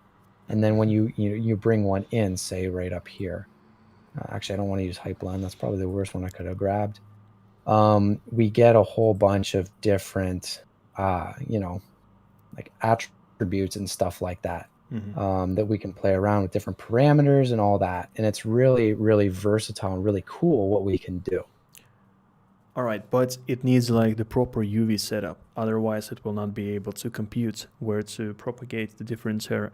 And then when you bring one in, say right up here, actually, I don't want to use Hype Blend. That's probably the worst one I could have grabbed. We get a whole bunch of different, like attributes and stuff like that. Mm-hmm. That we can play around with different parameters and all that. And it's really, really versatile and really cool what we can do. All right, but it needs like the proper UV setup. Otherwise, it will not be able to compute where to propagate the different tear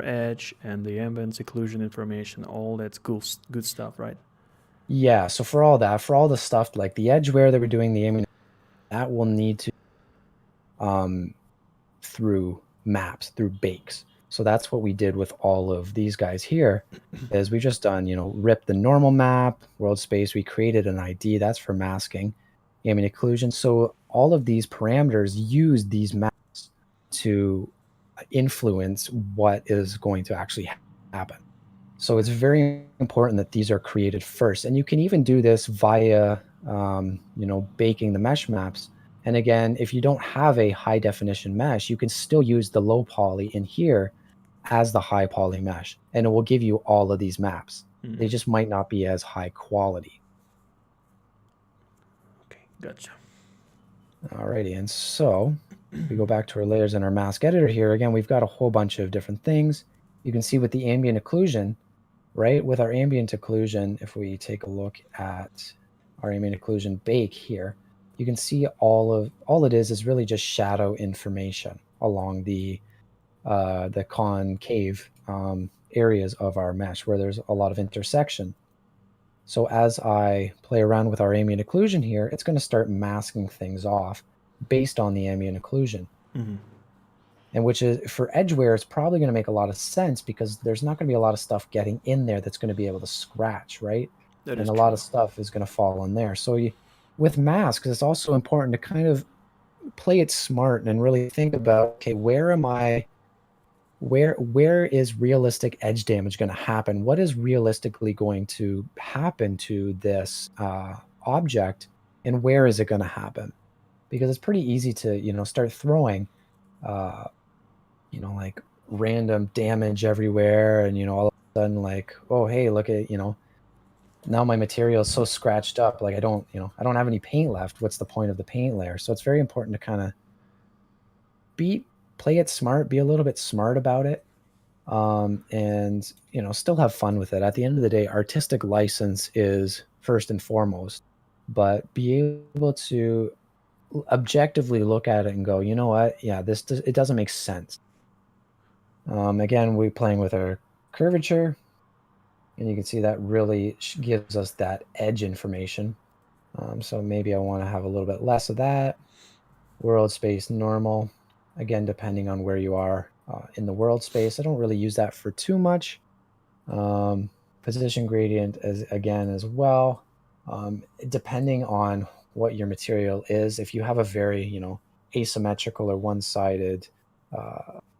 edge and the ambient occlusion information. All that's good stuff, right? Yeah. So for all that, for all the stuff like the edge wear that we're doing, the aiming, that will need to um, through maps, through bakes. So that's what we did with all of these guys here is we just done, rip the normal map, world space. We created an ID that's for masking, ambient occlusion. So all of these parameters use these maps to influence what is going to actually happen. So it's very important that these are created first. And you can even do this via, baking the mesh maps. And again, if you don't have a high definition mesh, you can still use the low poly in here as the high poly mesh, and it will give you all of these maps. They Mm. just might not be as high quality. Okay, gotcha. Alrighty, and so if we go back to our layers in our mask editor here, again, we've got a whole bunch of different things. You can see with the ambient occlusion, right? With our ambient occlusion, if we take a look at our ambient occlusion bake here, you can see all it is really just shadow information along the concave areas of our mesh where there's a lot of intersection. So as I play around with our ambient occlusion here, it's going to start masking things off based on the ambient occlusion. Mm-hmm. And which is for edgeware, it's probably going to make a lot of sense because there's not going to be a lot of stuff getting in there that's going to be able to scratch, right? That And is a lot true. of stuff is going to fall in there. So with masks, it's also important to kind of play it smart and really think about, okay, where is realistic edge damage going to happen? What is realistically going to happen to this object, and where is it going to happen? Because it's pretty easy to start throwing uh, like random damage everywhere, and all of a sudden, like, oh hey, look at now my material is so scratched up, like I don't have any paint left. What's the point of the paint layer? So it's very important to kind of be play it smart, be a little bit smart about it, and still have fun with it. At the end of the day, artistic license is first and foremost, but be able to objectively look at it and go, you know what, yeah, it doesn't make sense. Again, we're playing with our curvature, and you can see that really gives us that edge information. So maybe I want to have a little bit less of that. World space normal. Again, depending on where you are in the world space. I don't really use that for too much. Um, Position gradient as well. Depending on what your material is, if you have a very, asymmetrical or one-sided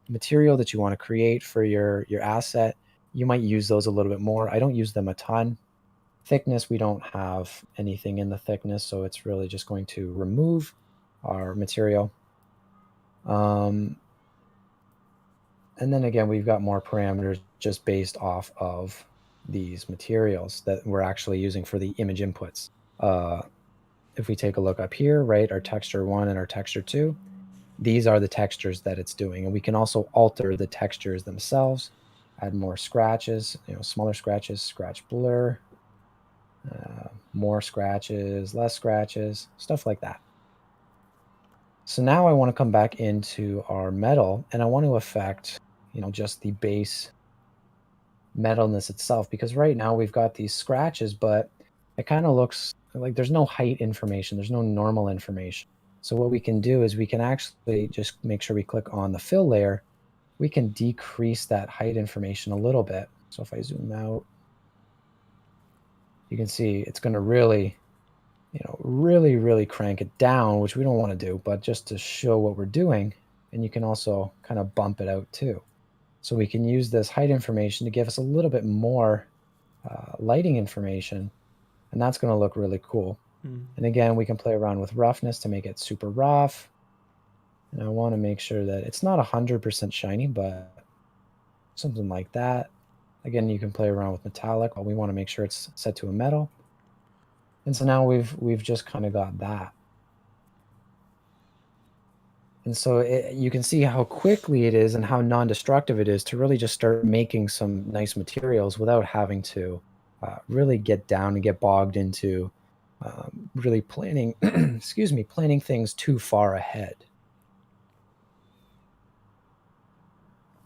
material that you want to create for your asset, you might use those a little bit more. I don't use them a ton. Thickness, we don't have anything in the thickness, so it's really just going to remove our material. Um, and then again, we've got more parameters just based off of these materials that we're actually using for the image inputs. Uh, if we take a look up here, right, our texture 1 and our texture 2, these are the textures that it's doing. And we can also alter the textures themselves, add more scratches, smaller scratches, scratch blur, more scratches, less scratches, stuff like that. So now I want to come back into our metal, and I want to affect, just the base metalness itself, because right now we've got these scratches, but it kind of looks like there's no height information, there's no normal information. So what we can do is we can actually just make sure we click on the fill layer. We can decrease that height information a little bit. So if I zoom out, you can see it's going to really, really crank it down, which we don't want to do, but just to show what we're doing. And you can also kind of bump it out too. So we can use this height information to give us a little bit more lighting information, and that's going to look really cool. Mm. And again, we can play around with roughness to make it super rough. And I want to make sure that it's not 100% shiny, but something like that. Again, you can play around with metallic, but we want to make sure it's set to a metal. And so now we've just kind of got that. And so you can see how quickly it is and how non-destructive it is to really just start making some nice materials without having to really get down and get bogged into really planning, excuse me, planning things too far ahead.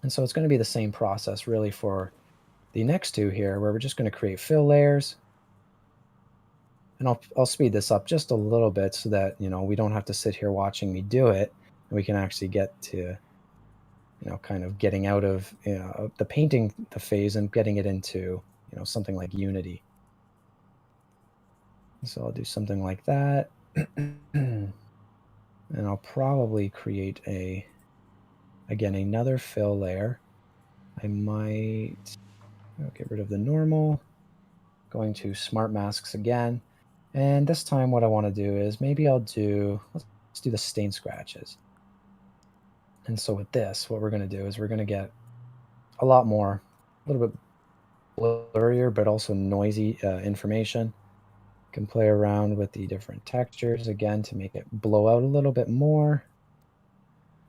And so it's going to be the same process really for the next two here, where we're just going to create fill layers. And I'll speed this up just a little bit so that, we don't have to sit here watching me do it, and we can actually get to, kind of getting out of the painting the phase and getting it into, something like Unity. So I'll do something like that. And I'll probably create again, another fill layer. I might get rid of the normal, going to smart masks again. And this time what I want to do is maybe let's do the stain scratches. And so with this, what we're going to do is we're going to get a lot more, a little bit blurrier, but also noisy information. Can play around with the different textures again to make it blow out a little bit more,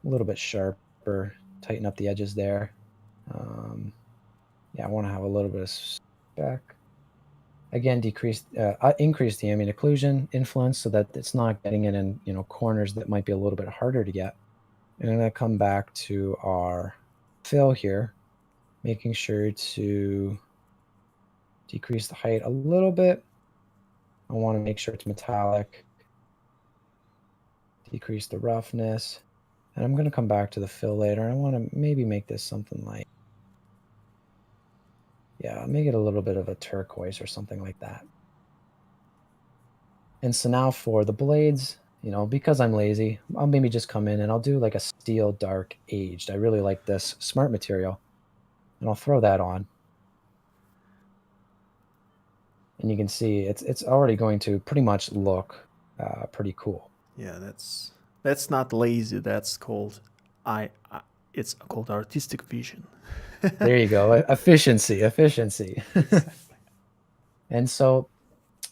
a little bit sharper, tighten up the edges there. Yeah, I want to have a little bit of spec. Again, increase the ambient occlusion influence so that it's not getting it in corners that might be a little bit harder to get. And I'm going to come back to our fill here, making sure to decrease the height a little bit. I want to make sure it's metallic, decrease the roughness. And I'm going to come back to the fill later. I want to maybe make this something like, yeah, make it a little bit of a turquoise or something like that. And so now for the blades, because I'm lazy, I'll maybe just come in and I'll do like a steel dark aged. I really like this smart material, and I'll throw that on. And you can see it's already going to pretty much look pretty cool. Yeah, that's not lazy. That's called I it's called artistic vision. There you go. Efficiency. And so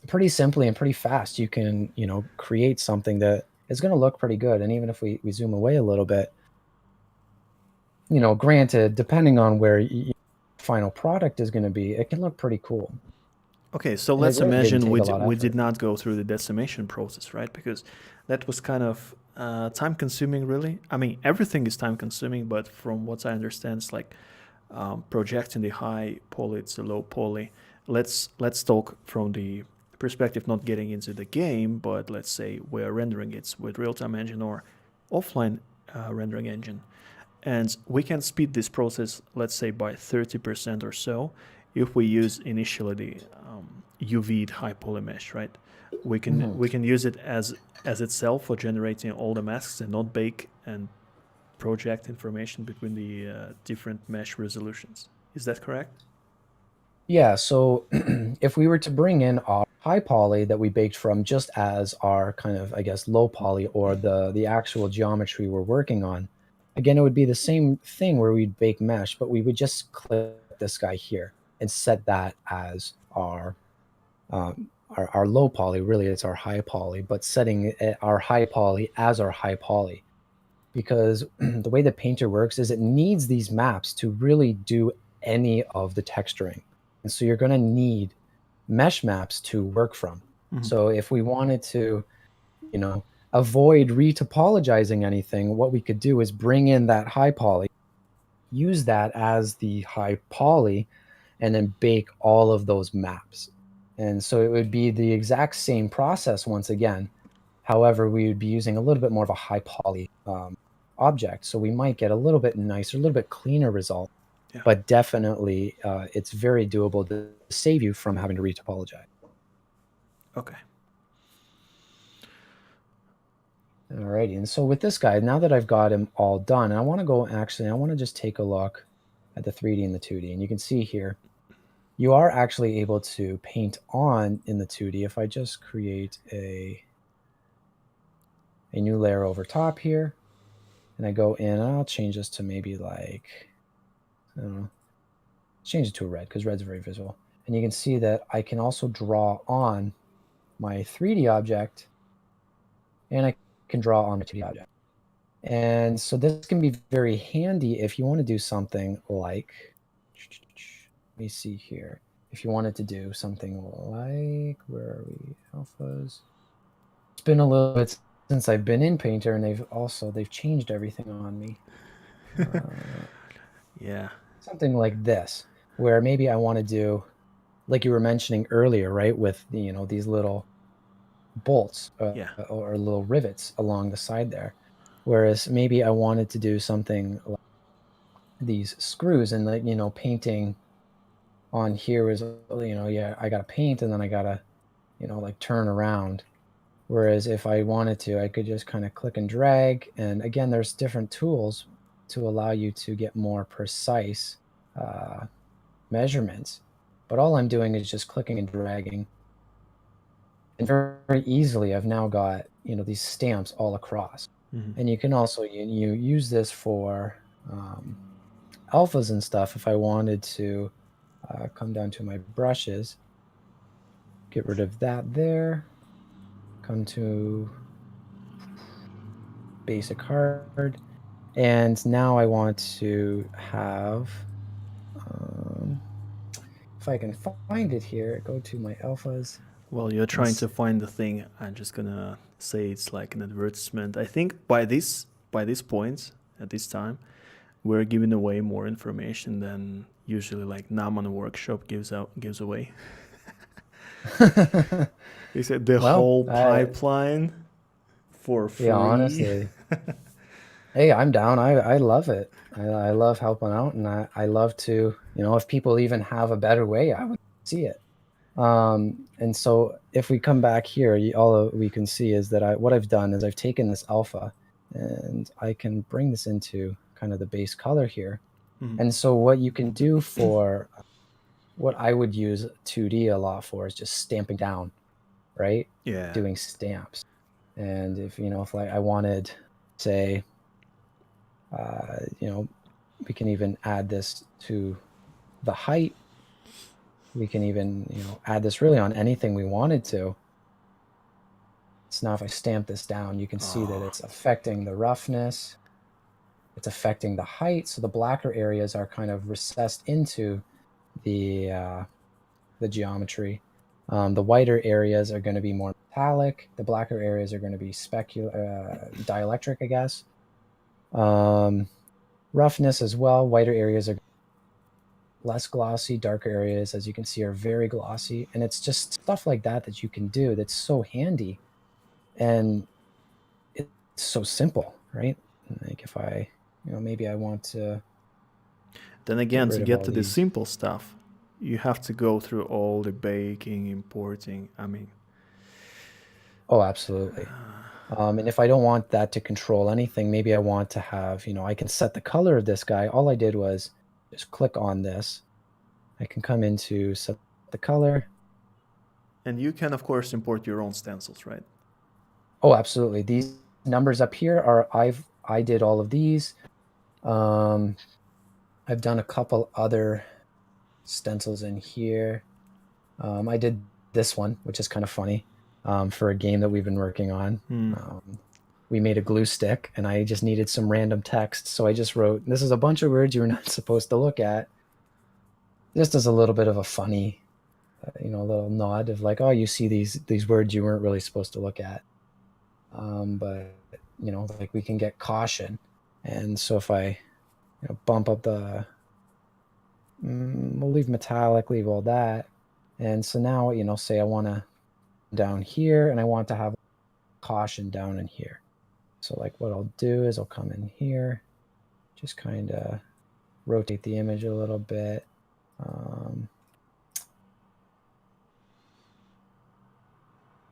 pretty simply and pretty fast, you can, create something that is going to look pretty good. And even if we zoom away a little bit, granted, depending on where your final product is going to be, it can look pretty cool. Okay, so And it let's really didn't imagine take a lot of we did effort. not go through the decimation process, right? Because that was kind of time consuming, really. I mean, everything is time consuming, but from what I understand, it's like projecting the high poly to low poly. Let's talk from the perspective, not getting into the game, but let's say we're rendering it with real-time engine or offline rendering engine. And we can speed this process, let's say, by 30% or so if we use initially the UV'd high poly mesh, right? We can use it as itself for generating all the masks and not bake and project information between the different mesh resolutions. Is that correct? Yeah, so if we were to bring in our high poly that we baked from just as our kind of, I guess, low poly or the actual geometry we're working on, again, it would be the same thing where we'd bake mesh, but we would just click this guy here and set that as our low poly. Really, it's our high poly, but setting our high poly as our high poly, because the way the painter works is it needs these maps to really do any of the texturing. And so you're going to need mesh maps to work from. Mm-hmm. So if we wanted to, avoid retopologizing anything, what we could do is bring in that high poly, use that as the high poly, and then bake all of those maps. And so it would be the exact same process once again. However, we would be using a little bit more of a high poly object. So we might get a little bit nicer, a little bit cleaner result, Yeah. but definitely it's very doable to save you from having to retopologize. Okay. Alrighty, and so with this guy, now that I've got him all done, I want to just take a look at the 3D and the 2D. And you can see here, you are actually able to paint on in the 2D. If I just create a new layer over top here, and I go in, and I'll change this to maybe like, I don't know, change it to a red because red's very visual. And you can see that I can also draw on my 3D object, and I can draw on my 2D object. And so this can be very handy if you want to do something like, let me see here. If you wanted to do something like, where are we? Alphas. It's been a little bit since I've been in Painter, and they've changed everything on me. Yeah. Something like this, where maybe I want to do, like you were mentioning earlier, right, with these little bolts Yeah. or little rivets along the side there. Whereas maybe I wanted to do something like these screws, and like painting on here is yeah, I gotta paint and then I gotta like turn around. Whereas if I wanted to, I could just kind of click and drag. And again, there's different tools to allow you to get more precise uh, measurements. But all I'm doing is just clicking and dragging. And very easily, I've now got, these stamps all across. Hmm. And you can also, you use this for alphas and stuff. If I wanted to come down to my brushes, get rid of that there, come to basic hard. And now I want to have, um, if I can find it here, go to my alphas Well, you're and trying to find the thing. I'm just gonna say it's like an advertisement. I think by this point at this time, we're giving away more information than usually like Naman Workshop gives away. They said the well, whole pipeline for yeah, free. honestly, hey, I'm down. I love it. I love helping out, and I love to, if people even have a better way, I would see it. And so if we come back here, all we can see is that what I've done is I've taken this alpha and I can bring this into kind of the base color here. Mhm. And so what you can do for what I would use 2D a lot for is just stamping down, right? Yeah. Doing stamps. And if like I wanted, say, uh, you know, we can even add this to the height. We can even, add this really on anything we wanted to. So now if I stamp this down, you can see that Oh. it's affecting the roughness. It's affecting the height. So the blacker areas are kind of recessed into the geometry. The whiter areas are going to be more metallic. The blacker areas are going to be dielectric, I guess. Um, roughness as well. Whiter areas are less glossy. Darker areas, as you can see, are very glossy. And it's just stuff like that you can do that's so handy. And it's so simple, right? Like if I, maybe I want to Then get again, to rid of get all to the these. simple stuff, you have to go through all the baking, importing. I mean, Oh, absolutely. And if I don't want that to control anything, maybe I want to have, I can set the color of this guy. All I did was just click on this. I can come into set the color. and you can of course import your own stencils, right? Oh, absolutely. These numbers up here I did all of these. Um, I've done a couple other stencils in here. I did this one, which is kind of funny, for a game that we've been working on. Hmm. We made a glue stick, and I just needed some random text, so I just wrote, "This is a bunch of words you're not supposed to look at," just as a little bit of a funny, little nod of like, "Oh, you see these words you weren't really supposed to look at." But like we can get caution, and so if I bump up we'll leave metallic, leave all that, and so now say I want to down here, and I want to have caution down in here. So like what I'll do is I'll come in here, just kind of rotate the image a little bit. Um,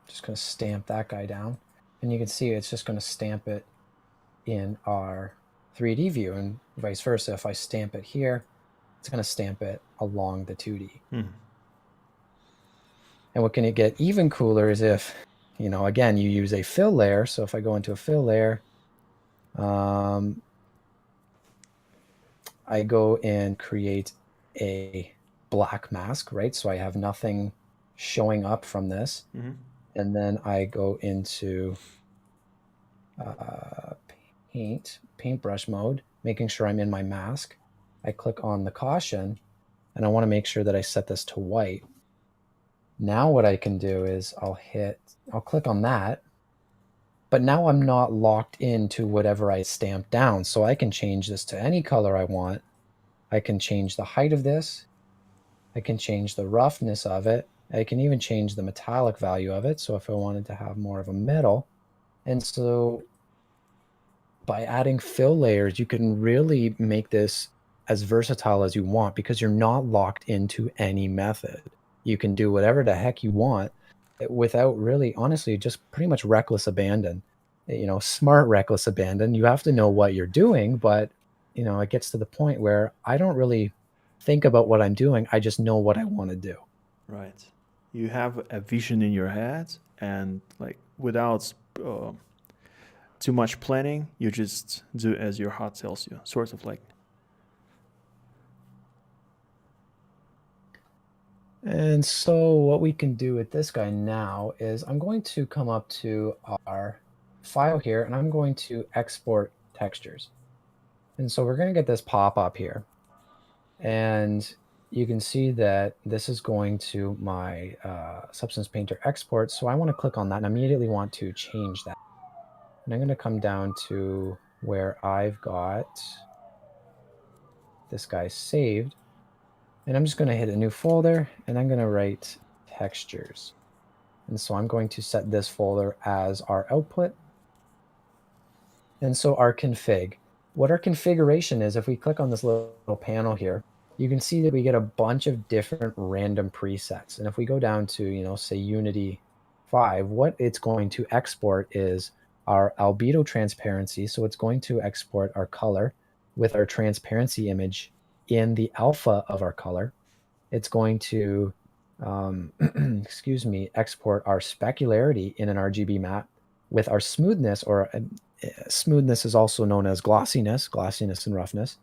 just going to stamp that guy down. And you can see it's just going to stamp it in our 3D view, and vice versa. If I stamp it here, it's going to stamp it along the 2D. Hmm. And what can it get even cooler is if, again, you use a fill layer. So if I go into a fill layer, I go and create a black mask, right? So I have nothing showing up from this. Mm-hmm. And then I go into paintbrush mode, making sure I'm in my mask. I click on the caution, and I want to make sure that I set this to white. Now what I can do is I'll click on that, but now I'm not locked into whatever I stamped down. So I can change this to any color I want. I can change the height of this. I can change the roughness of it. I can even change the metallic value of it. So if I wanted to have more of a metal. And so by adding fill layers, you can really make this as versatile as you want because you're not locked into any method. You can do whatever the heck you want without really, honestly, just pretty much reckless abandon. Smart reckless abandon. You have to know what you're doing, but it gets to the point where I don't really think about what I'm doing. I just know what I want to do. Right. You have a vision in your head, and like without too much planning, you just do as your heart tells you. Sort of like. And so what we can do with this guy now is I'm going to come up to our file here and I'm going to export textures. And so we're going to get this pop up here. And you can see that this is going to my Substance Painter export. So I want to click on that and immediately want to change that. And I'm going to come down to where I've got this guy saved. And I'm just going to hit a new folder and I'm going to write textures. And so I'm going to set this folder as our output. And so our config. What our configuration is, if we click on this little panel here, you can see that we get a bunch of different random presets. And if we go down to, say Unity 5, what it's going to export is our albedo transparency. So it's going to export our color with our transparency image in the alpha of our color. It's going to, export our specularity in an RGB map with our smoothness, or smoothness is also known as glossiness and roughness,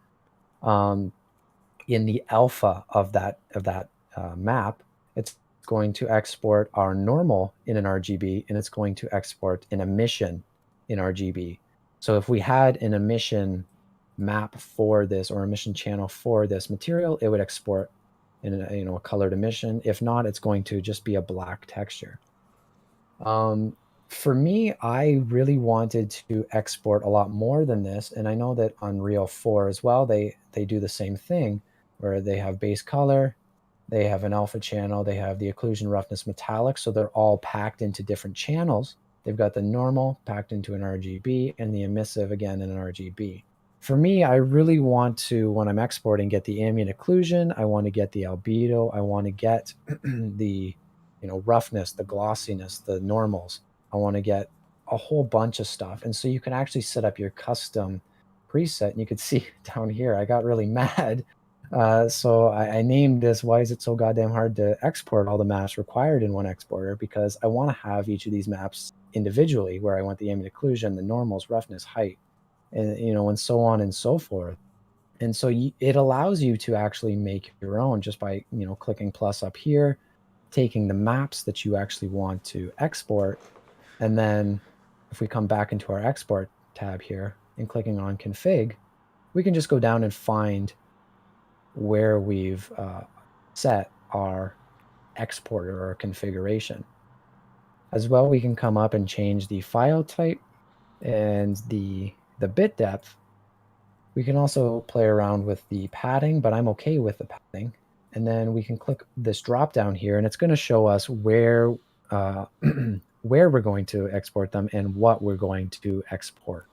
in the alpha of that map. It's going to export our normal in an RGB, and it's going to export an emission in RGB. So if we had an emission map for this, or emission channel for this material, it would export in a colored emission. If not, it's going to just be a black texture. For me, I really wanted to export a lot more than this, and I know that Unreal 4 as well, they do the same thing, where they have base color, they have an alpha channel, they have the occlusion, roughness, metallic, so they're all packed into different channels. They've got the normal packed into an RGB and the emissive again in an RGB. For me, I really want to, when I'm exporting, get the ambient occlusion, I want to get the albedo, I want to get the roughness, the glossiness, the normals. I want to get a whole bunch of stuff. And so you can actually set up your custom preset. And you can see down here, I got really mad. So I named this, why is it so goddamn hard to export all the maps required in one exporter? Because I want to have each of these maps individually, where I want the ambient occlusion, the normals, roughness, height, and and so on and so forth. And so it allows you to actually make your own just by clicking plus up here, taking the maps that you actually want to export, and then if we come back into our export tab here and clicking on config, we can just go down and find where we've set our exporter or configuration. As well, we can come up and change the file type and the bit depth. We can also play around with the padding, but I'm okay with the padding. And then we can click this drop down here, and it's going to show us where where we're going to export them and what we're going to export.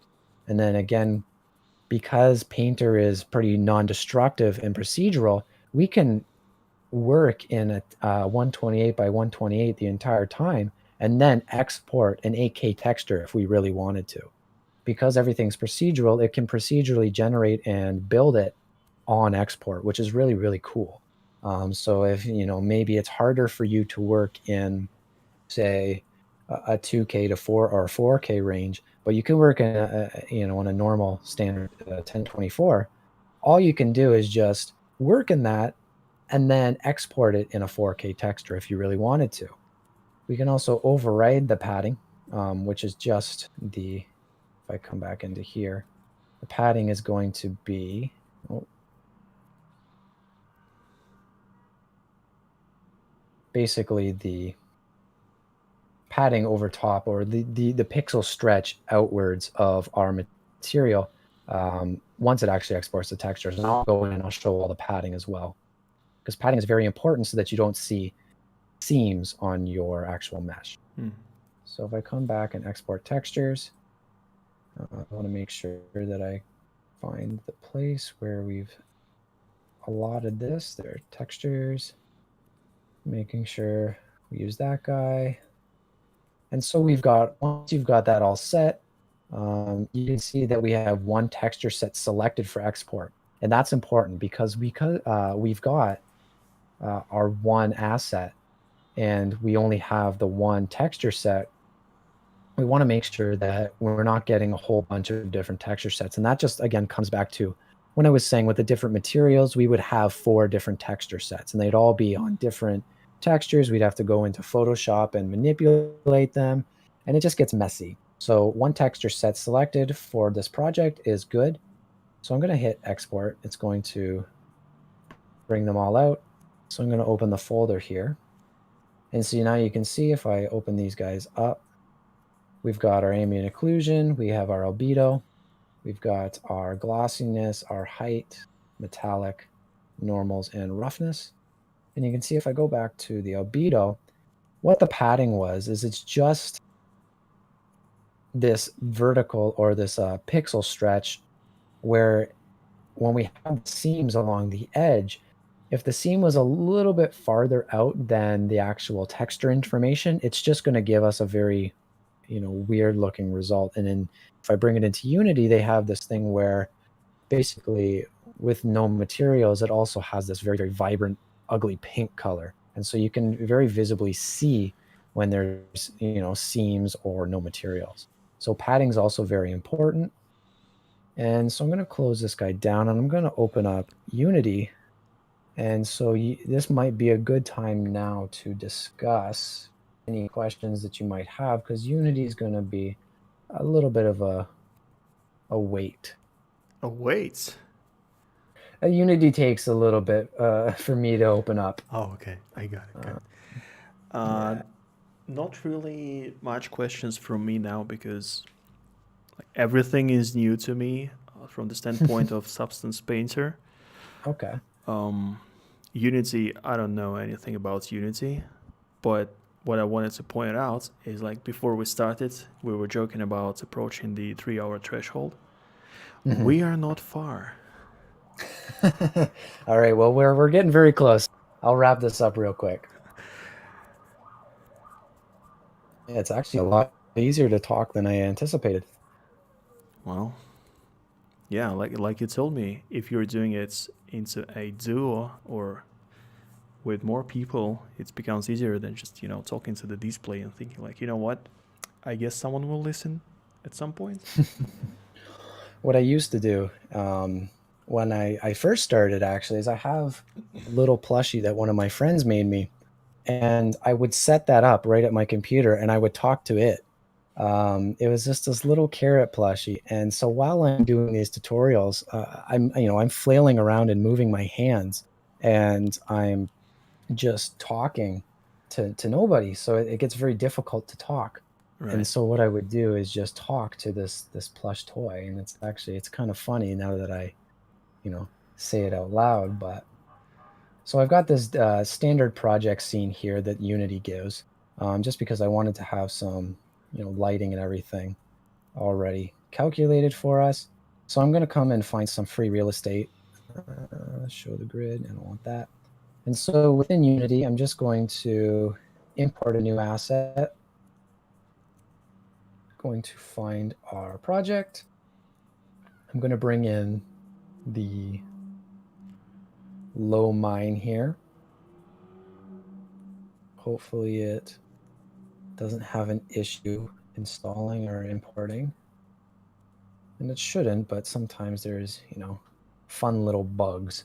And then again, because Painter is pretty non-destructive and procedural, we can work in a 128 by 128 the entire time, and then export an 8K texture if we really wanted to. Because everything's procedural, it can procedurally generate and build it on export, which is really, really cool. So if, maybe it's harder for you to work in, say, a 2K to 4 or 4K range, but you can work in on a normal standard 1024. All you can do is just work in that and then export it in a 4K texture if you really wanted to. We can also override the padding, which is just the if I come back into here, the padding is going to be, basically the padding over top, or the pixel stretch outwards of our material once it actually exports the textures. And I'll go in and I'll show all the padding as well, because padding is very important so that you don't see seams on your actual mesh. So if I come back and export textures, I want to make sure that I find the place where we've allotted this. There are textures, making sure we use that guy. And so once you've got that all set, you can see that we have one texture set selected for export. And that's important because we've got our one asset and we only have the one texture set. We want to make sure that we're not getting a whole bunch of different texture sets. And that just, again, comes back to when I was saying with the different materials, we would have 4 different texture sets and they'd all be on different textures. We'd have to go into Photoshop and manipulate them, and it just gets messy. So one texture set selected for this project is good. So I'm going to hit export. It's going to bring them all out. So I'm going to open the folder here. And so now you can see if I open these guys up, we've got our ambient occlusion, we have our albedo, we've got our glossiness, our height, metallic, normals, and roughness. And you can see if I go back to the albedo, what the padding was is it's just this vertical or this pixel stretch where when we have seams along the edge, if the seam was a little bit farther out than the actual texture information, it's just going to give us a very, weird looking result. And then if I bring it into Unity, they have this thing where basically with no materials, it also has this very, very vibrant, ugly pink color. And so you can very visibly see when there's, seams or no materials. So padding is also very important. And so I'm going to close this guy down and I'm going to open up Unity. And so this might be a good time now to discuss any questions that you might have, because Unity is going to be a little bit of a wait. A wait? Unity takes a little bit for me to open up. Oh, okay. I got it. Yeah. Not really much questions from me now because everything is new to me from the standpoint of Substance Painter. Okay. Unity, I don't know anything about Unity, but what I wanted to point out is before we started, we were joking about approaching the 3-hour threshold. Mm-hmm. We are not far. All right. Well, we're getting very close. I'll wrap this up real quick. Yeah, it's actually a lot easier to talk than I anticipated. Well, yeah, like you told me, if you're doing it into a duo or with more people, it becomes easier than just, talking to the display and thinking what? I guess someone will listen at some point. What I used to do when I first started, actually, is I have a little plushie that one of my friends made me, and I would set that up right at my computer and I would talk to it. It was just this little carrot plushie. And so while I'm doing these tutorials, I'm flailing around and moving my hands, and I'm just talking to nobody. So it gets very difficult to talk. Right. And so what I would do is just talk to this plush toy. And it's kind of funny now that I, say it out loud. But so I've got this standard project scene here that Unity gives, just because I wanted to have some, lighting and everything already calculated for us. So I'm going to come and find some free real estate, show the grid. I don't want that. And so within Unity, I'm just going to import a new asset. Going to find our project. I'm going to bring in the low mine here. Hopefully it doesn't have an issue installing or importing. And it shouldn't, but sometimes there's, fun little bugs.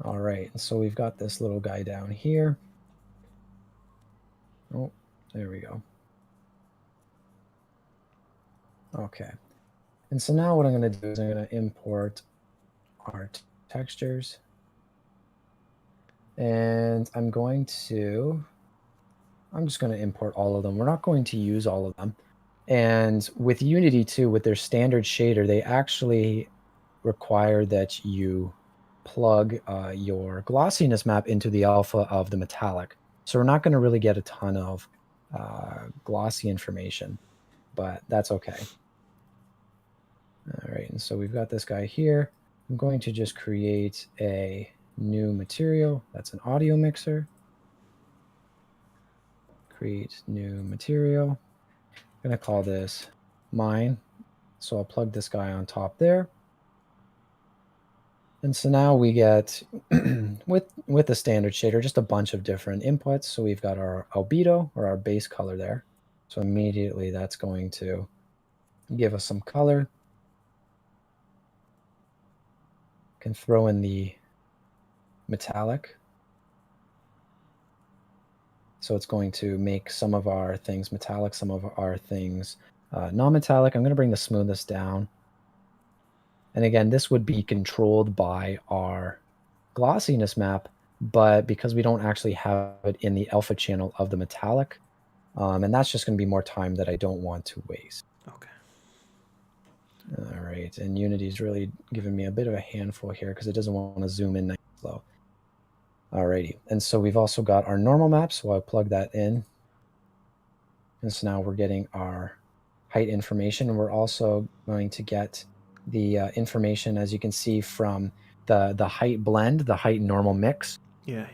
All right, so we've got this little guy down here. Oh, there we go. Okay, And so now what I'm going to do is I'm going to import our textures. And I'm just going to import all of them. We're not going to use all of them. And with Unity too, with their standard shader, they actually require that you plug your glossiness map into the alpha of the metallic. So we're not going to really get a ton of glossy information, but that's okay. All right, and so we've got this guy here. I'm going to just create a new material. That's an audio mixer. Create new material. I'm going to call this mine. So I'll plug this guy on top there. And so now we get, with the standard shader, just a bunch of different inputs. So we've got our albedo, or our base color there. So immediately that's going to give us some color. Can throw in the metallic. So it's going to make some of our things metallic, some of our things non-metallic. I'm going to bring the smoothness down. And again, this would be controlled by our glossiness map, but because we don't actually have it in the alpha channel of the metallic, and that's just going to be more time that I don't want to waste. Okay. All right, and Unity's really giving me a bit of a handful here because it doesn't want to zoom in nice and slow. Alrighty, and so we've also got our normal map, so I'll plug that in. And so now we're getting our height information, and we're also going to get the information, as you can see, from the height blend, the height normal mix. Yeah.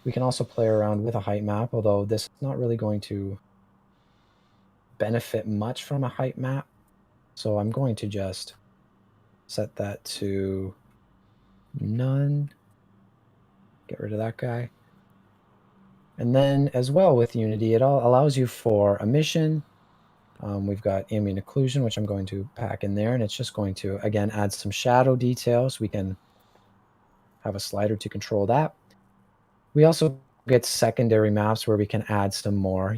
We can also play around with a height map, although this is not really going to benefit much from a height map. So I'm going to just set that to none. Get rid of that guy. And then as well with Unity, it all allows you for emission. We've got ambient occlusion, which I'm going to pack in there, and it's just going to, again, add some shadow details. We can have a slider to control that. We also get secondary maps where we can add some more,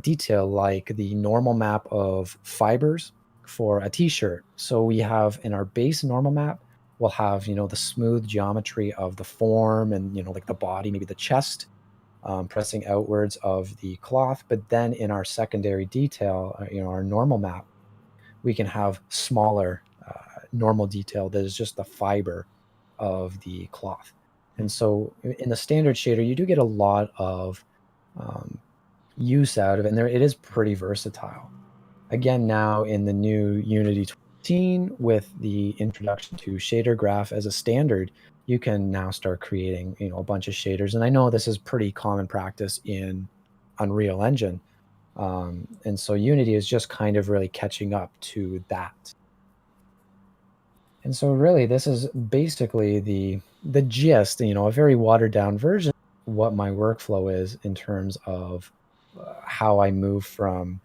detail, like the normal map of fibers for a t-shirt. So we have in our base normal map, we'll have, the smooth geometry of the form and, like the body, maybe the chest, pressing outwards of the cloth. But then in our secondary detail, our normal map, we can have smaller normal detail that is just the fiber of the cloth. And so in the standard shader, you do get a lot of use out of it, and it is pretty versatile. Again, now in the new Unity 2018, with the introduction to shader graph as a standard, you can now start creating, a bunch of shaders. And I know this is pretty common practice in Unreal Engine. And so Unity is just kind of really catching up to that. And so really this is basically the gist, a very watered down version of what my workflow is in terms of how I move from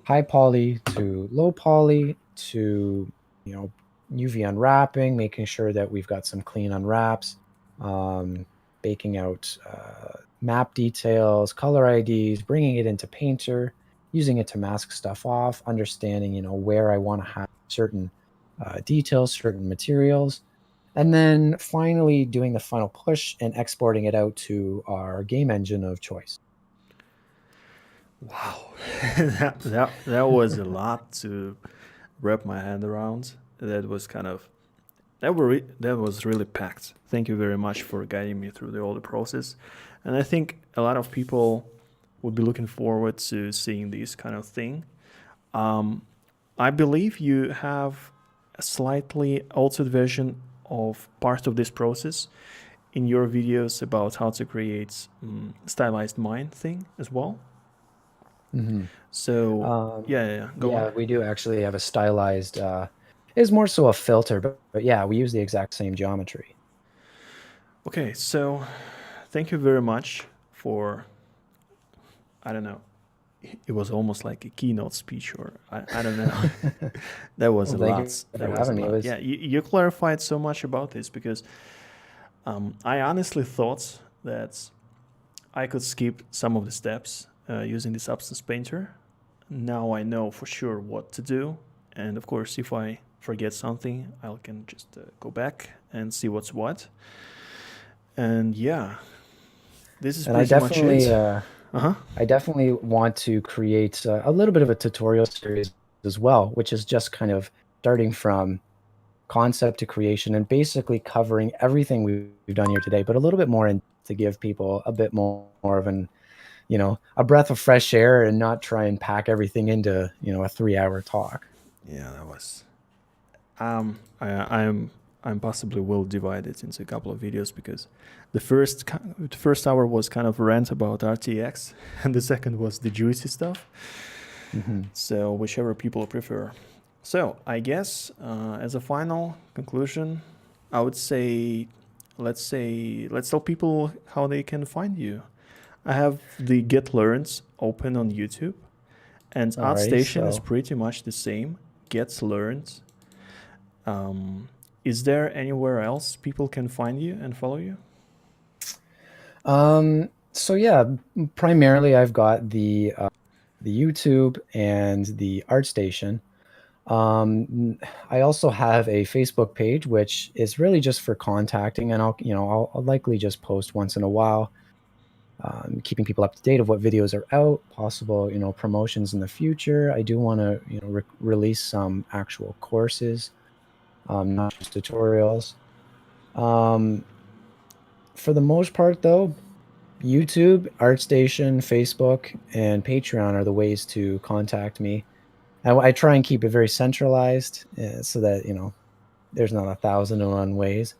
high poly to low poly to, UV unwrapping, making sure that we've got some clean unwraps, baking out map details, color IDs, bringing it into Painter, using it to mask stuff off, understanding, where I want to have certain details, certain materials, and then finally doing the final push and exporting it out to our game engine of choice. Wow, that was a lot to wrap my hand around. That was kind of that was really packed. Thank you very much for guiding me through all the process, and I think a lot of people would be looking forward to seeing this kind of thing. I believe you have a slightly altered version of part of this process in your videos about how to create stylized mine thing as well. Mm-hmm. So go on. Yeah, we do actually have a stylized. It's more so a filter, but yeah, we use the exact same geometry. Okay, so thank you very much for, I don't know, it was almost like a keynote speech, or I don't know. That was Well, a thank lot. you for That was a having me. It lot. was Yeah, you clarified so much about this because I honestly thought that I could skip some of the steps using the Substance Painter. Now I know for sure what to do, And of course, if I forget something, I can just go back and see what's what. And yeah, this is And I pretty much definitely, it. Uh-huh. I definitely want to create a little bit of a tutorial series as well, which is just kind of starting from concept to creation and basically covering everything we've done here today, but a little bit more in to give people a bit more of an, a breath of fresh air and not try and pack everything into, a 3-hour talk. Yeah, that was. I'm possibly will divide it into a couple of videos because the first hour was kind of a rant about RTX, and the second was the juicy stuff. Mm-hmm. So whichever people prefer. So I guess as a final conclusion, I would say, let's tell people how they can find you. I have the Get Learns open on YouTube, and Alrighty, ArtStation is so pretty much the same. Get Learns. Um, is there anywhere else people can find you and follow you? so yeah, primarily I've got the YouTube and the ArtStation. I also have a Facebook page, which is really just for contacting, and I'll likely just post once in a while, keeping people up to date of what videos are out, possible, promotions in the future. I do want to, release some actual courses, not just tutorials. Um, for the most part, though, YouTube, ArtStation, Facebook, and Patreon are the ways to contact me. I try and keep it very centralized so that, there's not 1,001 ways,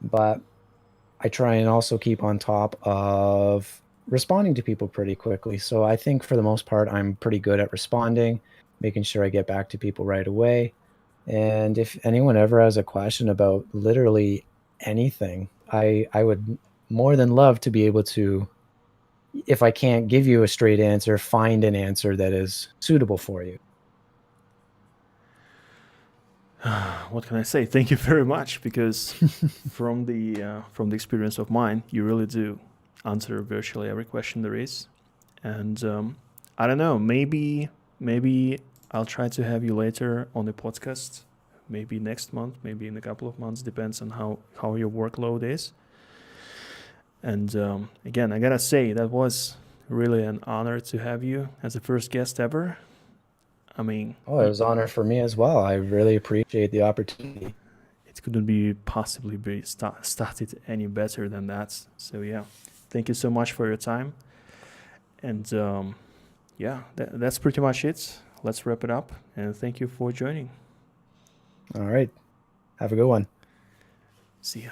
but I try and also keep on top of responding to people pretty quickly. So I think for the most part, I'm pretty good at responding, making sure I get back to people right away. And if anyone ever has a question about literally anything, I would more than love to be able to, if I can't give you a straight answer, find an answer that is suitable for you. What can I say? Thank you very much, because from the experience of mine, you really do answer virtually every question there is. And I don't know, maybe I'll try to have you later on the podcast. Maybe next month, maybe in a couple of months, depends on how your workload is. And again, I gotta say that was really an honor to have you as the first guest ever. I mean, Oh, it was an honor for me as well. I really appreciate the opportunity. it couldn't be possibly be started any better than that. So yeah, thank you so much for your time. And yeah, that's pretty much it. Let's wrap it up. And thank you for joining. All right. Have a good one. See ya.